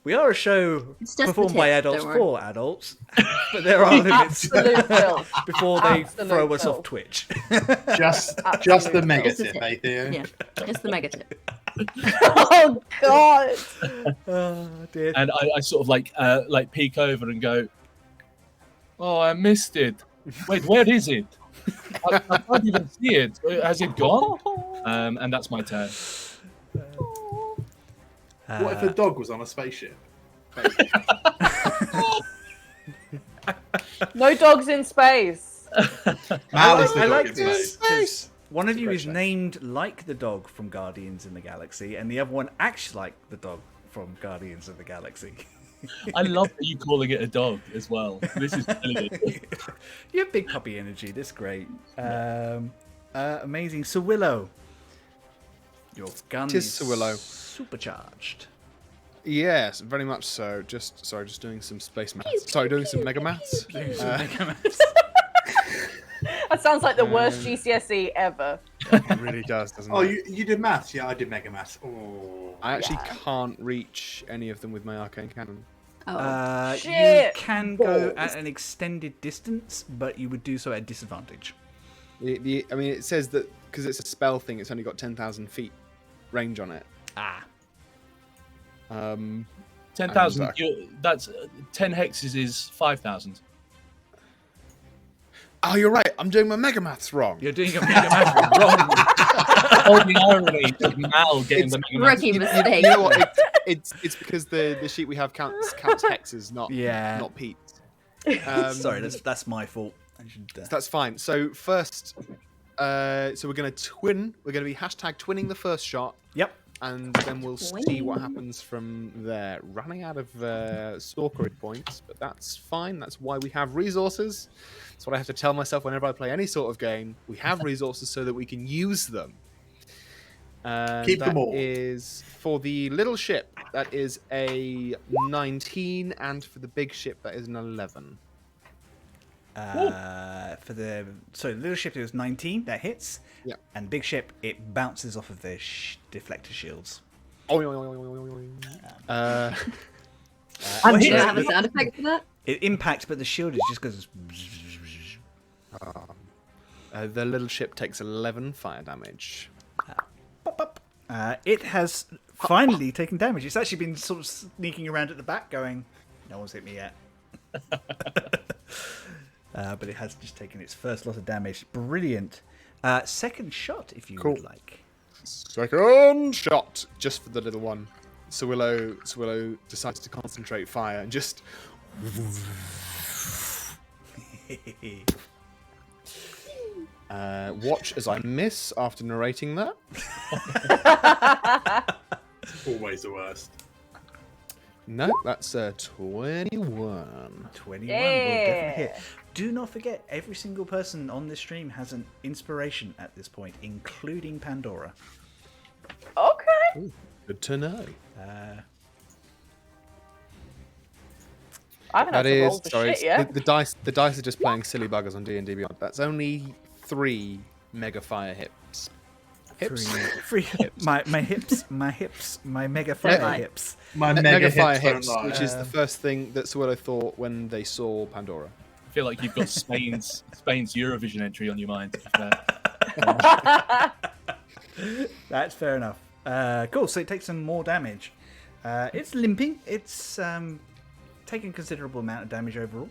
We are a show It's just the performed by tip, adults don't worry. for adults, but there are limits Absolute filth. before they Absolute throw us filth. off Twitch. Just Absolutely. the mega It's the tip, tip. eh, Theo? Yeah, it's the mega tip. Oh God! Oh dear. And I sort of like peek over and go, "Oh, I missed it. Wait, where is it? I can't even see it. Has it gone?" And that's my turn. What if a dog was on a spaceship? No dogs in space. Mal is the I dog like in this space. because one of you Great is show. named like the dog from Guardians in the Galaxy, and the other one acts like the dog from Guardians of the Galaxy. I love that you calling it a dog as well. This is brilliant. You have big puppy energy. That's great. Amazing. Sowilo. Your gun Tis is Sowilo. supercharged. Yes, very much so. Just doing some space maths. Sorry, doing some mega maths. That sounds like the worst GCSE ever. It really does, doesn't Oh, it? you did maths? Yeah, I did mega maths. Oh. I actually can't reach any of them with my arcane cannon. Oh, You Shit. can go Balls. at an extended distance, but you would do so at disadvantage. I mean, it says that because it's a spell thing, it's only got 10,000 feet range on it. Ah. 10,000. That's 10 hexes is 5,000. Oh, you're right. I'm doing my mega maths wrong. You're doing a mega math wrong. Oh, the irony of Mal getting the mega rookie You mistake. know what? It's because the sheet we have counts hexes, not Yeah. not peat. Sorry, that's my fault. I should, That's fine. So first, so we're gonna twin. We're gonna be hashtag twinning the first shot, Yep. and then we'll see what happens from there. Running out of stalkery points, but that's fine. That's why we have resources. That's what I have to tell myself whenever I play any sort of game. We have resources so that we can use them. Keep them all. That is for the little ship. That is a 19, and for the big ship, that is an 11. For the little ship it was 19, that hits. Yeah. And big ship it bounces off of the deflector shields. Uh, I'm hit gonna it. have a sound effect for that. It impacts, but the shield is just goes. the little ship takes 11 fire damage. Pop, pop. It has finally taken damage. It's actually been sort of sneaking around at the back, going, "No one's hit me yet." But it has just taken its first lot of damage. Brilliant. Second shot, if you would like. Second shot, just for the little one. Sowilo decides to concentrate fire and just. Watch as I miss after narrating that. Always the worst. No, that's a 21. 21 Yeah. will definitely hit. Do not forget, every single person on this stream has an inspiration at this point, including Pandora. Okay. Good to know. I haven't That had to roll is for sorry. shit yet. The dice are just playing silly buggers on D&D Beyond. That's only 3 mega fire hits. Hips. Free my hips, my mega fire Yeah. hips. My Mega fire hips don't hips, lie. which is the first thing that Sowilo thought when they saw Pandora. I feel like you've got Spain's Eurovision entry on your mind. That's fair enough. Cool. So it takes some more damage. It's limping. It's taking a considerable amount of damage overall.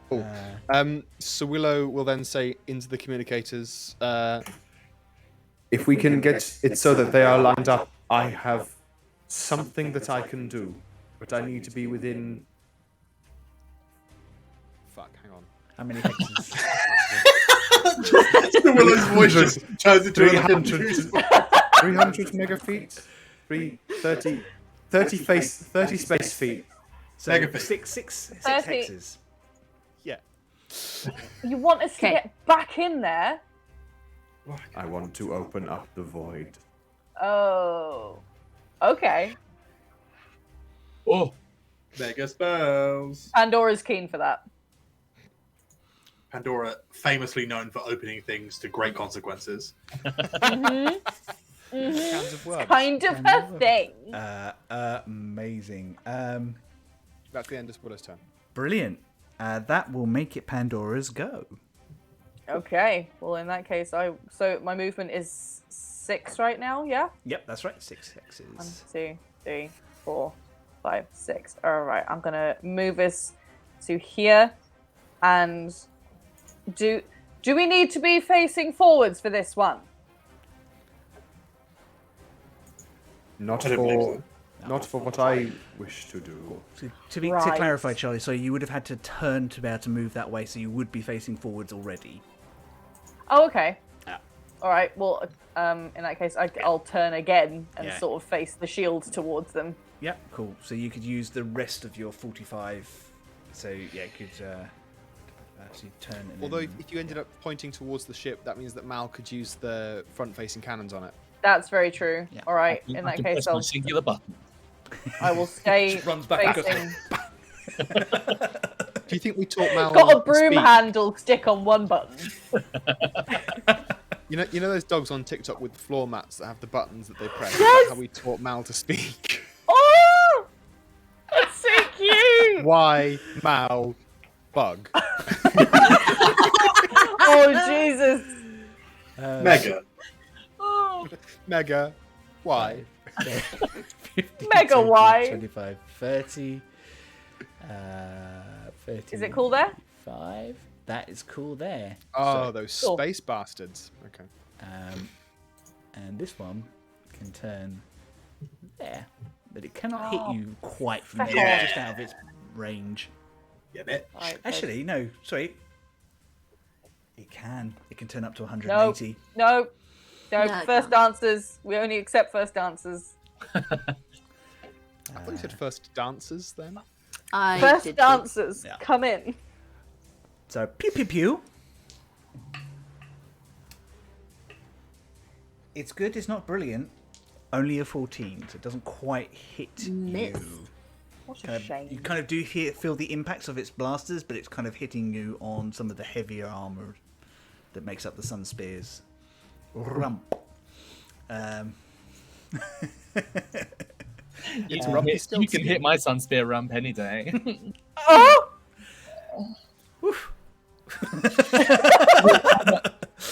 Cool. Sowilo will then say into the communicators, If we can get it so that they are lined up, I have something that I can do. But I need to be within... fuck, hang on. How many hexes? Willow's voice just turns into 300 mega feet. 3, 30 space feet. So Megafeet. six 30. hexes. Yeah. You want us to Okay. get back in there? I want to open up the void. Oh. Okay. Oh, Mega spells. Pandora's keen for that. Pandora, famously known for opening things to great consequences. Cans of worms. Kind of a thing. Amazing. That's the end of Spoiler's turn. Brilliant. That will make it Pandora's go. Okay. Well, in that case, so my movement is 6 right now. Yeah. Yep, that's right. 6 1, hexes. 2, 3, 4, 5, 6. All right. I'm gonna move us to here, and do we need to be facing forwards for this one? Not I don't believe for, not for what I wish to do. To Right. clarify, Charlie, so you would have had to turn to be able to move that way, so you would be facing forwards already. Oh, okay. Yeah. All right. Well, in that case, I'll turn again and Yeah. sort of face the shield towards them. Yeah, cool. So you could use the rest of your 45. So yeah, you could actually turn. And Although then... if you ended up pointing towards the ship, that means that Mal could use the front-facing cannons on it. That's very true. Yeah. All right. I In that can case, press my I'll singular button. I will stay Just runs back and goes, facing. Do you think we taught Mal? Got a to broom speak? handle stick on one button. You know those dogs on TikTok with floor mats that have the buttons that they press. Yes! That's how we taught Mal to speak. Oh, that's so cute. Why Mal bug? Oh Jesus. Mega. Oh. Mega. Why? 50, Mega 20, wide. 25, 30. 30. Is it cool there? 5. That is cool there. Oh, So, those Cool. space bastards. Okay. and this one can turn there, but it cannot hit Oh, you quite from feck there, off. just out of its range. Get it? Right, Actually, no, sorry. It can. It can turn up to 180. No. No, it First can't. answers. We only accept first answers. I thought you said first dancers then. I First did too. answers. Yeah. Come in. So pew pew pew. It's good. It's not brilliant. Only a 14, so it doesn't quite hit Miss. you. What a You shame. kind of do feel the impacts of its blasters, but it's kind of hitting you on some of the heavier armor that makes up the Sunspear's rump. It's You rumpy can hit- still. you can hit my Sunspear rump any day. Oh!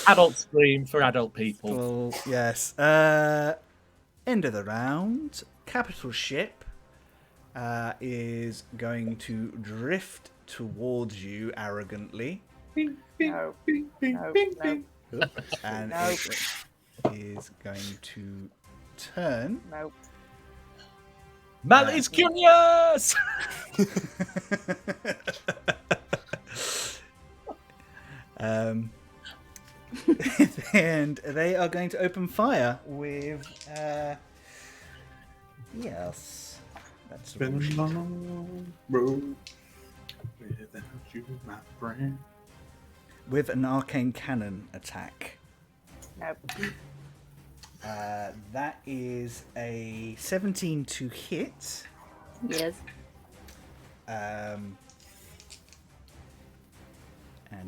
Adult scream for adult people. Well, yes. End of the round. Capital ship is going to drift towards you arrogantly, Bing, bing, No. bing, bing, No, bing, no. bing. and No. it is going to turn. No. Mal is curious! And they are going to open fire with yes, that's the Been a bullshit. long road without you, my friend. With an arcane cannon attack. No. That is a 17 to hit. Yes. And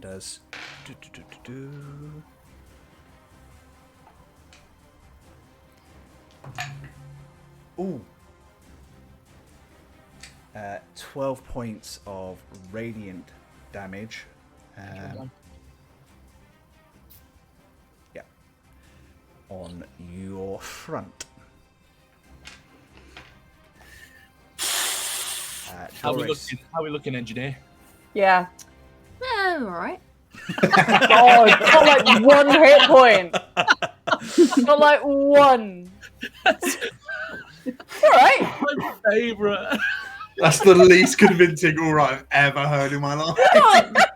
does ooh 12 points of radiant damage. Yeah, on your front. How we Doris. looking? How we looking, engineer? Yeah. All right. Oh, it's got like 1 hit point. It's got like 1. Alright. My favourite. That's the least convincing alright I've ever heard in my life.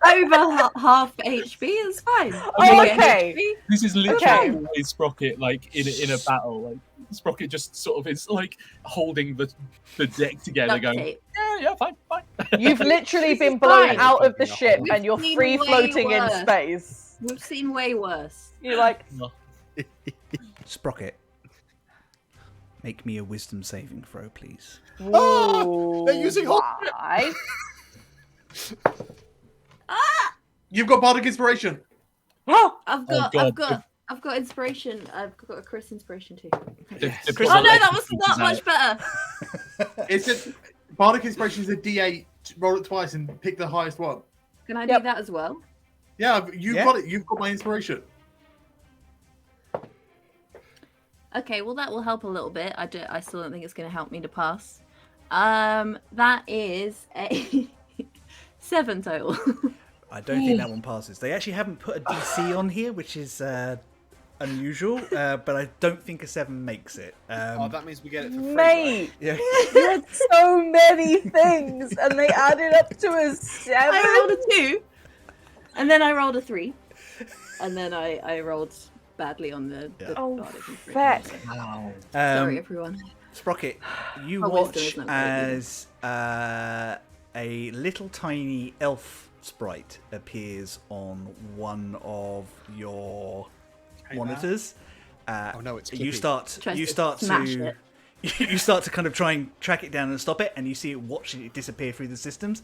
Over half HP is fine. Oh, You get okay. HP. This is literally Okay. always Sprocket, like in a battle. Like Sprocket just sort of is like holding the deck together, Duct going, tape. yeah, fine. You've literally been is blown fine. out of the We've ship and you're seen free way floating in worse. space. We've seen way worse. You're like, Sprocket, make me a wisdom saving throw, please. Oh, they're using whole- why? You've got bardic inspiration. I've got God. I've got inspiration. I've got a Chris inspiration too. Chris- Oh no, that was not much better. It's a bardic inspiration is a D8. Roll it twice and pick the highest one. Can I do Yep. that as well? Yeah, you've Yeah. got it. You've got my inspiration. Okay, well that will help a little bit. I still don't think it's going to help me to pass. That is a 7 total. I don't think that one passes. They actually haven't put a DC on here, which is unusual, but I don't think a 7 makes it. Oh, that means we get it for free. Mate, Yeah. you had so many things and they added up to a 7. I rolled a 2, and then I rolled a 3, and then I rolled badly on the Oh, bardic inspiration. feck. Sorry, everyone. Sprocket, you My wisdom watch is not great as a little tiny elf sprite appears on one of your monitors. Oh no, it's You Kippy. start Tries you to start smash to it. you start to kind of try and track it down and stop it, and you see it watching it disappear through the systems,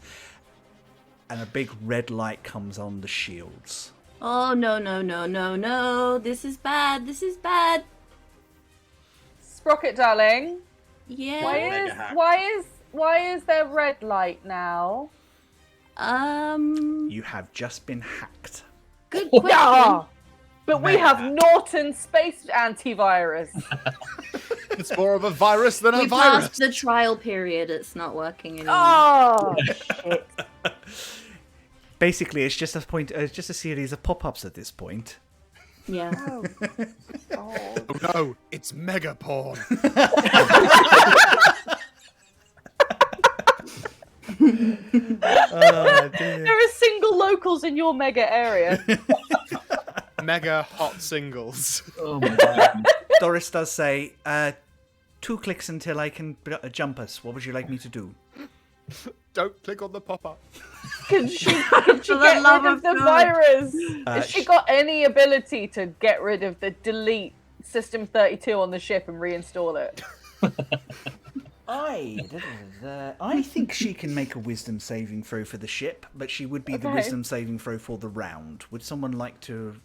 and a big red light comes on the shields. Oh no! This is bad. This is bad. Sprocket, darling, Yeah. Mega hack. why is there red light now? You have just been hacked. Good question. Yeah, but we Mega have hack. Norton space antivirus. It's more of a virus than a We virus. passed the trial period. It's not working anymore. Oh shit! Basically, it's just it's just a series of pop-ups at this point. Yeah. Oh. Oh no, it's mega porn. Oh, dear. There are single locals in your mega area. Mega hot singles. Oh my god. Doris does say, 2 clicks until I can jump us. What would you like me to do? Don't click on the pop-up. Can she For the get love rid of of the God. virus? Uh, Has she got any ability to get rid of the delete System 32 on the ship and reinstall it? I think she can make a wisdom saving throw for the ship, but she would be the Okay. wisdom saving throw for the round. Would someone like to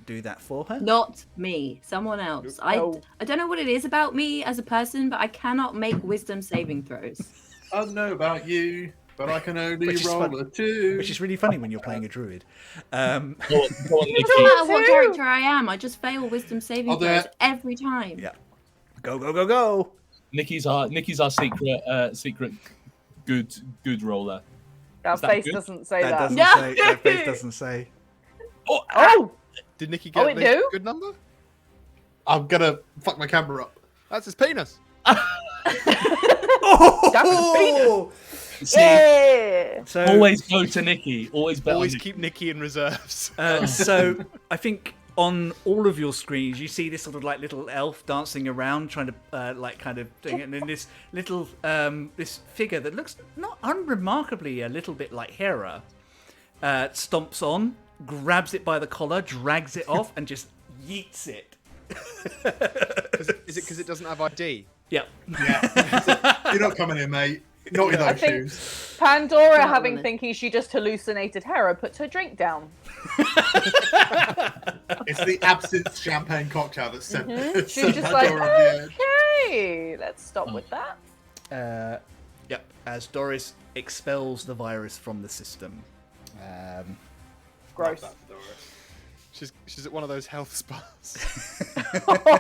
do that for her? Not me. Someone else. No. I don't know what it is about me as a person, but I cannot make wisdom saving throws. I don't know about you, but I can only Which is roll fun- a 2. Which is really funny when you're playing a druid. Go on, It doesn't Nikki. matter what too. character I am. I just fail wisdom saving I'll do throws it. every time. Yeah. Go, go, go, go! Nikki's our secret good roller. That Is that face good? doesn't say That that. doesn't No. say. That face doesn't say. Oh! Did Nikki Oh, get it the do? good number? I'm gonna fuck my camera up. That's his penis. Oh! See, Yeah! So, always go to Nikki. Always bet on Always Nikki. keep Nikki in reserves. so I think on all of your screens you see this sort of like little elf dancing around, trying to like kind of doing it, and then this little this figure that looks not unremarkably a little bit like Hera stomps on, grabs it by the collar, drags it off, and just yeets it. Is it because it doesn't have ID? Yep. Yeah. You're not coming in, mate. Not in I those think shoes. Pandora, Not having woman. thinking she just hallucinated Hera, puts her drink down. It's the absinthe champagne cocktail that's sent. She's sent just like, Pandora over the edge. okay, let's stop with that. Yep. As Doris expels the virus from the system. Gross. Love that, Doris. She's at one of those health spas.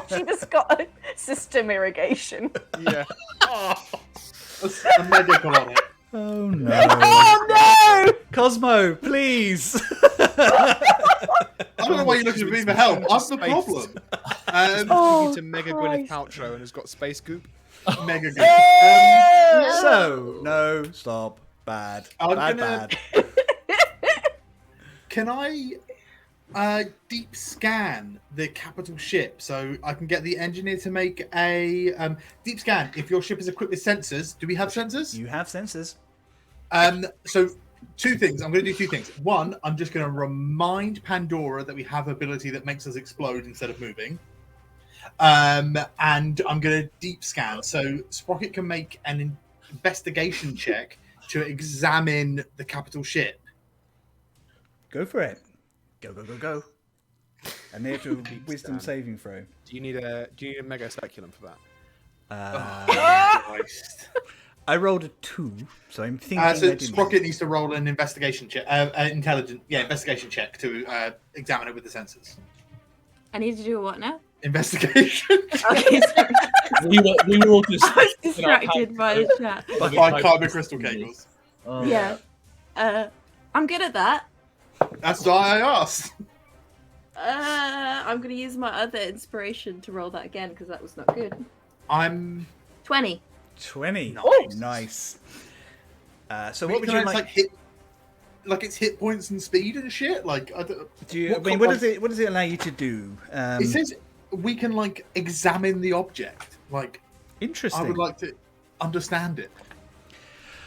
She just got a system irrigation. Yeah. That's a medical on it. Oh no. Oh no! Cosmo, please. I don't know why you're looking at me for help. I'm the Space. problem. Oh, Speaking to Mega Gwyneth Christ. Paltrow and has got space goop. Mega good. Yeah. So, no, stop. Bad. I'm Bad, gonna- bad. Can I deep scan the capital ship, so I can get the engineer to make a deep scan. If your ship is equipped with sensors, do we have sensors? You have sensors. So two things. I'm going to do two things. One, I'm just going to remind Pandora that we have ability that makes us explode instead of moving. And I'm going to deep scan, so Sprocket can make an investigation check to examine the capital ship. Go for it. Go. And they have to Deep wisdom scan. saving throw. Do you need a mega speculum for that? Christ. I rolled a 2, so I'm thinking. So Sprocket needs to roll an investigation check, investigation check to examine it with the sensors. I need to do a what now? Investigation. Okay, sorry. We were all just. I was distracted by the chat. By carbon crystal cables. Oh, Yeah. I'm good at that. That's why I asked. I'm gonna use my other inspiration to roll that again because that was not good. I'm 20. 20. Nice. Nice. So what would Can you I like? just, like it's hit points and speed and shit? Like I don't, What does it allow you to do? it says we can like examine the object. Like Interesting. I would like to understand it.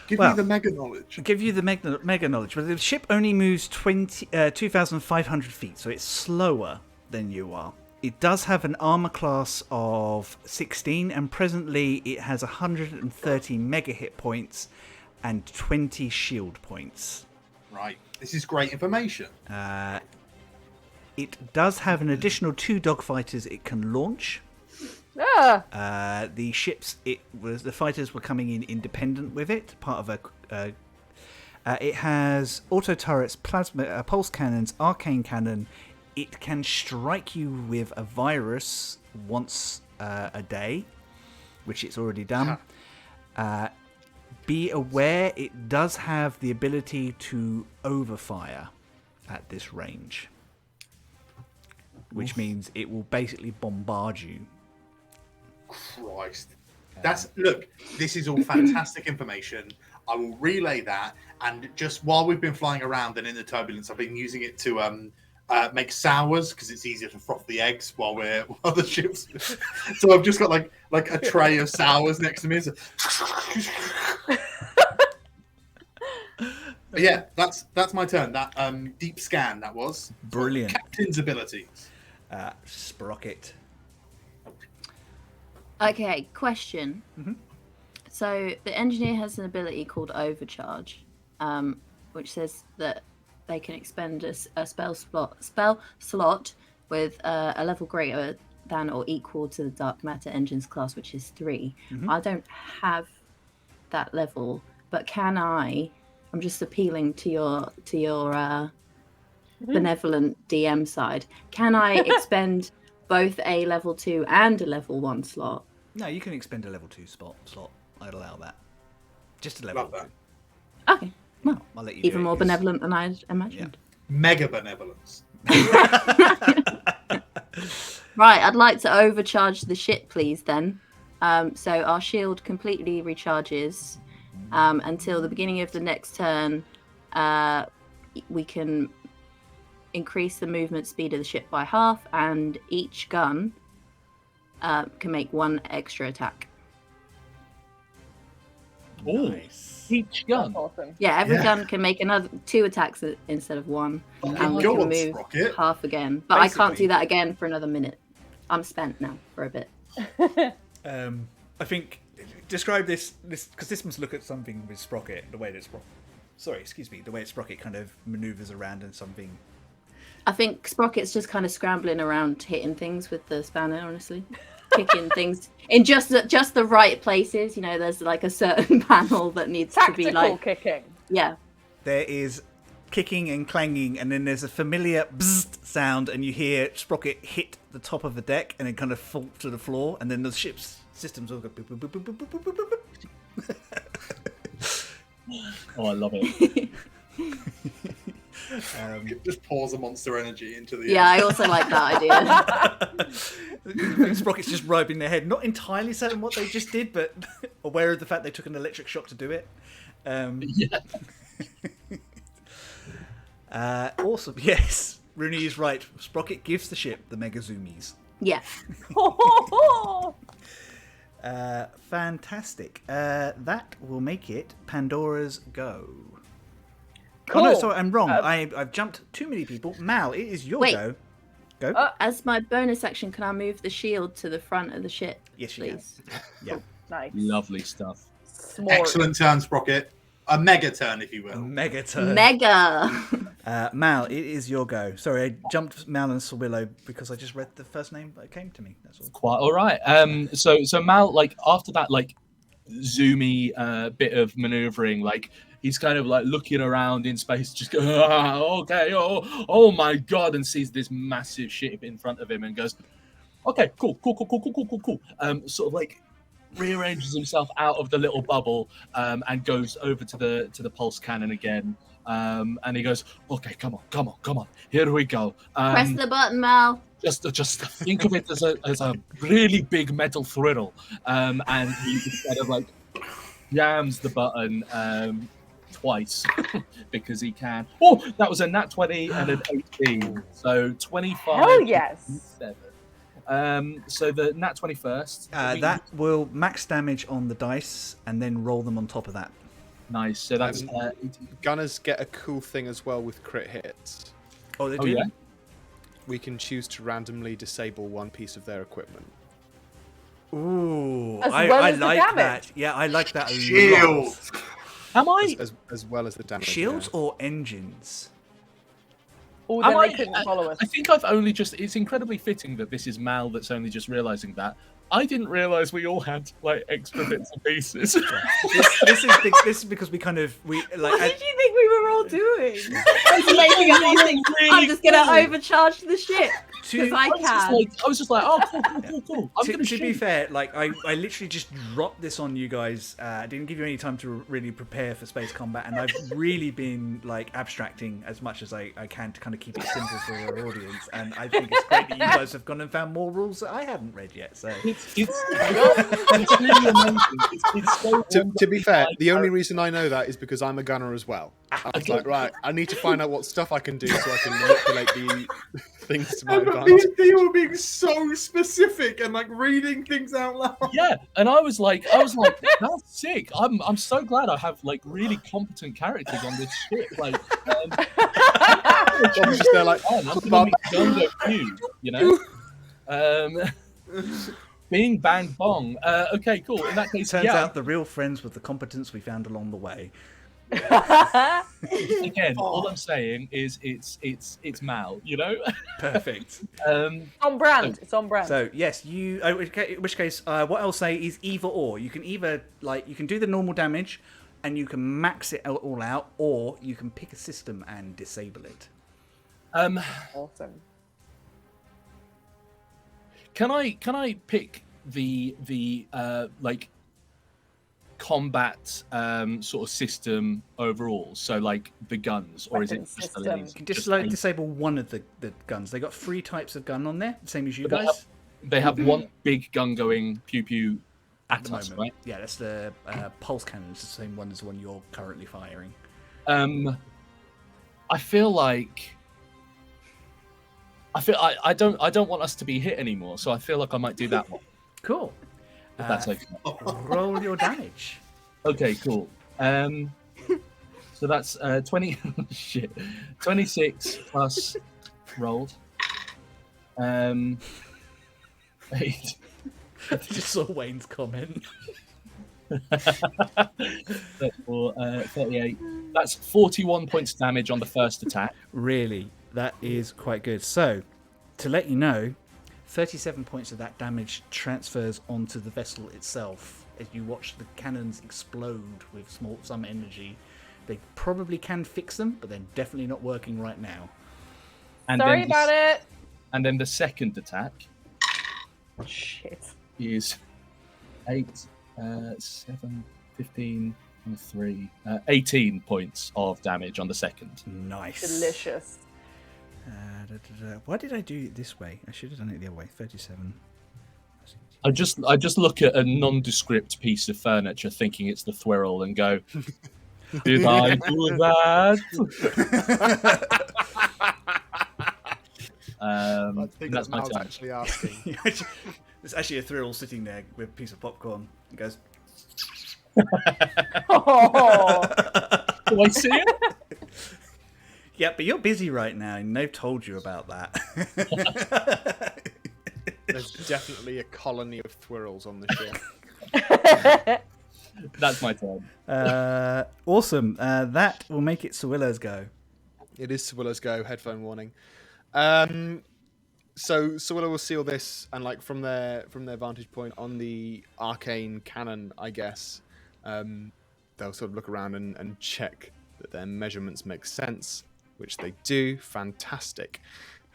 Give Well, me the mega knowledge. Give you the mega knowledge, but the ship only moves 2,500 feet, so it's slower than you are. It does have an armor class of 16, and presently it has 130 mega hit points and 20 shield points. Right. This is great information. It does have an additional 2 dogfighters it can launch. The fighters were coming in independent with it, part of a. It has auto turrets, plasma, pulse cannons, arcane cannon. It can strike you with a virus once a day, which it's already done. Be aware, it does have the ability to overfire at this range, which means it will basically bombard you. Christ. Look, this is all fantastic information. I will relay that, and just while we've been flying around and in the turbulence, I've been using it to make sours because it's easier to froth the eggs while the ships. So I've just got like a tray of sours next to me. So... But yeah, that's my turn. That deep scan that was Brilliant. Captain's abilities. Sprocket. Okay, question. Mhm. So the engineer has an ability called Overcharge, which says that they can expend a spell slot with a level greater than or equal to the Dark Matter Engine's class, which is 3. Mhm. I don't have that level, but can I? I'm just appealing to your benevolent DM side. Can I expend both a level 2 and a level 1 slot? No, you can expend a level 2 slot. I'd allow that. Just a level Love that. 2. Okay, well, I'll let you do even it, more 'cause- benevolent than I imagined. Mega benevolence. Right, I'd like to overcharge the ship, please, then. So our shield completely recharges until the beginning of the next turn. We can increase the movement speed of the ship by half, and each gun can make 1 extra attack. Oh, Nice. each gun. Awesome. Yeah, every Yeah. gun can make another 2 attacks instead of 1, and we Go can on, move Sprocket. half again. But I can't Basically- do that again for another minute. I'm spent now for a bit. I think describe this because this must look at something with Sprocket, the way that the way Sprocket kind of maneuvers around and something. I think Sprocket's just kind of scrambling around, hitting things with the spanner, honestly. Kicking things in just the right places. You know, there's like a certain panel that needs to be Tactical like, kicking. yeah. There is kicking and clanging, and then there's a familiar bzzzt sound, and you hear Sprocket hit the top of the deck and then kind of fall to the floor, and then the ship's systems all go boop, boop, boop, boop, boop, boop, boop, boop, boop. Oh, I love it. Just pours a monster energy into the. Yeah, I also like that idea. Sprocket's just rubbing their head, not entirely certain what they just did, but aware of the fact they took an electric shock to do it. Yeah. Awesome. Yes. Rooney is right. Sprocket gives the ship the mega zoomies. Yeah. Fantastic. That will make it Pandora's go. Cool. Oh no, sorry, I'm wrong. I've jumped too many people. Mal, it is your Wait. go. Go. As my bonus action, can I move the shield to the front of the ship? Yes, you can. please? Yeah. Nice. Lovely stuff. Smart. Excellent turn, Sprocket. A mega turn, if you will. Mega turn. Mega. Mal, it is your go. Sorry, I jumped Mal and Sowilo because I just read the first name that came to me. That's all. Quite all right. So Mal, like after that, like zoomy bit of maneuvering, like he's kind of like looking around in space, just go, okay, oh my god, and sees this massive ship in front of him and goes, okay, cool. Sort of like rearranges himself out of the little bubble and goes over to the pulse cannon again. And he goes, okay, come on, here we go. Press the button, Mal. Just think of it as a really big metal throttle, and he just kind of like jams the button twice because he can. Oh, that was a nat 20 and an 18, so 25. Hell yes. 7. So the nat 20 first. That will max damage on the dice and then roll them on top of that. Nice. So that's Gunners get a cool thing as well with crit hits. Oh, they oh do? yeah. We can choose to randomly disable one piece of their equipment. Ooh, As I well as the like damage. that. Yeah, I like that a lot. Shield. Am I? As well as the damage. Shields yeah. or engines? Oh, Am then I, they couldn't follow us. I think I've only just. It's incredibly fitting that this is Mal that's only just realizing that. I didn't realize we all had like extra bits and pieces. This is because we kind of like. What did you think we were all doing? I'm just gonna overcharge the ship because I can. I was just like, oh, cool. I'm gonna To shoot. be fair, like I literally just dropped this on you guys. Didn't give you any time to really prepare for space combat, and I've really been like abstracting as much as I can to kind of keep it simple for our audience. And I think it's great that you guys have gone and found more rules that I hadn't read yet. So It's really amazing. It's so To be fair, wonderful. the only reason I know that is because I'm a gunner as well. I was like, right, I need to find out what stuff I can do so I can manipulate the things to my But me advantage. and Theo were being so specific and like reading things out loud. Yeah, and I was like, that's sick. I'm so glad I have like really competent characters on this ship. Like, I was just there like, I'm gonna make Gungo feud, you know. Bing bang bong. Okay, cool. In that case, turns yeah. out the real friends with the competence we found along the way. Again, all I'm saying is it's Mal, you know. Perfect. On brand. It's on brand. So yes, you. In which case, what I'll say is either or. You can either you can do the normal damage, and you can max it all out, or you can pick a system and disable it. Awesome. Can I pick the like combat sort of system overall? So like the guns, or is it Weapon just the system. You can disable one of the guns. They got 3 types of gun on there, same as you But guys. They have one big gun going pew pew At at the us, moment, right? yeah, that's the pulse cannon. It's the same one as the one you're currently firing. I feel like I don't want us to be hit anymore, so I feel like I might do that one. Cool. If that's okay. Roll your damage. Okay, cool. So that's 20 shit. 26 plus rolled. 8. Just saw Wayne's comment. For 38. That's 41 points of damage on the first attack. Really, that is quite good. So, to let you know, 37 points of that damage transfers onto the vessel itself as you watch the cannons explode with some energy. They probably can fix them, but they're definitely not working right now. And Sorry then about it. And then the second attack Shit. is 8, 7, 15, and 3, 18 points of damage on the second. Nice. Delicious. Why did I do it this way? I should have done it the other way. 37. I just look at a nondescript piece of furniture, thinking it's the Thwirl, and go, "Did I do that?" I think And that's my Mal's turn. actually asking. There's actually a Thrill sitting there with a piece of popcorn. He goes, Oh, Do I see it? yeah, but you're busy right now, and they've told you about that. There's definitely a colony of thwirls on the ship. That's my turn. Awesome. That will make it Sowilo's go. It is Sowilo's go. Headphone warning. So Sowilo will seal this, and like from their vantage point on the arcane cannon, I guess, they'll sort of look around and check that their measurements make sense, which they do. Fantastic.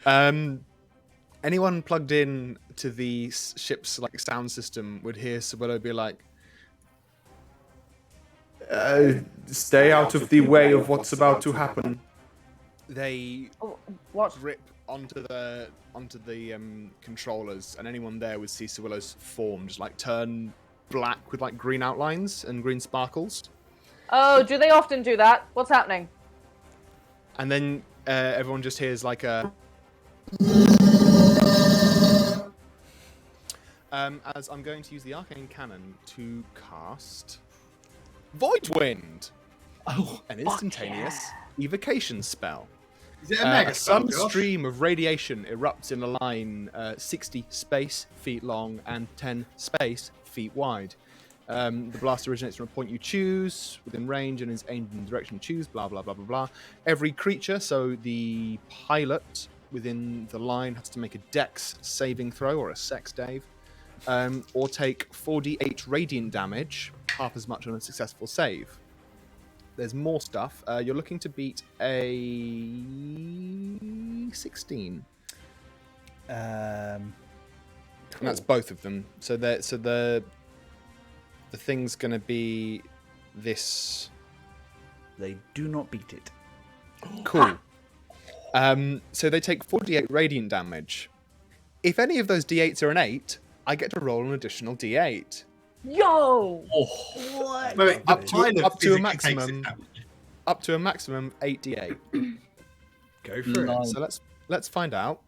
Anyone plugged in to the ship's like sound system would hear Sowilo be like, Stay out of the way of what's about to happen. they what? grip onto the controllers, and anyone there would see Sowilo's form just like turn black with like green outlines and green sparkles, Oh, do they often do that? What's happening? and then everyone just hears like a as I'm going to use the arcane cannon to cast Void Wind, Oh, an instantaneous evocation spell. Is it a mega A spell, sudden Josh? stream of radiation erupts in a line 60 space feet long and 10 space feet wide. The blast originates from a point you choose within range and is aimed in the direction you choose, blah, blah, blah, blah, blah. Every creature, so the pilot within the line has to make a dex saving throw or a sex dave, or take 4d8 radiant damage, half as much on a successful save. There's more stuff. You're looking to beat a 16. And that's both of them. So the thing's going to be this. They do not beat it. Cool. So they take 48 radiant damage. If any of those d8s are an 8, I get to roll an additional d8. Yo! What? Wait, Up the to- pilot up to a physically takes it maximum. down. Up to a maximum of 8d8. Go for it. Nice. So let's find out.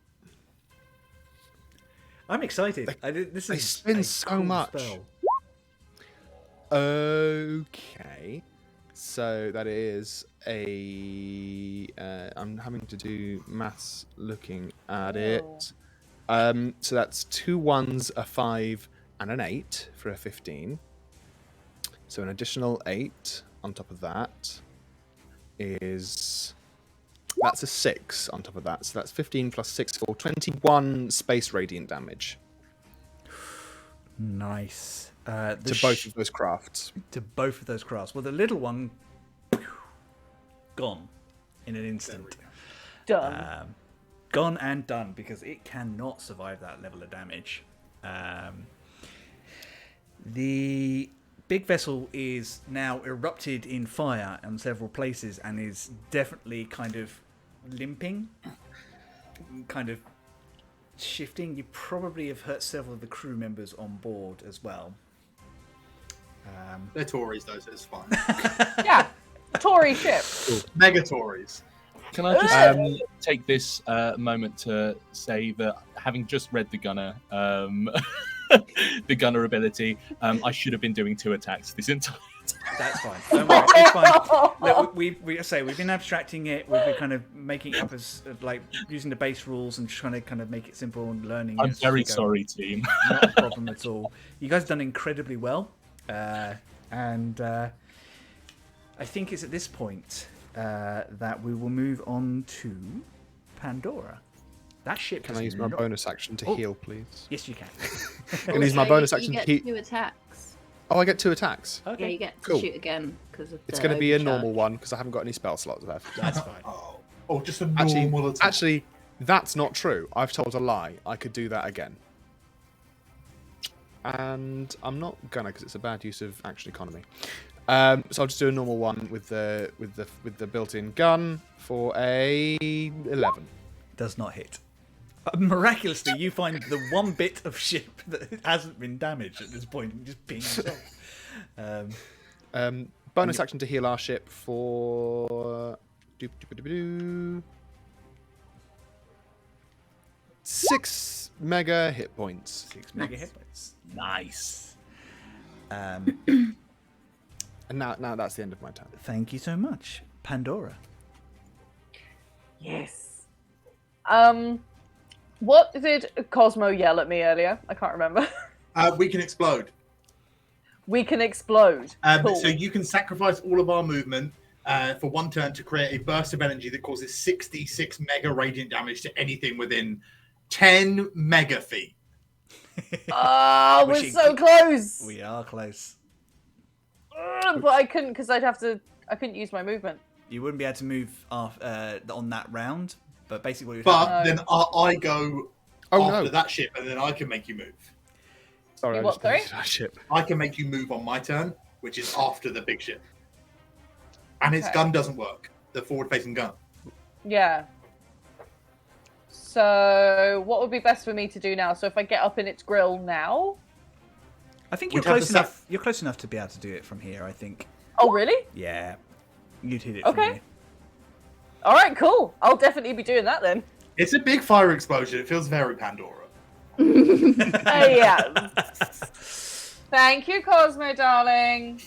I'm excited. This they is spin a so cool much. spell. Okay. So that is a. I'm having to do maths looking at it. So that's 2 1s, a 5, and an 8 for a 15. So an additional 8 on top of that is. That's a 6 on top of that. So that's 15 plus 6 for 21 space radiant damage Nice. to both of those crafts. To both of those crafts. Well, the little one gone in an instant. Done. Gone and done because it cannot survive that level of damage. The big vessel is now erupted in fire in several places and is definitely kind of limping, kind of shifting. You probably have hurt several of the crew members on board as well. They're Tories, though, so it's fine. Yeah. Tory ship. Mega Tories. Can I just take this moment to say that having just read the gunner, the gunner ability, I should have been doing 2 attacks this entire time. That's fine. Don't worry, it's fine. Look, we've been abstracting it. We've been kind of making it up as like using the base rules and trying to kind of make it simple and learning. I'm as very we go. sorry, team. Not a problem at all. You guys have done incredibly well, and I think it's at this point that we will move on to Pandora. That ship. Can has I use my not- bonus action to Oh. heal, please? Yes, you can. Can I use my Also, bonus you action to get heal? 2 attacks. Oh, I get 2 attacks. Yeah, Okay, you get to cool. shoot again because of It's the going to be a overcharge. normal one because I haven't got any spell slots left. that's fine. Oh, just a normal attack. Actually, that's not true. I've told a lie. I could do that again. And I'm not gonna because it's a bad use of action economy. So I'll just do a normal one with the built-in gun for a 11. Does not hit. Miraculously, you find the one bit of ship that hasn't been damaged at this point and just pings off. Bonus action to heal our ship for 6 mega hit points. 6 mega hit points. Nice. And now that's the end of my turn. Thank you so much, Pandora. Yes. What did Cosmo yell at me earlier? I can't remember. We can explode. We can explode. Cool. So you can sacrifice all of our movement for one turn to create a burst of energy that causes 66 mega radiant damage to anything within 10 mega feet. Oh, we're Wishing- so close. We are close. But I couldn't because I couldn't use my movement. You wouldn't be able to move on that round, but basically what you But No. then I go Oh, after no. that ship, and then I can make you move. Sorry, You I what, just sorry? deleted that ship. I can make you move on my turn, which is after the big ship. And its Okay. gun doesn't work. The forward-facing gun. Yeah. So what would be best for me to do now? So if I get up in its grill now? I think We'd you're have close to enough. You're close enough to be able to do it from here. I think. Oh, really? Yeah, you'd hit it. Okay. From here. All right, cool. I'll definitely be doing that then. It's a big fire explosion. It feels very Pandora. Yeah. Thank you, Cosmo, darling.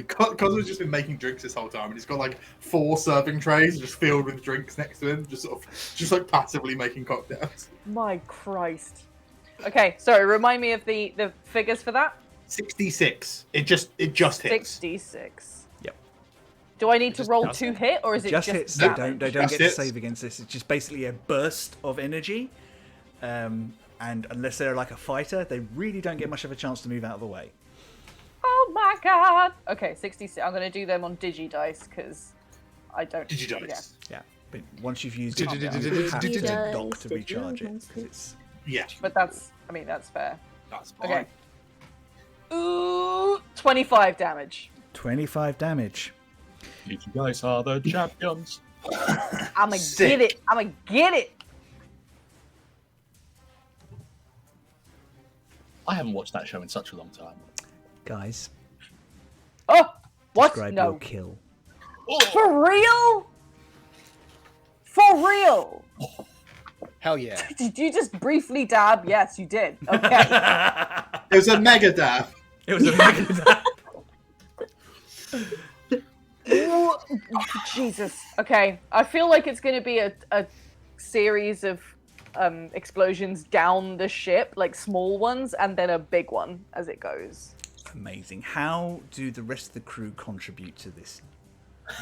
Cosmo's just been making drinks this whole time, and he's got like 4 serving trays just filled with drinks next to him, just like passively making cocktails. My Christ. Okay, sorry. Remind me of the figures for that. 66. It just hits. 66. Yep. Do I need to just roll does 2 it. hit, or is it Just just hits. damage? They don't Just get to hits. save against this. It's just basically a burst of energy. And unless they're like a fighter, they really don't get much of a chance to move out of the way. Oh my God. Okay, 66. I'm gonna do them on dice because I don't. Digidice. Yeah. But once you've used it, you have to Digidice, dock to recharge it. 'Cause digidice. it's Yeah, But that's fair. that's fine. Okay. Ooh, 25 damage. 25 damage. You guys are the champions. I'ma Sick. get it. I'ma get it. I haven't watched that show in such a long time. Guys, Oh, what? describe No. your kill. For real? For real? Hell yeah. Did you just briefly dab? Yes, you did. Okay. It was a mega dab. It was a mega Ooh, Jesus. Okay. I feel like it's going to be a series of explosions down the ship, like small ones, and then a big one as it goes. Amazing. How do the rest of the crew contribute to this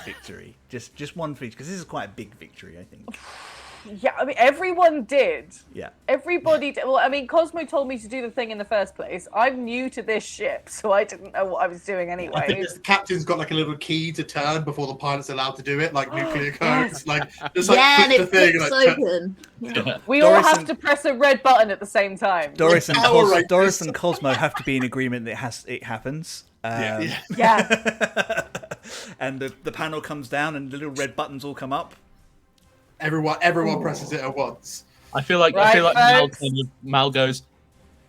victory? Just one for each, because this is quite a big victory, I think. Yeah, I mean, everyone did. Yeah. Everybody did. Well, I mean, Cosmo told me to do the thing in the first place. I'm new to this ship, so I didn't know what I was doing I think anyway. it's the captain's got like a little key to turn before the pilot's allowed to do it, like nuclear Yes. codes. Like just Yeah, like and click it the thing. flips Like, open. We all Doris have and- to press a red button at the same time. Doris and, Power Rangers. Doris and Cosmo have to be in agreement that it happens. yeah. Yeah. And the panel comes down and the little red buttons all come up. Everyone presses it at once. I feel like Right, folks. Mal goes,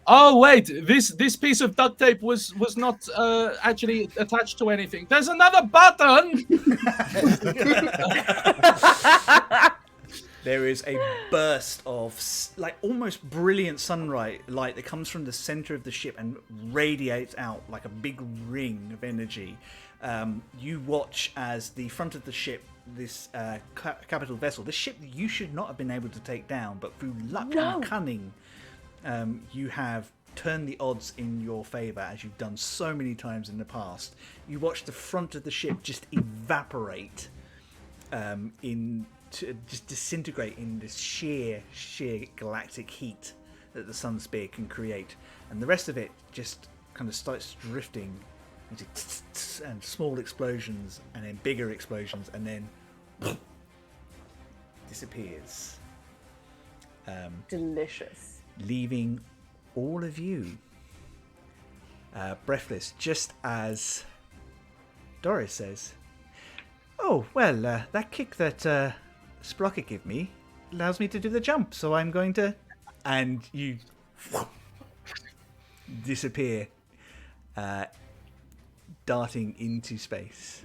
"Oh wait, this piece of duct tape was not actually attached to anything. There's another button." There is a burst of like almost brilliant sunlight light that comes from the center of the ship and radiates out like a big ring of energy. You watch as the front of the ship, this capital vessel, this ship that you should not have been able to take down, but through luck and cunning, you have turned the odds in your favor, as you've done so many times in the past. You watch the front of the ship just evaporate, just disintegrate in this sheer galactic heat that the Sunspear can create, and the rest of it just kind of starts drifting into and small explosions, and then bigger explosions, and then disappears, Delicious. leaving all of you breathless, just as Doris says, "Oh, well, that kick that Sprocket gave me allows me to do the jump, so I'm going to..." And you disappear, darting into space.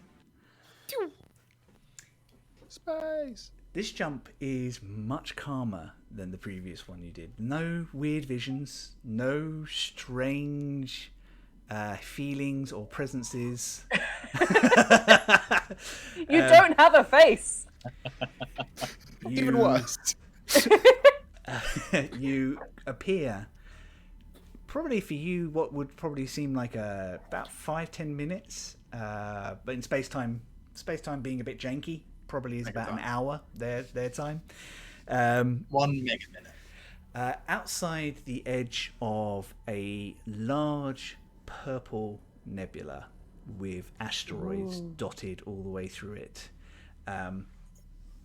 Space. This jump is much calmer than the previous one you did. No weird visions, no strange feelings or presences. You don't have a face. Even worse. You appear, probably for you, what would probably seem like about 5-10 minutes, but in space time being a bit janky, probably is about an hour their time. 1 mega minute. Outside the edge of a large purple nebula with asteroids dotted all the way through it,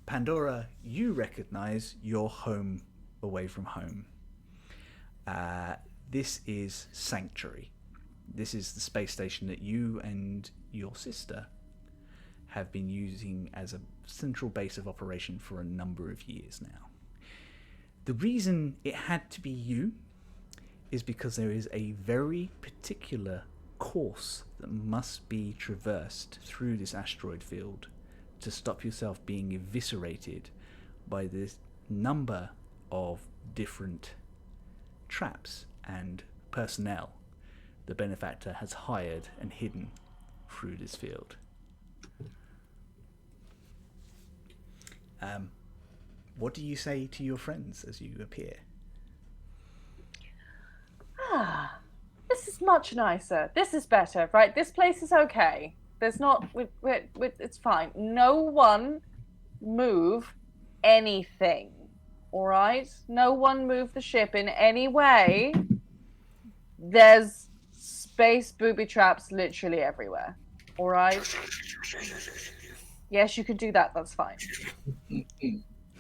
Pandora, you recognize your home away from home. This is Sanctuary. This is the space station that you and your sister have been using as a central base of operation for a number of years now. The reason it had to be you is because there is a very particular course that must be traversed through this asteroid field to stop yourself being eviscerated by this number of different traps and personnel the benefactor has hired and hidden through this field. What do you say to your friends as you appear? This is much nicer. This is better, right? This place is okay. There's not... it's fine. No one move anything, all right? No one move the ship in any way. There's space booby traps literally everywhere, all right? Yes, you can do that. That's fine.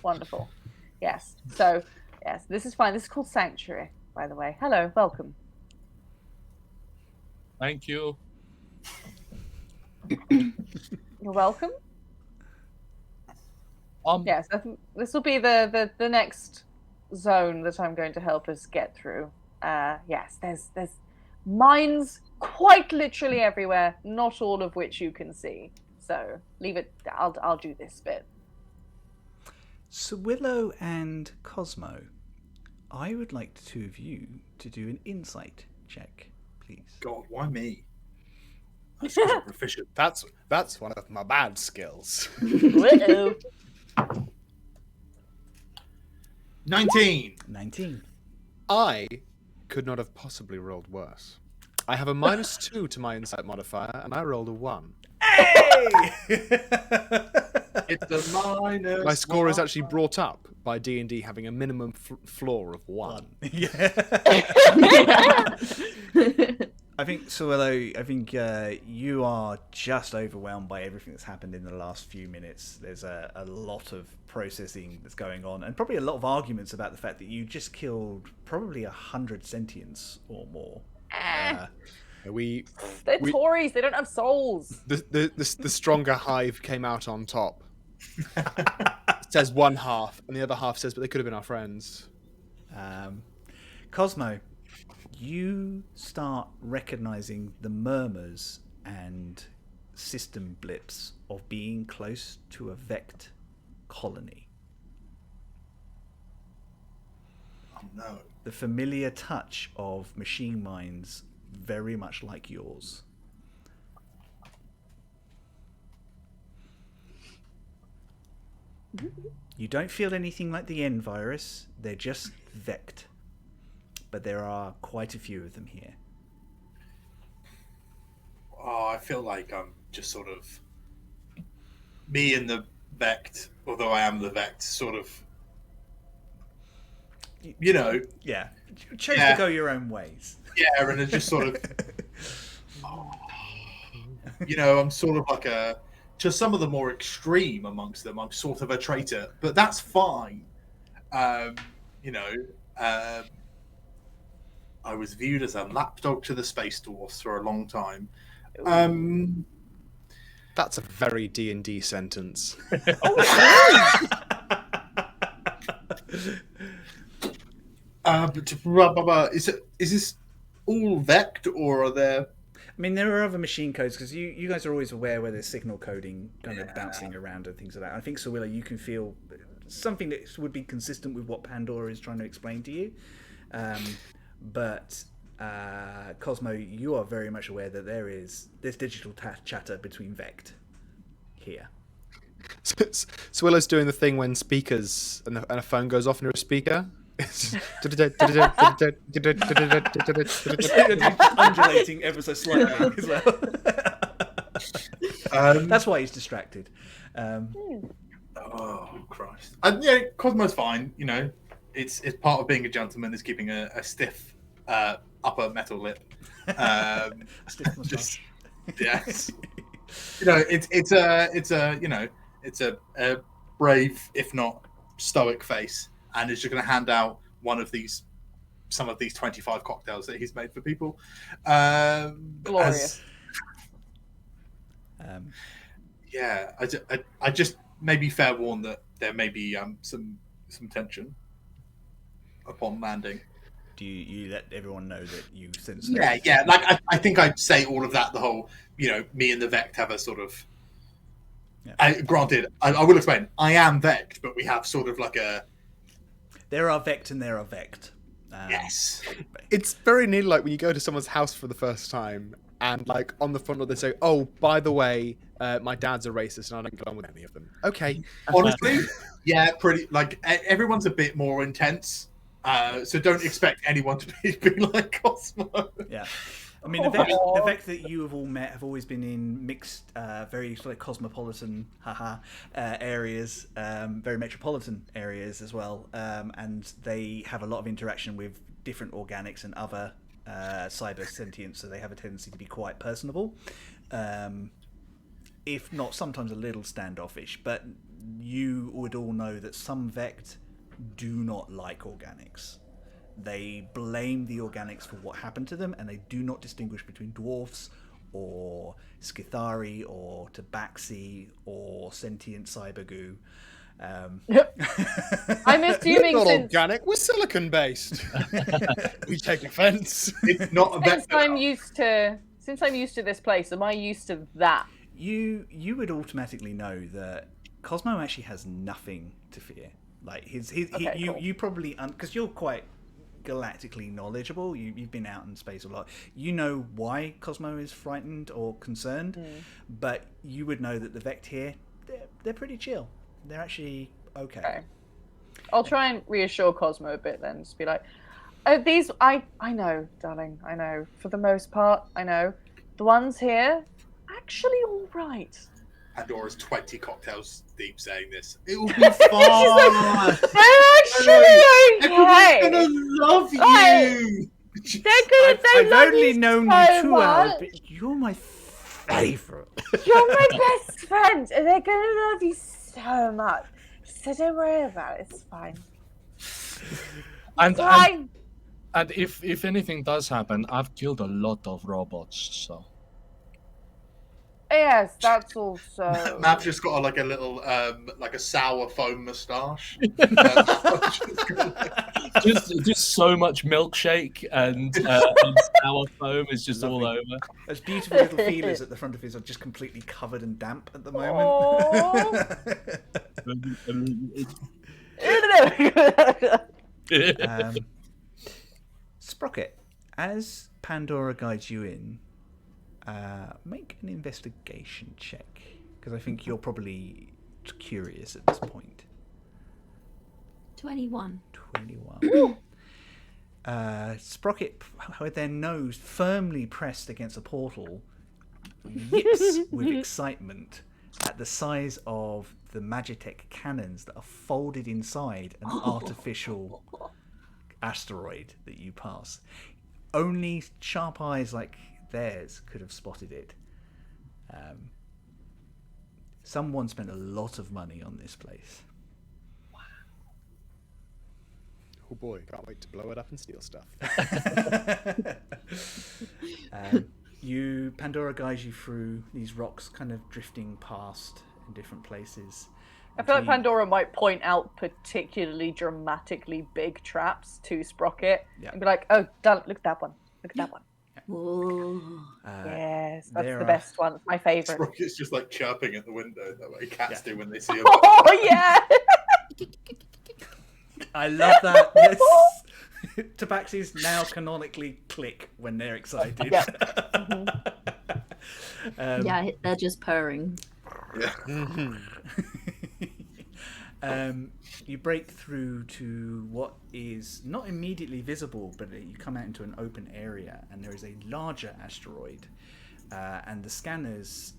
Wonderful. Yes. So, yes, this is fine. This is called Sanctuary, by the way. Hello, welcome. Thank you. You're welcome. Yes, I think this will be the next zone that I'm going to help us get through. Yes, there's mines quite literally everywhere, not all of which you can see. So leave it. I'll do this bit. Sowilo and Cosmo, I would like the two of you to do an insight check, please. God, why me? That's 'cause I'm proficient. That's one of my bad skills. Uh-oh. 19. 19. I could not have possibly rolled worse. I have a -2 to my insight modifier, and I rolled a 1. Hey! It's a minus. My score is one. actually brought up by D&D having a minimum floor of 1. Yeah. I think, Sowilo, you are just overwhelmed by everything that's happened in the last few minutes. There's a lot of processing that's going on, and probably a lot of arguments about the fact that you just killed probably 100 sentients or more. They're Tories. They don't have souls. The stronger hive came out on top. It says one half, and the other half says, but they could have been our friends. Cosmo, you start recognizing the murmurs and system blips of being close to a Vect colony. Oh no. The familiar touch of machine minds very much like yours. You don't feel anything like the N virus, they're just Vect. But there are quite a few of them here. Oh, I feel like I'm just sort of me and the Vect, although I am the Vect, sort of, you know. Yeah, you chose to go your own ways. Yeah, and it's just sort of, you know, I'm sort of like to some of the more extreme amongst them, I'm sort of a traitor, but that's fine. You know, I was viewed as a lapdog to the space dwarfs for a long time. That's a very D&D sentence. Is this all Vect, or are there? I mean, there are other machine codes, because you guys are always aware where there's signal coding kind of bouncing around and things like that. I think, Sowilo, you can feel something that would be consistent with what Pandora is trying to explain to you. But Cosmo, you are very much aware that there's digital chatter between Vect here. Sowillo's doing the thing when speakers and a phone goes off near a speaker. Undulating ever so slightly as well. That's why he's distracted. Oh Christ! Cosmo's fine. You know, it's part of being a gentleman is keeping a stiff upper metal lip. Stiff moustache. Yes. It's a brave, if not stoic face, and is just going to hand out some of these 25 cocktails that he's made for people. Glorious. I just maybe fair warn that there may be some tension upon landing. Do you let everyone know that you sense? Yeah. Like I think I'd say all of that. The whole, me and the Vect have a sort of. Yeah. Granted, I will explain. I am Vect, but we have sort of like a. There are Vect and there are Vect. Yes. It's very nearly like when you go to someone's house for the first time, and like on the front door they say, "Oh, by the way, my dad's a racist, and I don't get on with any of them." Okay. Honestly, yeah, pretty. Like everyone's a bit more intense. So don't expect anyone to be like Cosmo. Yeah. I mean, the Vect that you have all met have always been in mixed, very sort of cosmopolitan, areas, very metropolitan areas as well, and they have a lot of interaction with different organics and other cyber sentients, so they have a tendency to be quite personable, if not sometimes a little standoffish. But you would all know that some Vect do not like organics. They blame the organics for what happened to them, and they do not distinguish between dwarfs or Skithari or Tabaxi or sentient cyber goo. I'm assuming we're not since organic, we're silicon based. We take offense. It's not a since I'm used to this place, am I used to that? You would automatically know that Cosmo actually has nothing to fear. Like cool. You probably, because you're quite galactically knowledgeable, you've been out in space a lot, you know why Cosmo is frightened or concerned, but you would know that the Vect here, they're pretty chill. They're actually okay. I'll try and reassure Cosmo a bit then, just be like, these, I know, darling, I know, for the most part, I know, the ones here, actually all right. Pandora's 20 cocktails deep saying this. It will be fine. They're actually okay. Everyone's gonna love you. I've only known you 2 hours, but you're my favourite. You're my best friend, and they're gonna love you so much. So don't worry about it. It's fine. And if anything does happen, I've killed a lot of robots, so. Yes, that's also. Mav's just got a little like a sour foam moustache. just so much milkshake and sour foam is just all over. Those beautiful little feelers at the front of his are just completely covered and damp at the moment. Sprocket, as Pandora guides you in, make an investigation check, because I think you're probably curious at this point. 21. Sprocket, with their nose firmly pressed against a portal, yips with excitement at the size of the Magitech cannons that are folded inside an artificial asteroid that you pass. Only sharp eyes like theirs could have spotted it. Someone spent a lot of money on this place. Wow. Oh boy, can't wait to blow it up and steal stuff. Pandora guides you through these rocks, kind of drifting past in different places. I feel like Pandora might point out particularly dramatically big traps to Sprocket and be like, "Oh, look at that one! Look at that one!" Whoa. Yes, that's the best one. It's my favourite. Sprocket's just like chirping at the window the way cats do when they see a Oh yeah. I love that. Yes. Tabaxis now canonically click when they're excited. Yeah, they're just purring. You break through to what is not immediately visible, but you come out into an open area, and there is a larger asteroid. And the scanners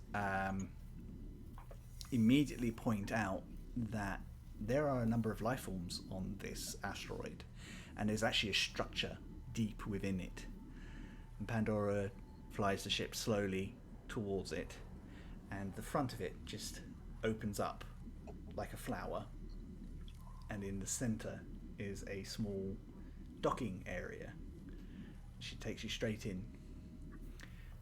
immediately point out that there are a number of life forms on this asteroid, and there's actually a structure deep within it. And Pandora flies the ship slowly towards it, and the front of it just opens up like a flower, and in the center is a small docking area. She takes you straight in,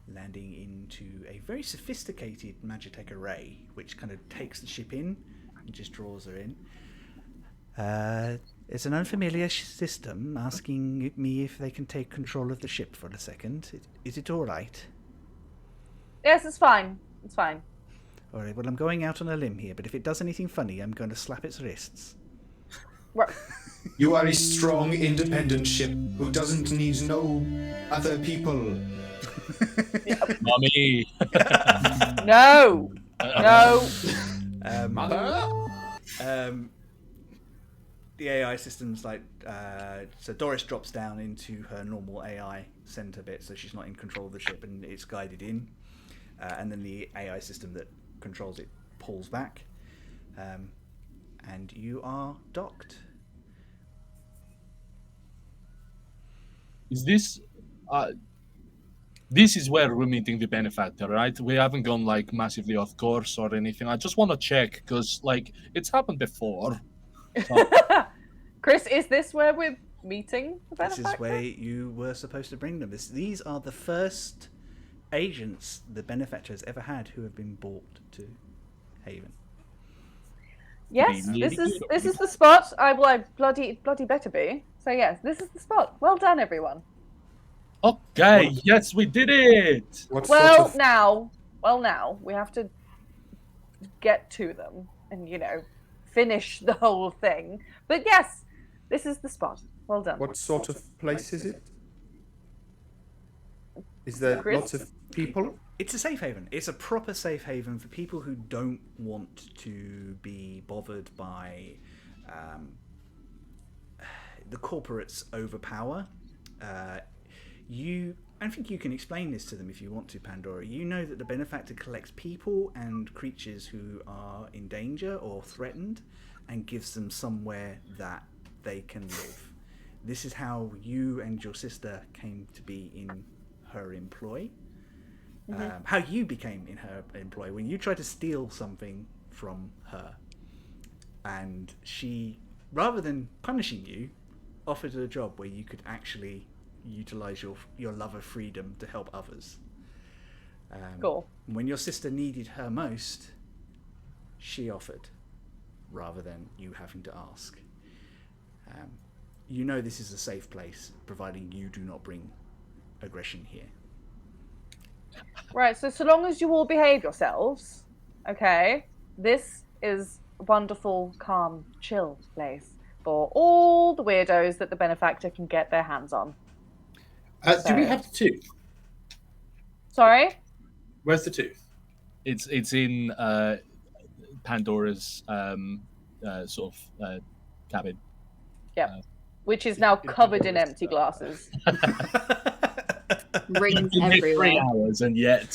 landing into a very sophisticated Magitech array, which kind of takes the ship in and just draws her in. It's an unfamiliar system asking me if they can take control of the ship for a second. Is it all right? Yes, it's fine. It's fine. All right, well, I'm going out on a limb here, but if it does anything funny, I'm going to slap its wrists. Right. You are a strong, independent ship who doesn't need no other people. Mommy. No. No. The AI system's like, so Doris drops down into her normal AI center bit, so she's not in control of the ship, and it's guided in. And then the AI system that controls it pulls back, and you are docked. Is this... this is where we're meeting the benefactor, right? We haven't gone, like, massively off course or anything. I just want to check, because, like, it's happened before. So... Chris, is this where we're meeting the benefactor? This is where you were supposed to bring them. These are the first agents the benefactor has ever had who have been brought to Haven. Yes, this is the spot. I bloody better be. So yes, this is the spot. Well done, everyone. Okay, yes, we did it! Now we have to get to them and, finish the whole thing. But yes, this is the spot. Well done. What sort of place is it? Is there Chris? lots of people? It's a safe haven. It's a proper safe haven for people who don't want to be bothered by the corporates' overpower. I think you can explain this to them if you want to, Pandora. You know that the benefactor collects people and creatures who are in danger or threatened and gives them somewhere that they can live. This is how you and your sister came to be in her employ. How you became in her employ when you tried to steal something from her. And she, rather than punishing you, offered a job where you could actually utilize your love of freedom to help others. Cool. When your sister needed her most, she offered, rather than you having to ask. You know this is a safe place, providing you do not bring aggression here. Right, so long as you all behave yourselves, okay, this is a wonderful, calm, chill place for all the weirdos that the benefactor can get their hands on. Do we have the tooth? Sorry? Where's the tooth? It's in Pandora's sort of cabin. Yeah, which is now covered in empty glasses. Rings It's been 3 everywhere. hours and yet.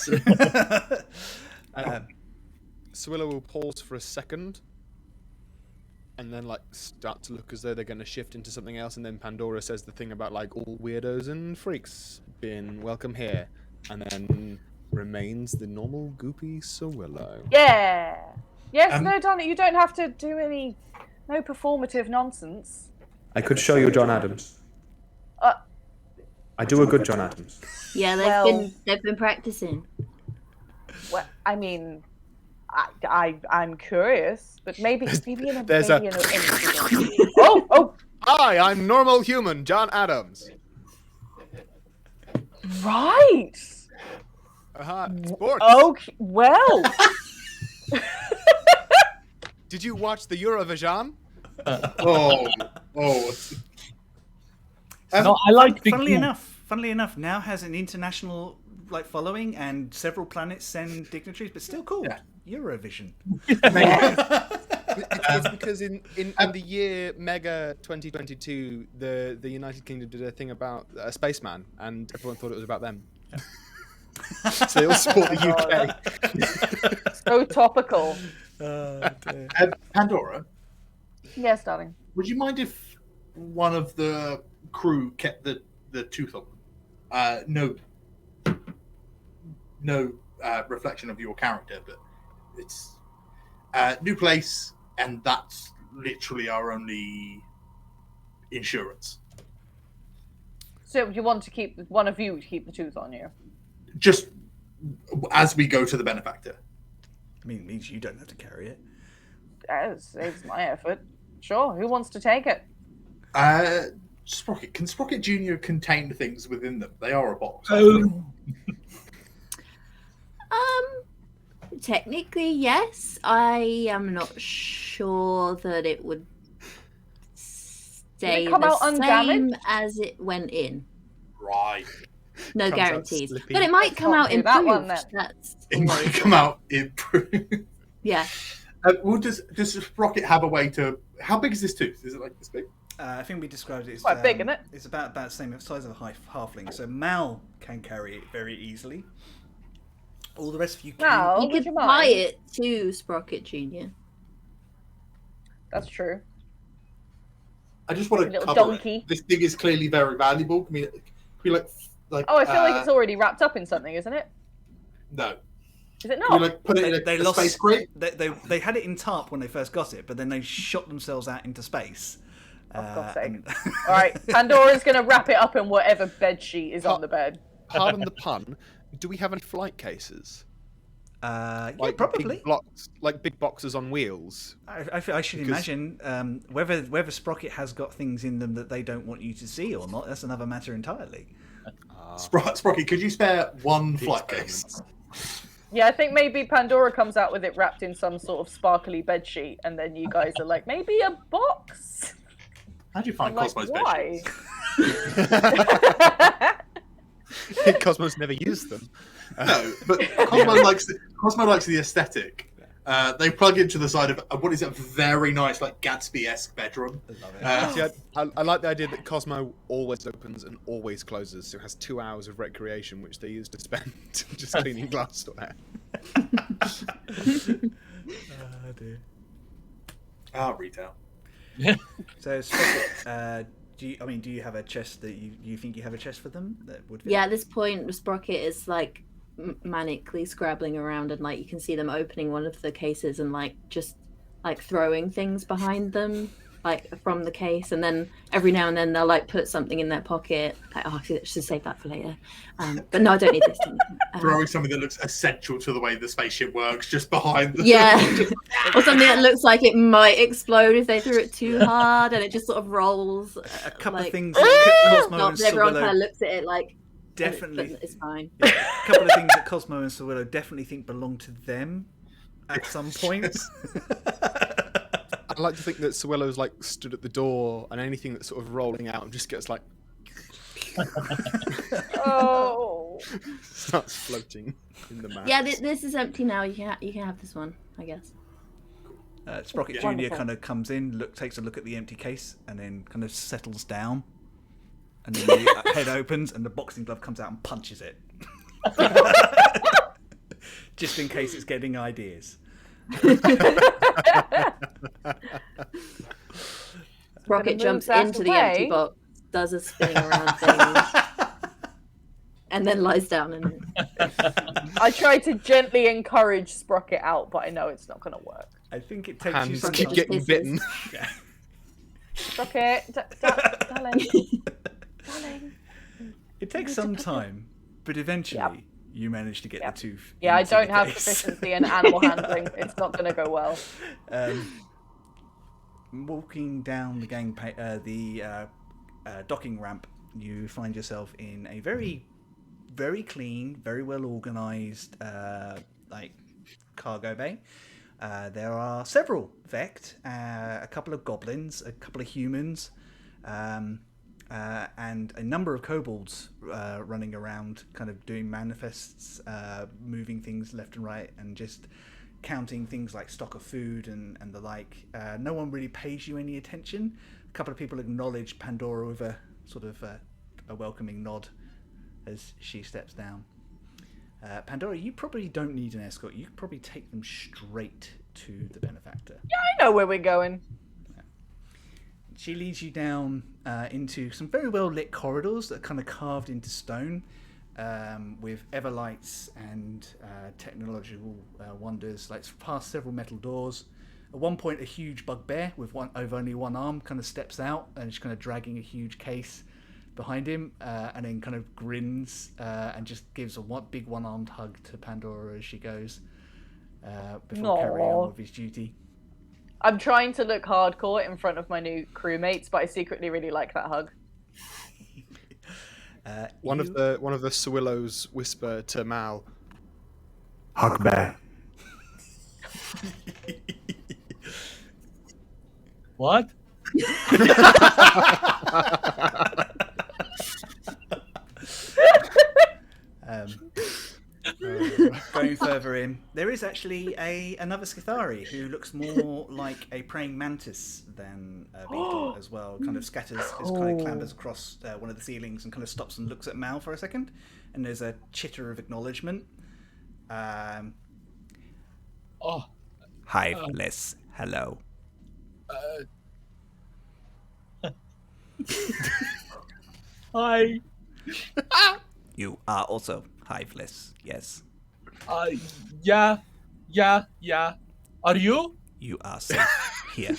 Sowilo will pause for a second, and then start to look as though they're going to shift into something else, and then Pandora says the thing about all weirdos and freaks been welcome here, and then remains the normal goopy Sowilo. Yeah. Yes, no, Donna, you don't have to do no performative nonsense. I could show you John Adams. I do a good John Adams. Yeah, they've been practicing. Well, I mean, I'm curious, but maybe in a There's maybe in a oh. Hi, I'm normal human John Adams. Right. Sports. Okay. Well. Did you watch the Eurovision? Oh, oh. No, I like big Funnily balls. enough, now has an international following, and several planets send dignitaries, but still called Yeah. Eurovision. It's because in the year Mega 2022, the United Kingdom did a thing about a spaceman, and everyone thought it was about them. So they all support the UK. So topical. Pandora, Yes, darling. would you mind if one of the crew kept the tooth on them? No reflection of your character, but it's new place, and that's literally our only insurance. So you want to keep one of you to keep the tooth on you? Just as we go to the benefactor. I mean, it means you don't have to carry it. It's my effort. Sure. Who wants to take it? Sprocket. Can Sprocket Junior contain things within them? They are a box. Technically, yes. I am not sure that it would stay come the out same undamaged? as it went in. Right. No Comes out guarantees, slippy. but it might Let's come not out do that one, improved. then. That's It might always- come out improved. yeah. Does Sprocket have a way to? How big is this tooth? Is it like this big? I think we described it as Quite big, isn't it? It's about the same size of a halfling. So Mal can carry it very easily. All the rest of you can. Now, You would could you buy mind? it to Sprocket Junior. That's true. I just want to Little cover donkey. it. This thing is clearly very valuable. Can we like? Oh, I feel like it's already wrapped up in something, isn't it? No. Is it Can we not? put it in They a lost. space crate? They had it in TARP when they first got it, but then they shot themselves out into space. For God's sake. and- All right, Pandora's going to wrap it up in whatever bed sheet is on the bed. Pardon the pun. Do we have any flight cases? yeah, Like probably. big blocks, like big boxes on wheels. I should Because- imagine whether Sprocket has got things in them that they don't want you to see or not. That's another matter entirely. Sprocket, could you spare one flight case? Yeah, I think maybe Pandora comes out with it wrapped in some sort of sparkly bed sheet, and then you guys are like, maybe a box? How do you I'm find like, Cosmo's why? bedsheets? Cosmos never used them. No, but Cosmo likes the aesthetic. They plug into the side of what is a very nice, like Gatsby-esque bedroom. See, I like the idea that Cosmo always opens and always closes, so it has 2 hours of recreation, which they use to spend just cleaning glassware. Oh dear. Retail. So Sprocket, do you have a chest that you think you have a chest for them that would fit? Yeah, at this point, Sprocket is like manically scrabbling around, and like you can see them opening one of the cases and like just like throwing things behind them, like from the case, and then every now and then they'll like put something in their pocket. Like, oh, I should save that for later. But no, I don't need this. Throwing something that looks essential to the way the spaceship works just behind them. Yeah, or something that looks like it might explode if they threw it too hard, and it just sort of rolls. A couple like, of things that Cosmo and everyone Sowilo kind of looks at it like definitely. but it's fine. A couple of things that Cosmo and Sowilo definitely think belong to them at some point. I like to think that Sowillo's like stood at the door, and anything that's sort of rolling out just gets like Oh. starts floating in the mass. Yeah, this is empty now. You can have this one, I guess. Sprocket Yeah. Junior Wonderful. kind of comes in, takes a look at the empty case, and then kind of settles down. And then the head opens, and the boxing glove comes out and punches it, just in case it's getting ideas. Rocket moves jumps out into of the the empty way. box, does a spinning around thing, and then lies down in it. I try to gently encourage Sprocket out, but I know it's not going to work. I think it takes you Hands some keep time. getting bitten. Sprocket, darling. Darling. It takes some time, but eventually Yep. you manage to get Yep. the tooth. Yeah, I into don't the have case. proficiency in animal handling. It's not going to go well. Walking down the docking ramp, you find yourself in a very, very clean, very well organised, like cargo bay. There are several Vect, a couple of goblins, a couple of humans, and a number of kobolds running around, kind of doing manifests, moving things left and right, and just counting things like stock of food and the like. No one really pays you any attention. A couple of people acknowledge Pandora with a sort of a welcoming nod as she steps down. Pandora, you probably don't need an escort. You could probably take them straight to the benefactor. Yeah, I know where we're going. She leads you down into some very well lit corridors that are kind of carved into stone, with everlights and technological wonders, like past several metal doors. At one point, a huge bugbear with only one arm kind of steps out and is kind of dragging a huge case behind him, and then kind of grins and just gives a big one-armed hug to Pandora as she goes, before carrying on with his duty. I'm trying to look hardcore in front of my new crewmates, but I secretly really like that hug. One of the Sowilos whisper to Mal, Hug bear. What? Going further in, there is actually another Skithari who looks more like a praying mantis than a beetle as well. Kind of scatters, kind of clambers across one of the ceilings and kind of stops and looks at Mal for a second. And there's a chitter of acknowledgement. Hiveless, hello. Hi. You are also hiveless, yes. Yeah. Are you? You are safe here.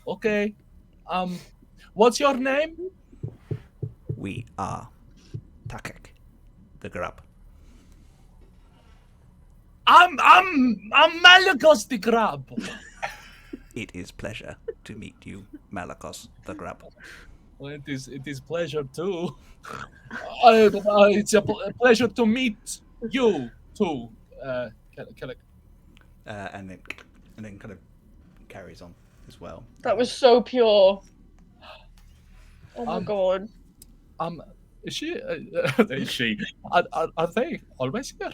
Okay. What's your name? We are Takek, the grub. I'm Malakos the Grub. It is pleasure to meet you, Malakos, the grub. Well, it is pleasure too. It's a pleasure to meet you too, Kellic. And then kind of carries on as well. That was so pure. Oh my god. Is she? Is she? Are they always here?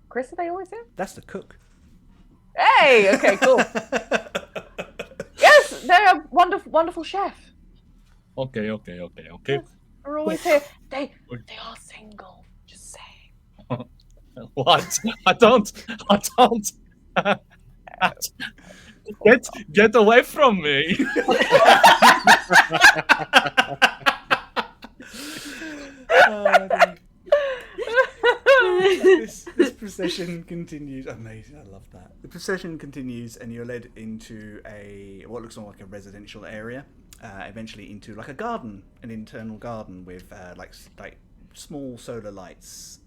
Chris, are they always here? That's the cook. Hey, okay, cool. Yes, they're a wonderful chef. Okay. They're always here. They are single. Just saying. What? I don't. Get away from me. This procession continues. Amazing, I love that. The procession continues, and you're led into what looks more like a residential area. Eventually into like a garden, an internal garden with like small solar lights,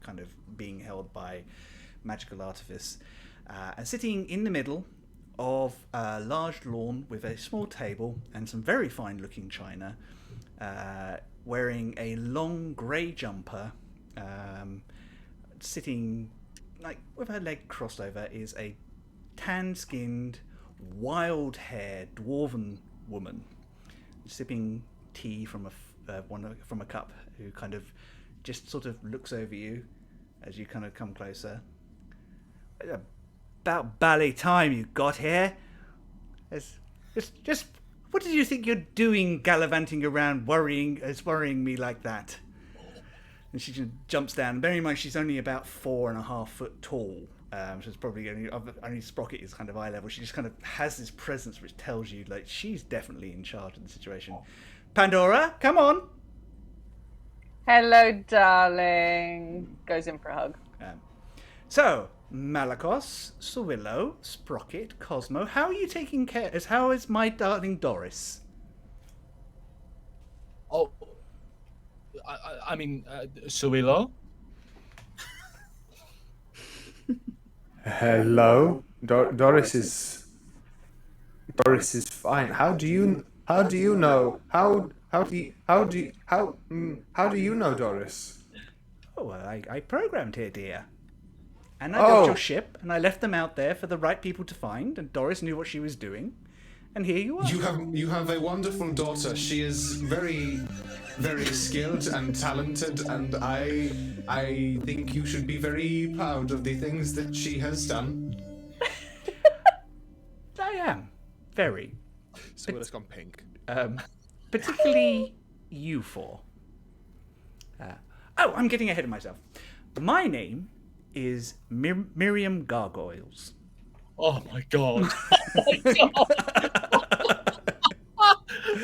kind of being held by magical artifice, and sitting in the middle of a large lawn with a small table and some very fine-looking china, wearing a long grey jumper. Sitting like with her leg crossed over is a tan-skinned, wild-haired dwarven woman sipping tea from a cup, who kind of just sort of looks over you as you kind of come closer. About bally time you got here. Just what did you think you're doing, gallivanting around worrying me like that? And she just jumps down. Bearing in mind she's only about 4.5 foot tall, so it's probably only Sprocket is kind of eye level. She just kind of has this presence which tells you like she's definitely in charge of the situation. Pandora, come on. Hello, darling. Goes in for a hug. So, Malakos, Sowilo, Sprocket, Cosmo, how are you taking care? How is my darling Doris? Oh, I mean, Sowilo. Hello, Doris is fine. How do you know? How do you know Doris? Oh, well, I programmed here, dear. And I built your ship, and I left them out there for the right people to find, and Doris knew what she was doing. And here you are. You have a wonderful daughter. She is very, very skilled and talented, and I think you should be very proud of the things that she has done. I am. Very. Sowilo's gone pink. Particularly you four. I'm getting ahead of myself. My name is Miriam Gargoyles. Oh my god. Oh my god.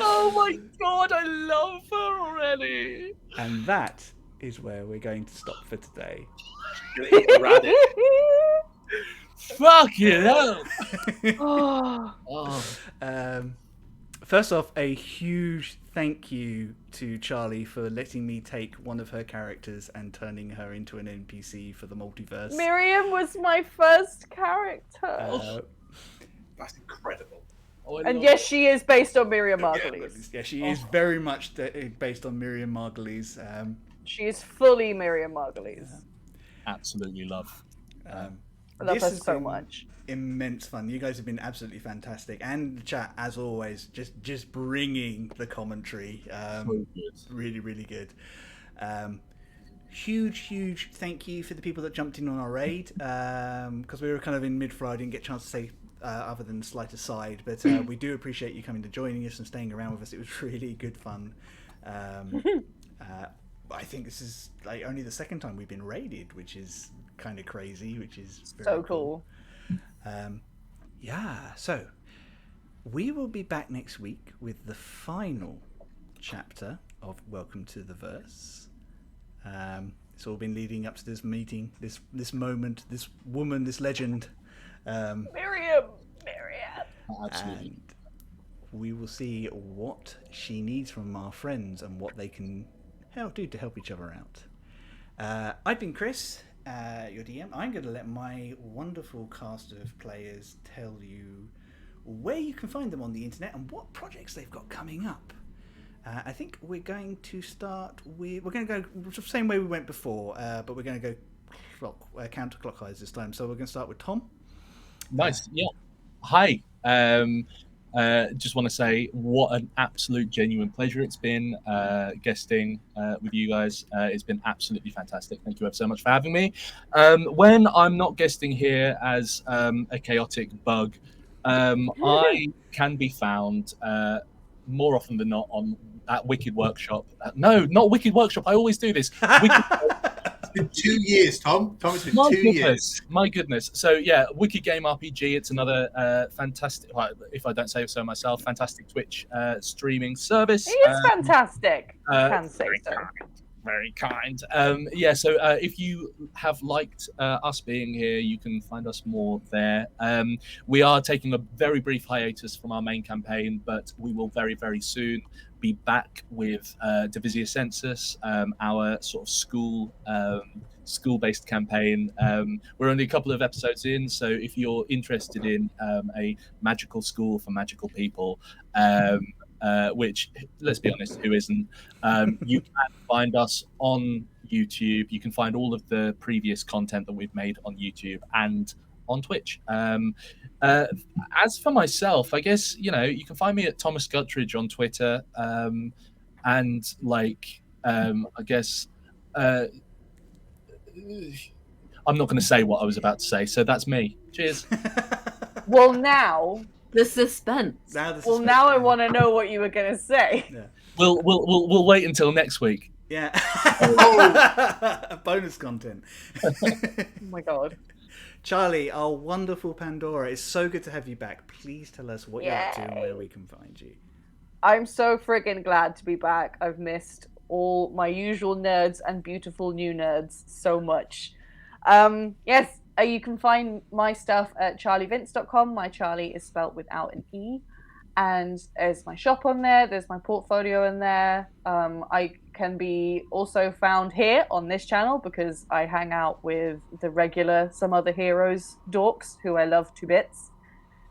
Oh my god, I love her already. And that is where we're going to stop for today. Fuck it up. First off, a huge thank you to Charlie for letting me take one of her characters and turning her into an NPC for the multiverse. Miriam was my first character. That's incredible. And yes, she is based on Miriam Margulies. Yeah, she is very much based on Miriam Margulies. She is fully Miriam Margulies. Absolutely love. I love her so much. Immense fun. You guys have been absolutely fantastic, and the chat, as always, just bringing the commentary. So good. Really, really good. Huge thank you for the people that jumped in on our raid, because we were kind of in mid-flight, didn't get a chance to say other than the slight aside, but we do appreciate you coming to joining us and staying around with us. It was really good fun. I think this is like only the second time we've been raided, which is kind of crazy, which is very so cool. So we will be back next week with the final chapter of Welcome to the Verse. It's all been leading up to this meeting, this moment, this woman, this legend. Miriam. Absolutely. And we will see what she needs from our friends and what they can do to help each other out. I've been Chris, your DM. I'm going to let my wonderful cast of players tell you where you can find them on the internet and what projects they've got coming up. I think we're going to start with... We're going to go the same way we went before, but we're going to go counterclockwise this time. So we're going to start with Tom. Nice. Yeah. Hi. Just want to say what an absolute genuine pleasure it's been guesting with you guys. It's been absolutely fantastic. Thank you ever so much for having me. When I'm not guesting here as a chaotic bug, I can be found more often than not at Wicked Workshop. No, not Wicked Workshop. I always do this. It's been 2 years, Tom. It's been 2 years. My goodness. So yeah, Wicked Game RPG. It's another fantastic, well, if I don't say so myself, fantastic Twitch streaming service. He is fantastic. I can say so. Very kind. So if you have liked us being here, you can find us more there. We are taking a very brief hiatus from our main campaign, but we will very, very soon be back with Divisia Census, our sort of school-based campaign. We're only a couple of episodes in, so if you're interested in a magical school for magical people, which, let's be honest, who isn't? You can find us on YouTube. You can find all of the previous content that we've made on YouTube and on Twitch. As for myself, I guess, you can find me at Thomas Guttridge on Twitter. And I guess I'm not going to say what I was about to say, so that's me. Cheers. Well, now... The suspense. Now I want to know what you were going to say. Yeah. We'll wait until next week. Yeah. Bonus content. Oh my god. Charlie, our wonderful Pandora, it's so good to have you back. Please tell us what you're up to and where we can find you. I'm so friggin' glad to be back. I've missed all my usual nerds and beautiful new nerds so much. Yes, you can find my stuff at charlievince.com. My Charlie is spelt without an E. And there's my shop on there. There's my portfolio in there. I can be also found here on this channel because I hang out with the regular Some Other Heroes dorks who I love to bits.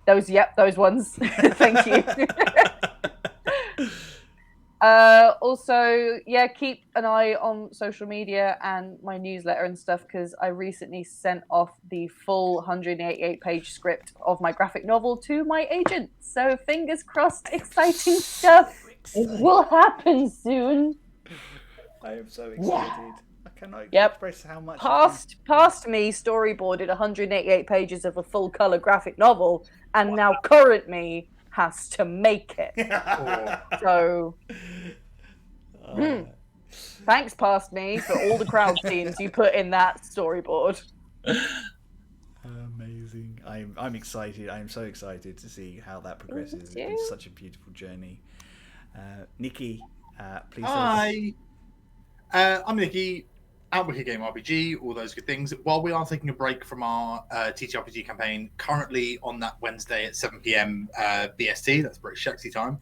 Those ones. Thank you. Also, yeah, keep an eye on social media and my newsletter and stuff because I recently sent off the full 188-page script of my graphic novel to my agent. So fingers crossed, exciting stuff will happen soon. I am so excited. I cannot Yep. express how much. Past me storyboarded 188 pages of a full color graphic novel, and now current me has to make it. So, thanks, past me, for all the crowd scenes you put in that storyboard. Amazing. I'm excited. I am so excited to see how that progresses. It's such a beautiful journey. Nikki, please. Hi. I'm Nikki, at Wicked Game RPG, all those good things. While we are taking a break from our TTRPG campaign, currently on that Wednesday at 7 p.m. BST, that's British Sexy time,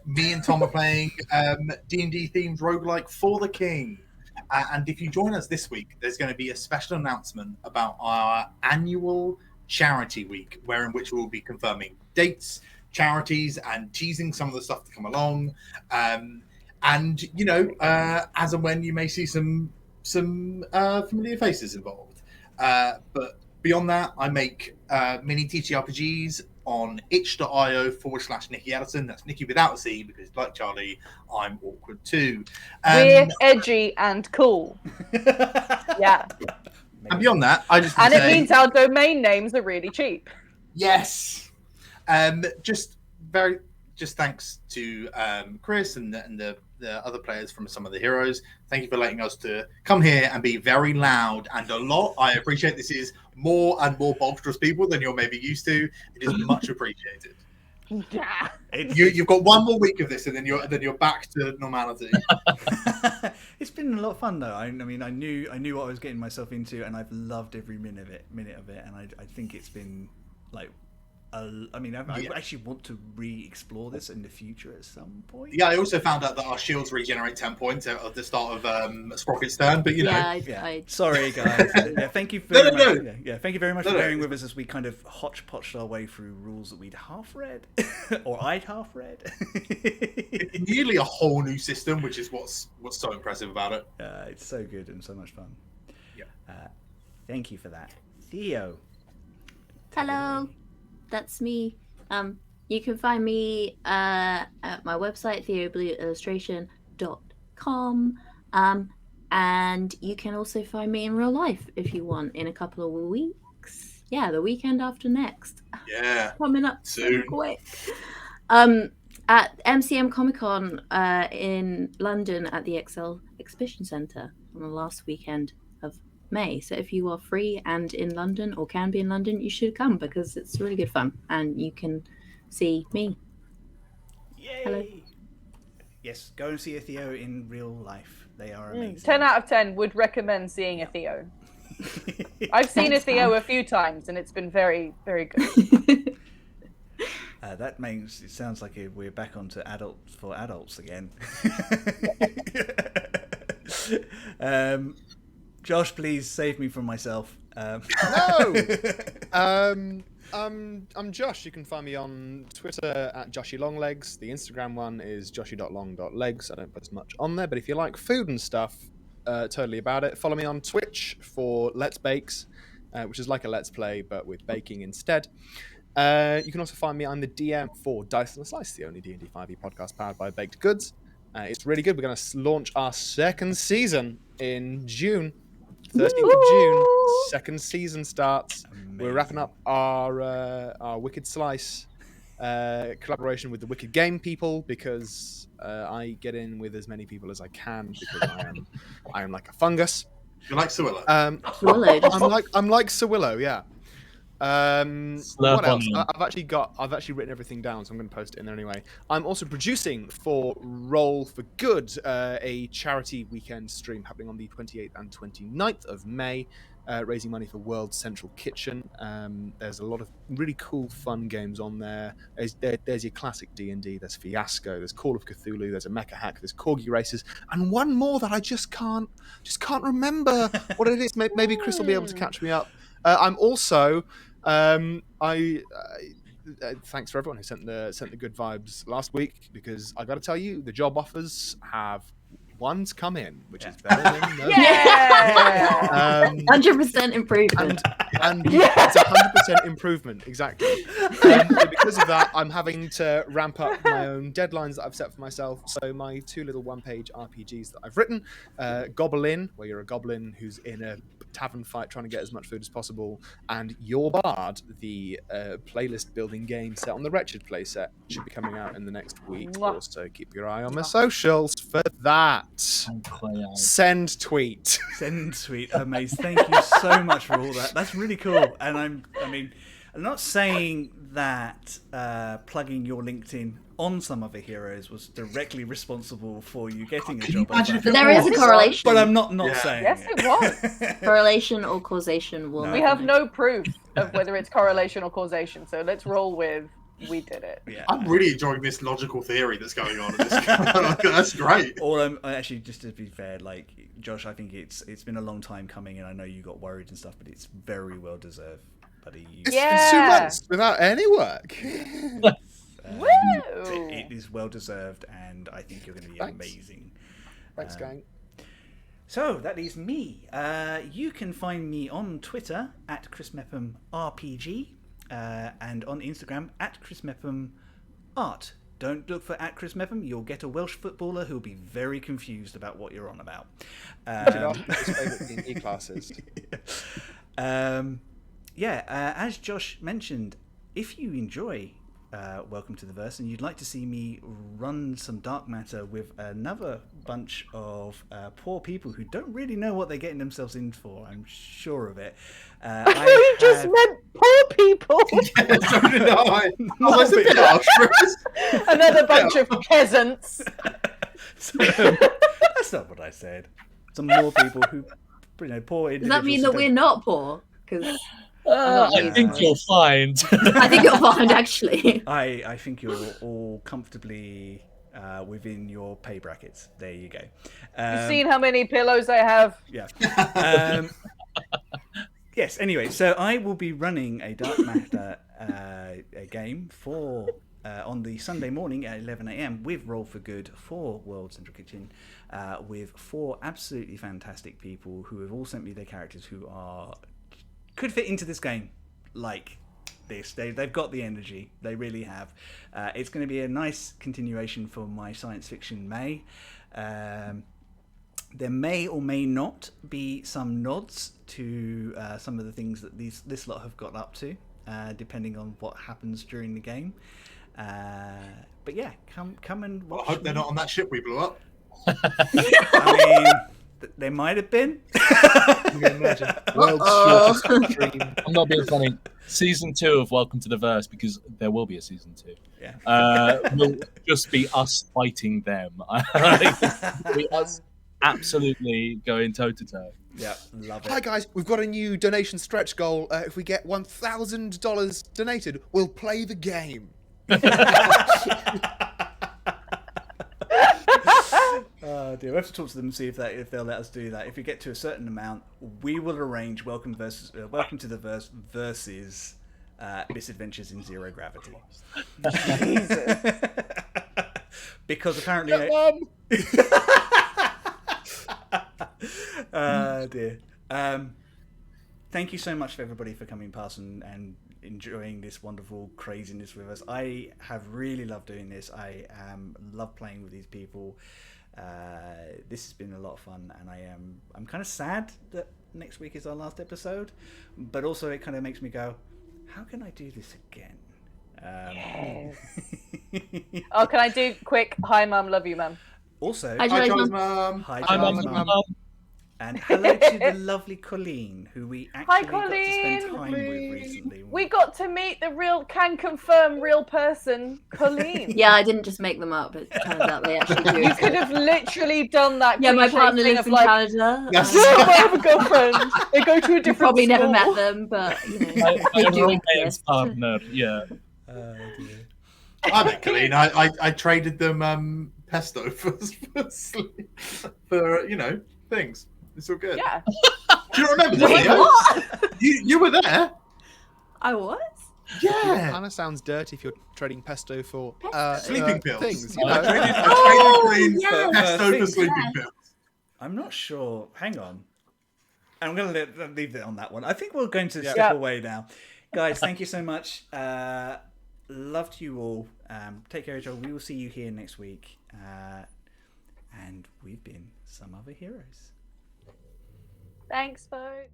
me and Tom are playing D&D themed roguelike For the King. And if you join us this week, there's going to be a special announcement about our annual charity week, in which we'll be confirming dates, charities, and teasing some of the stuff to come along. And you know, as and when you may see some familiar faces involved. But beyond that, I make mini TTRPGs on itch.io/Nikki Addison. That's Nikki without a C because, like Charlie, I'm awkward too. We're edgy and cool. Yeah. And beyond that, I just it means our domain names are really cheap. Yes. Just thanks to Chris and the other players from some of the heroes. Thank you for letting us to come here and be very loud and a lot. I appreciate this is more and more boisterous people than you're maybe used to. It is much appreciated. Yeah. You've got one more week of this, and then you're back to normality. It's been a lot of fun though. I mean, I knew what I was getting myself into, and I've loved every minute of it. And I think it's been like. I actually want to re-explore this in the future at some point. Yeah, I also found out that our shields regenerate 10 points at the start of Sprocket's turn, but you know. Sorry, guys. Thank you very much. Yeah, thank you very much for bearing with us as we kind of hodgepodged our way through rules that we'd half read, or I'd half read. It's nearly a whole new system, which is what's so impressive about it. It's so good and so much fun. Yeah. Thank you for that, Theo. Hello. That's me. You can find me at my website, theoblueillustration.com. And you can also find me in real life if you want in a couple of weeks. Yeah, the weekend after next. Yeah. Coming up soon. Quick. At MCM Comic Con in London at the XL Exhibition Centre on the last weekend of May. So if you are free and in London or can be in London, you should come because it's really good fun and you can see me. Yay! Hello. Yes, go and see a Theo in real life. They are amazing. 10 out of 10 would recommend seeing a Theo. I've seen a Theo a few times and it's been very, very good. That means it sounds like we're back onto adults for adults again. Josh, please save me from myself. No! I'm Josh. You can find me on Twitter at JoshyLonglegs. The Instagram one is joshy.long.legs. I don't post much on there, but if you like food and stuff, totally about it. Follow me on Twitch for Let's Bakes, which is like a Let's Play, but with baking instead. You can also find me, I'm the DM for Dice and a Slice, the only D&D 5e podcast powered by Baked Goods. It's really good. We're going to launch our second season in June. 13th of June, second season starts. Amazing. We're wrapping up our Wicked Slice collaboration with the Wicked Game people because I get in with as many people as I can because I am like a fungus. You're like Sowilo. I'm like Sowilo, yeah. What else? I've actually written everything down, so I'm going to post it in there anyway. I'm also producing for Roll for Good, a charity weekend stream happening on the 28th and 29th of May, raising money for World Central Kitchen. There's a lot of really cool, fun games on there. There's your classic D&D. There's Fiasco. There's Call of Cthulhu. There's a Mecha Hack. There's Corgi Races, and one more that I just can't remember what it is. Maybe Chris will be able to catch me up. I'm also I thanks for everyone who sent the good vibes last week, because I got to tell you, the job offers have one's come in, which is better than no. Yeah. 100% improvement. And it's 100% improvement, exactly. So because of that, I'm having to ramp up my own deadlines that I've set for myself. So my 2 little 1-page RPGs that I've written, Goblin, where you're a goblin who's in a tavern fight trying to get as much food as possible, and Your Bard, the playlist building game set on the Wretched playset, should be coming out in the next week. Also, keep your eye on my socials for that. Send tweet. Send tweet. Amazing. Thank you so much for all that. That's really cool. And I'm not saying that plugging your LinkedIn on Some Other Heroes was directly responsible for you getting a job offer. But there is a correlation. But I'm not saying Yes, it was. Correlation or causation will. We have no proof of whether it's correlation or causation, so let's roll with we did it. Yeah. I'm really enjoying this logical theory that's going on. That's great. Or actually, just to be fair, like Josh, I think it's been a long time coming, and I know you got worried and stuff, but it's very well deserved, buddy. It's been 2 months without any work. Woo! It is well deserved, and I think you're going to be amazing. Thanks, gang. So that is me. You can find me on Twitter at ChrisMephamRPG. And on Instagram at ChrisMephamArt. Don't look for at Chris Mepham. You'll get a Welsh footballer who'll be very confused about what you're on about. His favourite D&D classes. As Josh mentioned, if you enjoy Welcome to the Verse and you'd like to see me run some dark matter with another bunch of poor people who don't really know what they're getting themselves in for, I'm sure of it. You just meant poor people. Yeah, so did I. That's a bit harsh, Chris. Another bunch of peasants. That's not what I said. Some more people who, poor individuals. Does that mean that we're not poor? Because I think you'll find. I think you'll find, actually. I think you're all comfortably within your pay brackets. There you go. You've seen how many pillows I have? Yeah. Yes, anyway, so I will be running a Dark Matter a game for on the Sunday morning at 11 a.m. with Roll for Good for World Central Kitchen with 4 absolutely fantastic people who have all sent me their characters who could fit into this game like this. They've got the energy. They really have. It's going to be a nice continuation for my science fiction May. There may or may not be some nods to some of the things that this lot have got up to, depending on what happens during the game. But yeah, come and watch. I hope they're not on that ship we blew up. I mean, they might have been. You can imagine. World's shortest stream. I'm not being funny. Season 2 of Welcome to the Verse, because there will be a season 2. Yeah. Will just be us fighting them. We us absolutely going toe to toe. Yeah, love it. Hi guys, we've got a new donation stretch goal. If we get $1,000 donated, we'll play the game. Oh dear, we have to talk to them and see if they'll let us do that. If we get to a certain amount, we will arrange Welcome to the Verse versus Misadventures in Zero Gravity. Jesus. Because apparently, oh dear. Thank you so much for everybody for coming past and enjoying this wonderful craziness with us. I have really loved doing this. I love playing with these people. This has been a lot of fun, and I'm kind of sad that next week is our last episode, but also it kind of makes me go, how can I do this again? Yes. Oh, can I do quick? Hi, Mum. Love you, Mum. Also, Hi, Hi, Mum. Mum. hi, Hi, Charles, Mum. Mum. And hello to the lovely Colleen, who we actually got to spend Colleen. time with recently. We got to meet the real person, Colleen. Yeah, I didn't just make them up. It turns out they actually do. You could have literally done that. Yeah, my cliche partner thing lives of in like, Canada. Yes. Yeah, I have a girlfriend. They go to a You different probably never school. met them, but you know, My they do roommate's exist. partner, yeah. Oh, dear. I met Colleen. I traded them pesto for things. It's all good. Yeah. Do you remember Wait, that? what? You were there. I was? Yeah. Kind of sounds dirty if you're trading pesto for Sleeping pills. things. I traded Oh, green yes. pesto for things. sleeping Yes. pills. I'm not sure. Hang on. I'm going to leave it on that one. I think we're going to step Yeah. away now. Guys, thank you so much. Love to you all. Take care of each other. We will see you here next week. And we've been Some Other Heroes. Thanks, folks.